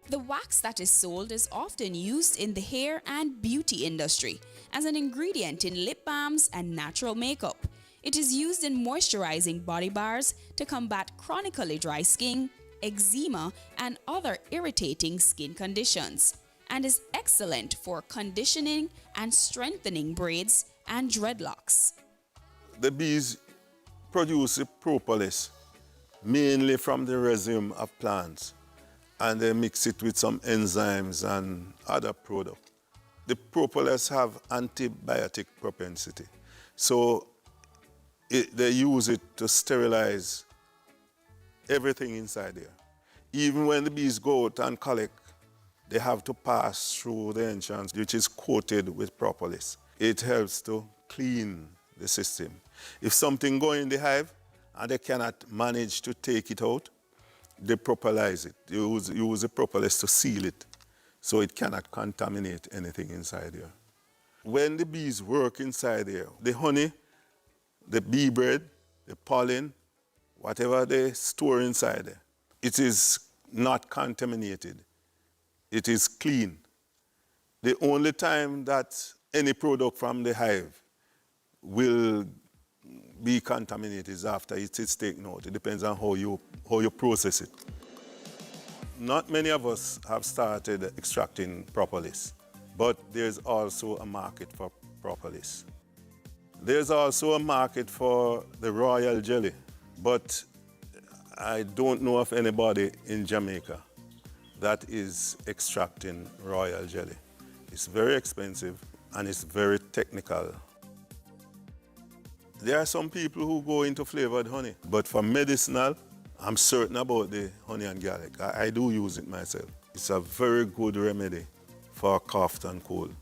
The wax that is sold is often used in the hair and beauty industry as an ingredient in lip balms and natural makeup. It is used in moisturizing body bars to combat chronically dry skin, eczema, and other irritating skin conditions, and is excellent for conditioning and strengthening braids and dreadlocks. The bees produce the propolis mainly from the rhizome of plants, and they mix it with some enzymes and other products. The propolis have antibiotic propensity, so they use it to sterilize everything inside there. Even when the bees go out and collect, they have to pass through the entrance, which is coated with propolis. It helps to clean the system. If something goes in the hive and they cannot manage to take it out, they propolize it. You use the propolis to seal it so it cannot contaminate anything inside there. When the bees work inside there, the honey, the bee bread, the pollen, whatever they store inside there, it is not contaminated. It is clean. The only time that any product from the hive will be contaminated is after it is taken out. It depends on how you process it. Not many of us have started extracting propolis, but there's also a market for propolis. There's also a market for the royal jelly, but I don't know of anybody in Jamaica that is extracting royal jelly. It's very expensive and it's very technical. There are some people who go into flavored honey, but for medicinal, I'm certain about the honey and garlic. I do use it myself. It's a very good remedy for cough and cold.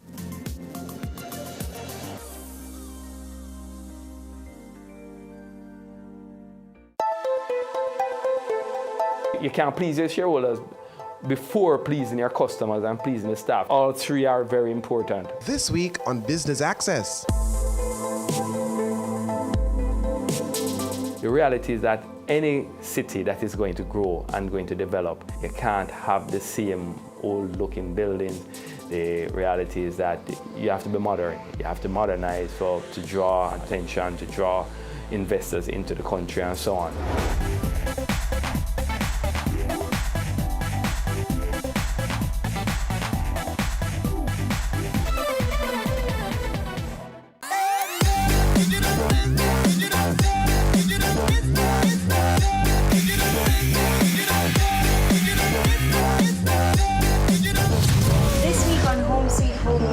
You can't please your shareholders before pleasing your customers and pleasing the staff. All three are very important. This week on Business Access. The reality is that any city that is going to grow and going to develop, you can't have the same old looking buildings, The reality is that you have to be modern. You have to modernize to draw attention, to draw investors into the country and so on.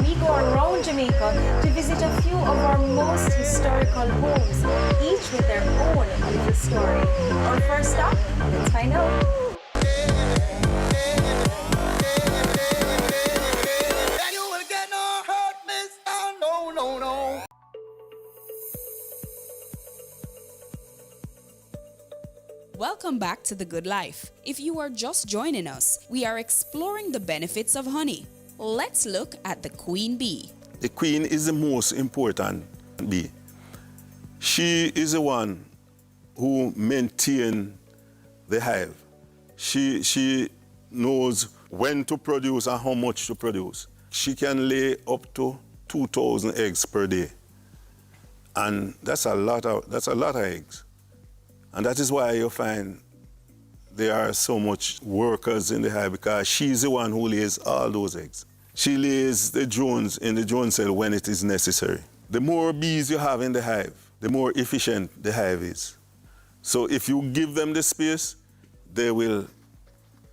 We go around Jamaica to visit a few of our most historical homes, each with their own little story. Our first stop, let's find out. Welcome back to The Good Life. If you are just joining us, we are exploring the benefits of honey. Let's look at the queen bee. The queen is the most important bee. She is the one who maintains the hive. She knows when to produce and how much to produce. She can lay up to 2,000 eggs per day. And that's a lot of eggs. And that is why you find there are so much workers in the hive, because she's the one who lays all those eggs. She lays the drones in the drone cell when it is necessary. The more bees you have in the hive, the more efficient the hive is. So if you give them the space, they will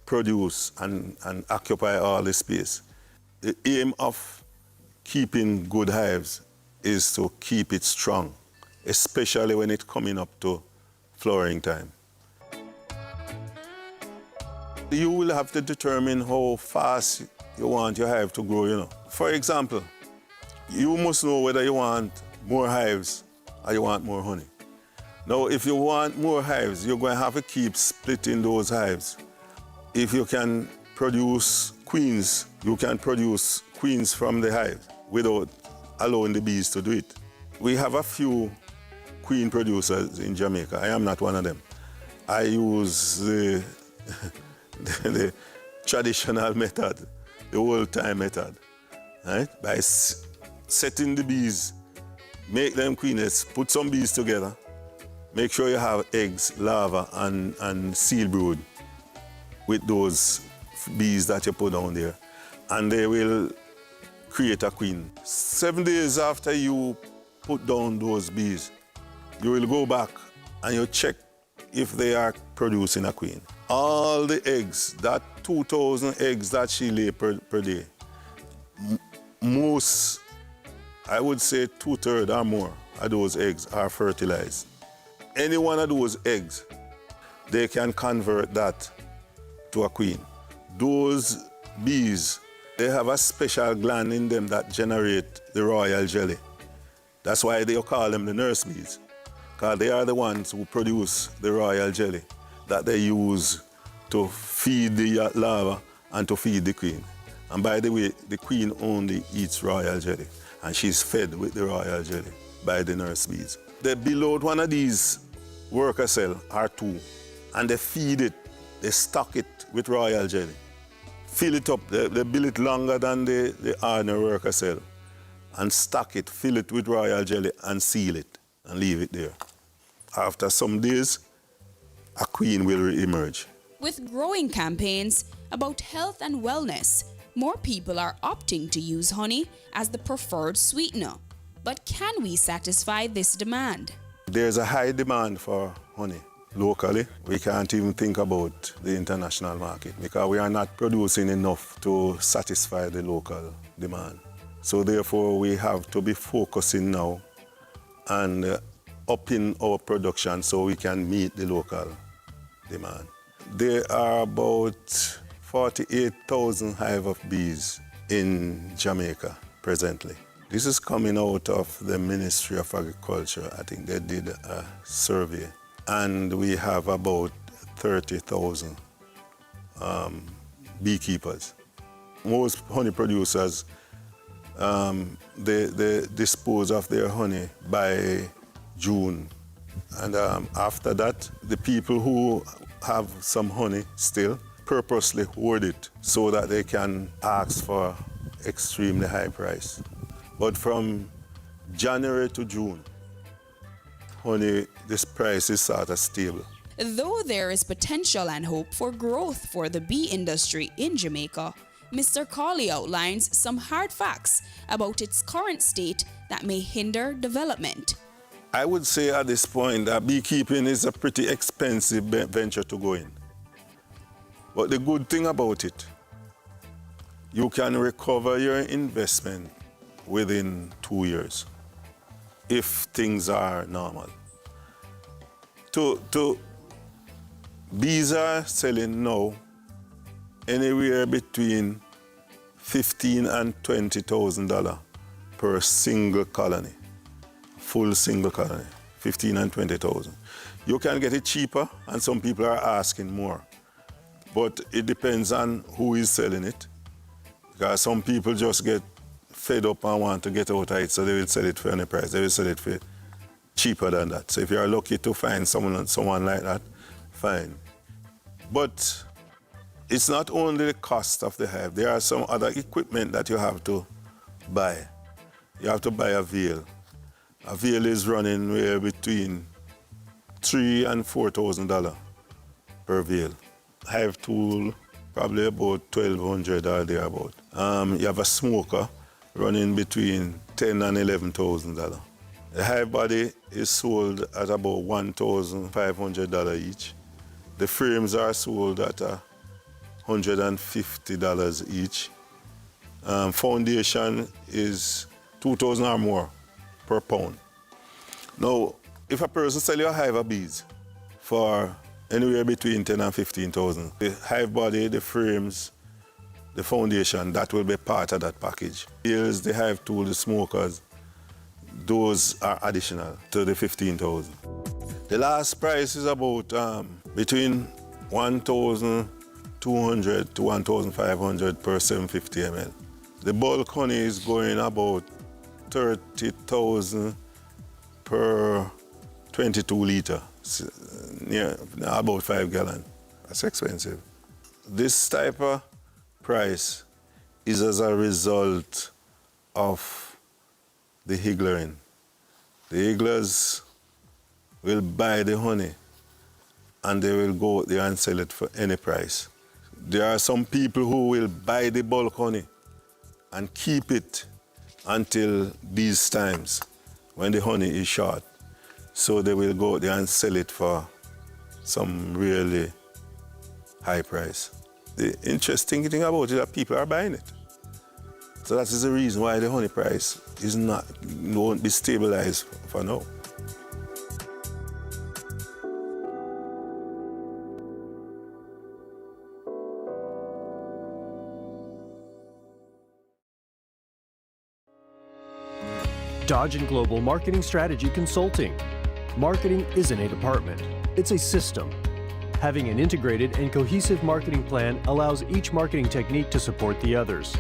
produce and occupy all the space. The aim of keeping good hives is to keep it strong, especially when it's coming up to flowering time. You will have to determine how fast you want your hive to grow, For example, you must know whether you want more hives or you want more honey. Now, if you want more hives, you're going to have to keep splitting those hives. If you can produce queens, you can produce queens from the hive without allowing the bees to do it. We have a few queen producers in Jamaica. I am not one of them. I use the traditional method, the old-time method, right? By setting the bees, make them queenless, put some bees together, make sure you have eggs, larvae, and seal brood with those bees that you put down there, and they will create a queen. 7 days after you put down those bees, you will go back and you check if they are producing a queen. All the eggs, that 2,000 eggs that she lay per day, most, I would say 2/3 or more of those eggs are fertilized. Any one of those eggs, they can convert that to a queen. Those bees, they have a special gland in them that generate the royal jelly. That's why they call them the nurse bees, because they are the ones who produce the royal jelly that they use to feed the larva and to feed the queen. And by the way, the queen only eats royal jelly, and she's fed with the royal jelly by the nurse bees. They build one of these worker cells, or two, and they feed it, they stock it with royal jelly. Fill it up, they build it longer than the ordinary worker cell, and stock it, fill it with royal jelly, and seal it, and leave it there. After some days, a queen will emerge. With growing campaigns about health and wellness, more people are opting to use honey as the preferred sweetener. But can we satisfy this demand? There's a high demand for honey locally. We can't even think about the international market because we are not producing enough to satisfy the local demand. So therefore, we have to be focusing now and upping our production so we can meet the local demand. There are about 48,000 hive of bees in Jamaica presently. This is coming out of the Ministry of Agriculture. I think they did a survey. And we have about 30,000 beekeepers. Most honey producers, they dispose of their honey by June. And after that, the people who have some honey still purposely hoard it so that they can ask for extremely high price. But from January to June, honey, this price is sort of stable. Though there is potential and hope for growth for the bee industry in Jamaica, Mr. Cawley outlines some hard facts about its current state that may hinder development. I would say at this point that beekeeping is a pretty expensive venture to go in. But the good thing about it, you can recover your investment within 2 years if things are normal. Bees are selling now anywhere between $15,000 and $20,000 per single colony, full single colony, 15 and 20,000. You can get it cheaper, and some people are asking more. But it depends on who is selling it, because some people just get fed up and want to get out of it, so they will sell it for any price. They will sell it for cheaper than that. So if you're lucky to find someone like that, fine. But it's not only the cost of the hive. There are some other equipment that you have to buy. You have to buy a veil. A veil is running between $3,000 and $4,000 per veil. Hive tool, probably about $1,200 or thereabout. You have a smoker running between $10,000 and $11,000. The hive body is sold at about $1,500 each. The frames are sold at $150 each. Foundation is $2,000 or more per pound. Now, if a person sells you a hive of bees for anywhere between $10,000 and $15,000, the hive body, the frames, the foundation, that will be part of that package. Here's the hive tool, the smokers. Those are additional to the $15,000. The last price is about between $1,200 to $1,500 per 750 ml. The bulk honey is going about $30,000 per 22 liter, about 5 gallon. That's expensive. This type of price is as a result of the higgling. The higglers will buy the honey and they will go out there and sell it for any price. There are some people who will buy the bulk honey and keep it until these times when the honey is short. So they will go out there and sell it for some really high price. The interesting thing about it is that people are buying it. So that is the reason why the honey price won't be stabilized for now. Dodge & Global Marketing Strategy Consulting. Marketing isn't a department, it's a system. Having an integrated and cohesive marketing plan allows each marketing technique to support the others,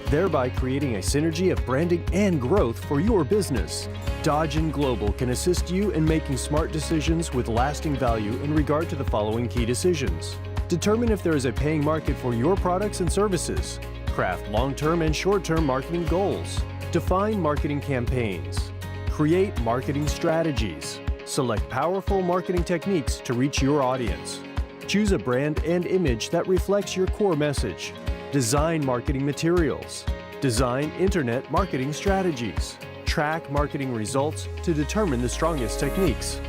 thereby creating a synergy of branding and growth for your business. Dodge & Global can assist you in making smart decisions with lasting value in regard to the following key decisions. Determine if there is a paying market for your products and services. Craft long-term and short-term marketing goals. Define marketing campaigns. Create marketing strategies. Select powerful marketing techniques to reach your audience. Choose a brand and image that reflects your core message. Design marketing materials. Design internet marketing strategies. Track marketing results to determine the strongest techniques.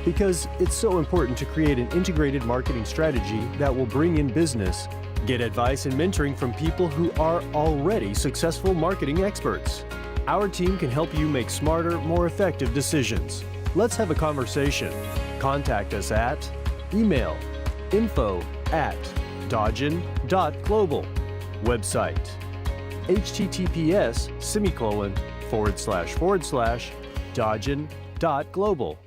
Because it's so important to create an integrated marketing strategy that will bring in business, get advice and mentoring from people who are already successful marketing experts. Our team can help you make smarter, more effective decisions. Let's have a conversation. Contact us at email info@dodgen.global. Website https://dodgen.global.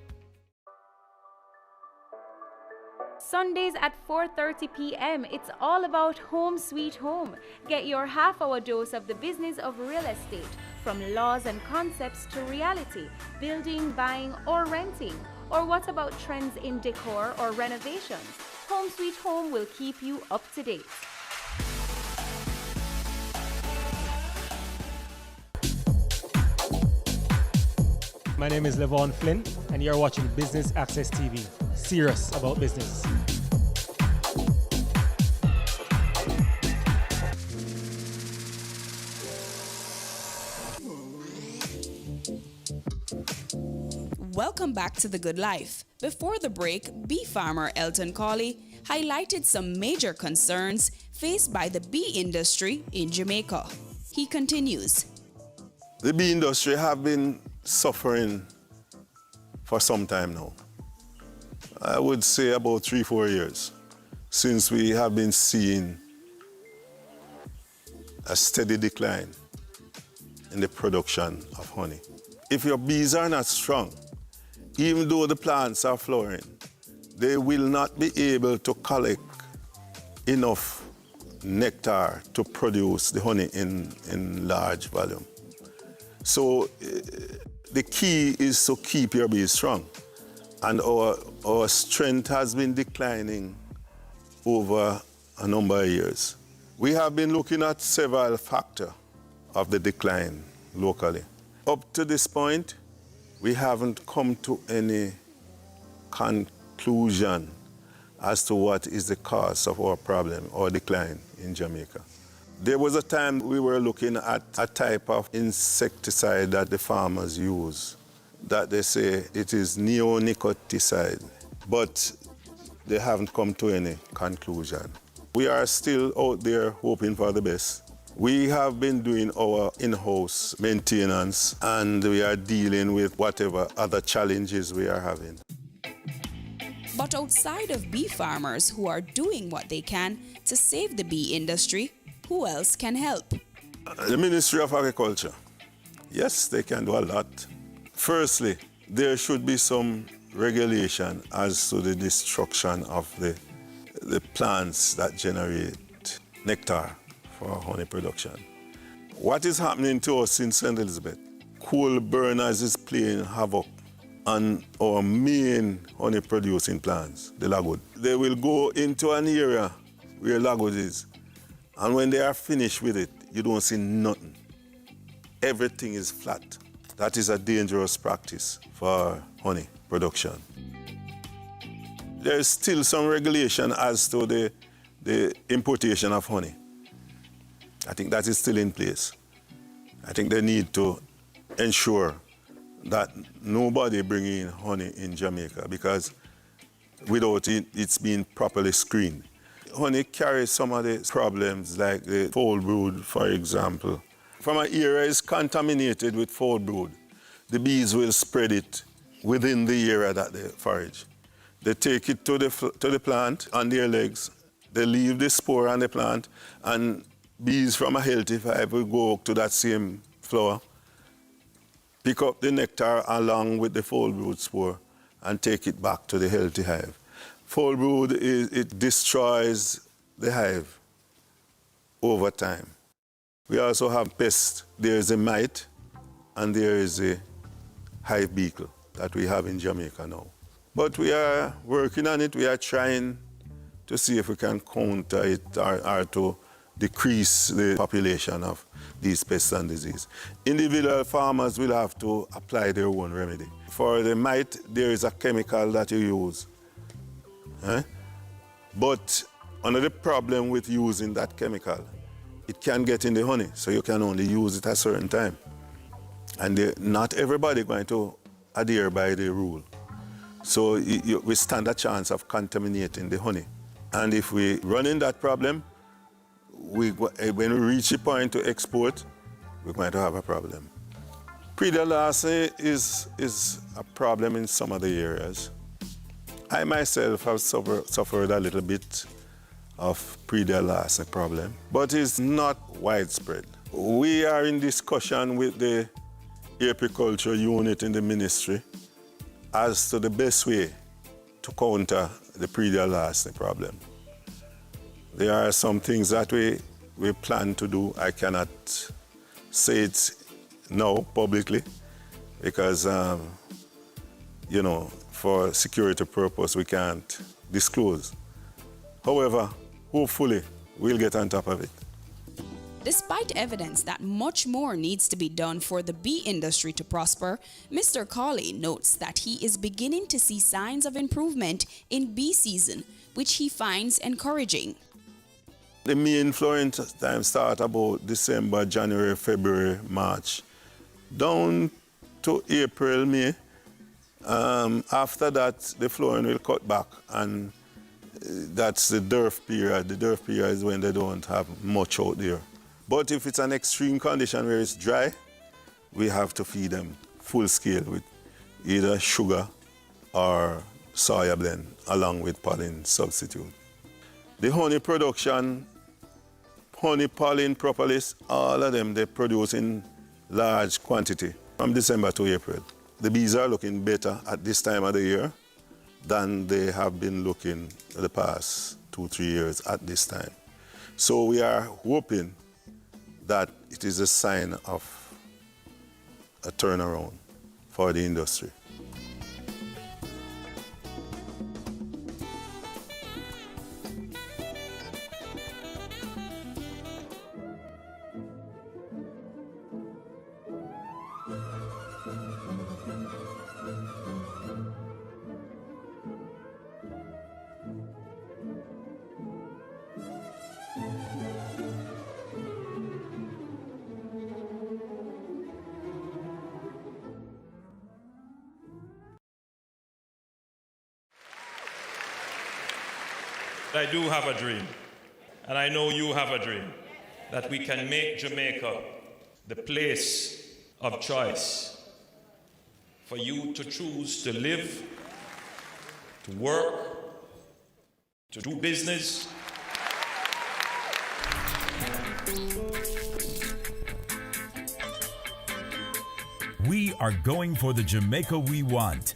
Sundays at 4:30 p.m. It's all about Home Sweet Home. Get your half-hour dose of the business of real estate, from laws and concepts to reality, building, buying, or renting. Or what about trends in decor or renovations? Home Sweet Home will keep you up to date. My name is Levon Flynn, and you're watching Business Access TV. Serious about business. Welcome back to The Good Life. Before the break, bee farmer Elton Colley highlighted some major concerns faced by the bee industry in Jamaica. He continues. The bee industry have been suffering for some time now. I would say about 3-4 years since we have been seeing a steady decline in the production of honey. If your bees are not strong, even though the plants are flowering, they will not be able to collect enough nectar to produce the honey in large volume. So the key is to keep your bees strong. And our strength has been declining over a number of years. We have been looking at several factors of the decline locally. Up to this point, we haven't come to any conclusion as to what is the cause of our problem or decline in Jamaica. There was a time we were looking at a type of insecticide that the farmers use, that they say it is neonicotinoid, but they haven't come to any conclusion. We are still out there hoping for the best. We have been doing our in-house maintenance, and we are dealing with whatever other challenges we are having. But outside of bee farmers who are doing what they can to save the bee industry, who else can help? The Ministry of Agriculture. Yes, they can do a lot. Firstly, there should be some regulation as to the destruction of the plants that generate nectar for honey production. What is happening to us in St. Elizabeth? Coal burners is playing havoc on our main honey producing plants, the lagwood. They will go into an area where lagwood is, and when they are finished with it, you don't see nothing. Everything is flat. That is a dangerous practice for honey production. There is still some regulation as to the importation of honey. I think that is still in place. I think they need to ensure that nobody bring in honey in Jamaica, because without it, it's being properly screened. Honey carries some of the problems like the foul brood, for example. From an area is contaminated with foul brood, the bees will spread it within the area that they forage. They take it to the plant on their legs, they leave the spore on the plant, and bees from a healthy hive will go to that same flower, pick up the nectar along with the foul brood spore, and take it back to the healthy hive. Foul brood, it destroys the hive over time. We also have pests. There is a mite and there is a hive beetle that we have in Jamaica now. But we are working on it. We are trying to see if we can counter it or to decrease the population of these pests and disease. Individual farmers will have to apply their own remedy. For the mite, there is a chemical that you use. But another problem with using that chemical, it can get in the honey, so you can only use it at a certain time. And not everybody going to adhere by the rule. So we stand a chance of contaminating the honey. And if we run in that problem, when we reach the point to export, we're going to have a problem. Pre-Delase is a problem in some of the areas. I myself have suffered a little bit of Pre-Delase problem, but it's not widespread. We are in discussion with the apiculture unit in the ministry as to the best way to counter the Pre-Delase problem. There are some things that we plan to do. I cannot say it now publicly because, for security purpose, we can't disclose. However, hopefully, we'll get on top of it. Despite evidence that much more needs to be done for the bee industry to prosper, Mr. Cawley notes that he is beginning to see signs of improvement in bee season, which he finds encouraging. The main flowering time starts about December, January, February, March, down to April, May. After that, the flowering will cut back, and that's the dearth period. The dearth period is when they don't have much out there. But if it's an extreme condition where it's dry, we have to feed them full scale with either sugar or soya blend along with pollen substitute. The honey production, honey, pollen, propolis, all of them, they produce in large quantity from December to April. The bees are looking better at this time of the year than they have been looking the past 2-3 years at this time. So we are hoping that it is a sign of a turnaround for the industry. I do have a dream, and I know you have a dream, that we can make Jamaica the place of choice for you to choose to live, to work, to do business. We are going for the Jamaica we want.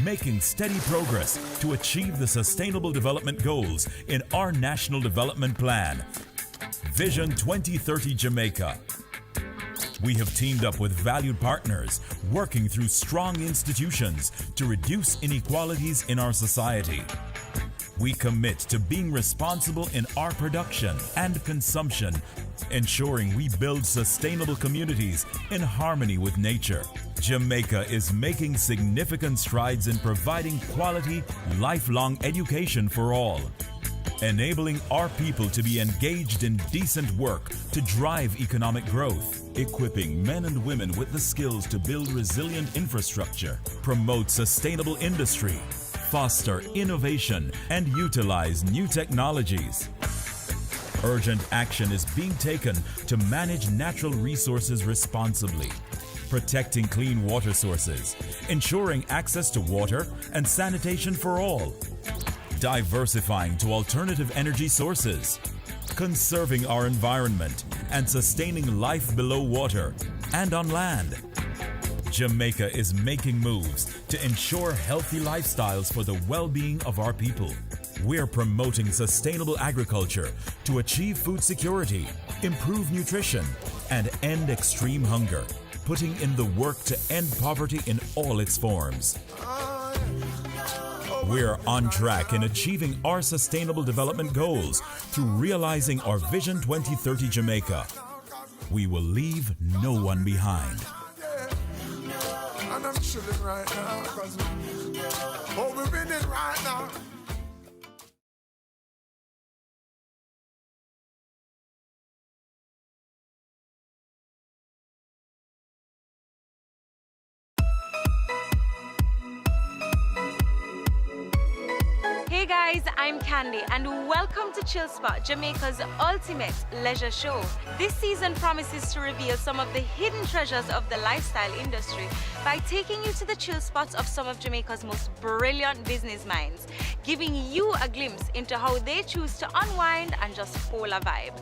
Making steady progress to achieve the Sustainable Development Goals in our National Development Plan, Vision 2030 Jamaica. We have teamed up with valued partners, working through strong institutions to reduce inequalities in our society. We commit to being responsible in our production and consumption, ensuring we build sustainable communities in harmony with nature. Jamaica is making significant strides in providing quality, lifelong education for all, enabling our people to be engaged in decent work to drive economic growth, equipping men and women with the skills to build resilient infrastructure, promote sustainable industry, foster innovation, and utilize new technologies. Urgent action is being taken to manage natural resources responsibly, protecting clean water sources, ensuring access to water and sanitation for all, diversifying to alternative energy sources, conserving our environment and sustaining life below water and on land. Jamaica is making moves to ensure healthy lifestyles for the well-being of our people. We're promoting sustainable agriculture to achieve food security, improve nutrition, and end extreme hunger, putting in the work to end poverty in all its forms. We're on track in achieving our Sustainable Development Goals through realizing our Vision 2030 Jamaica. We will leave no one behind. And I'm chilling right now, cause we're winning right now. Hey guys, I'm Candy and welcome to Chill Spot, Jamaica's ultimate leisure show. This season promises to reveal some of the hidden treasures of the lifestyle industry by taking you to the chill spots of some of Jamaica's most brilliant business minds, giving you a glimpse into how they choose to unwind and just pull a vibe.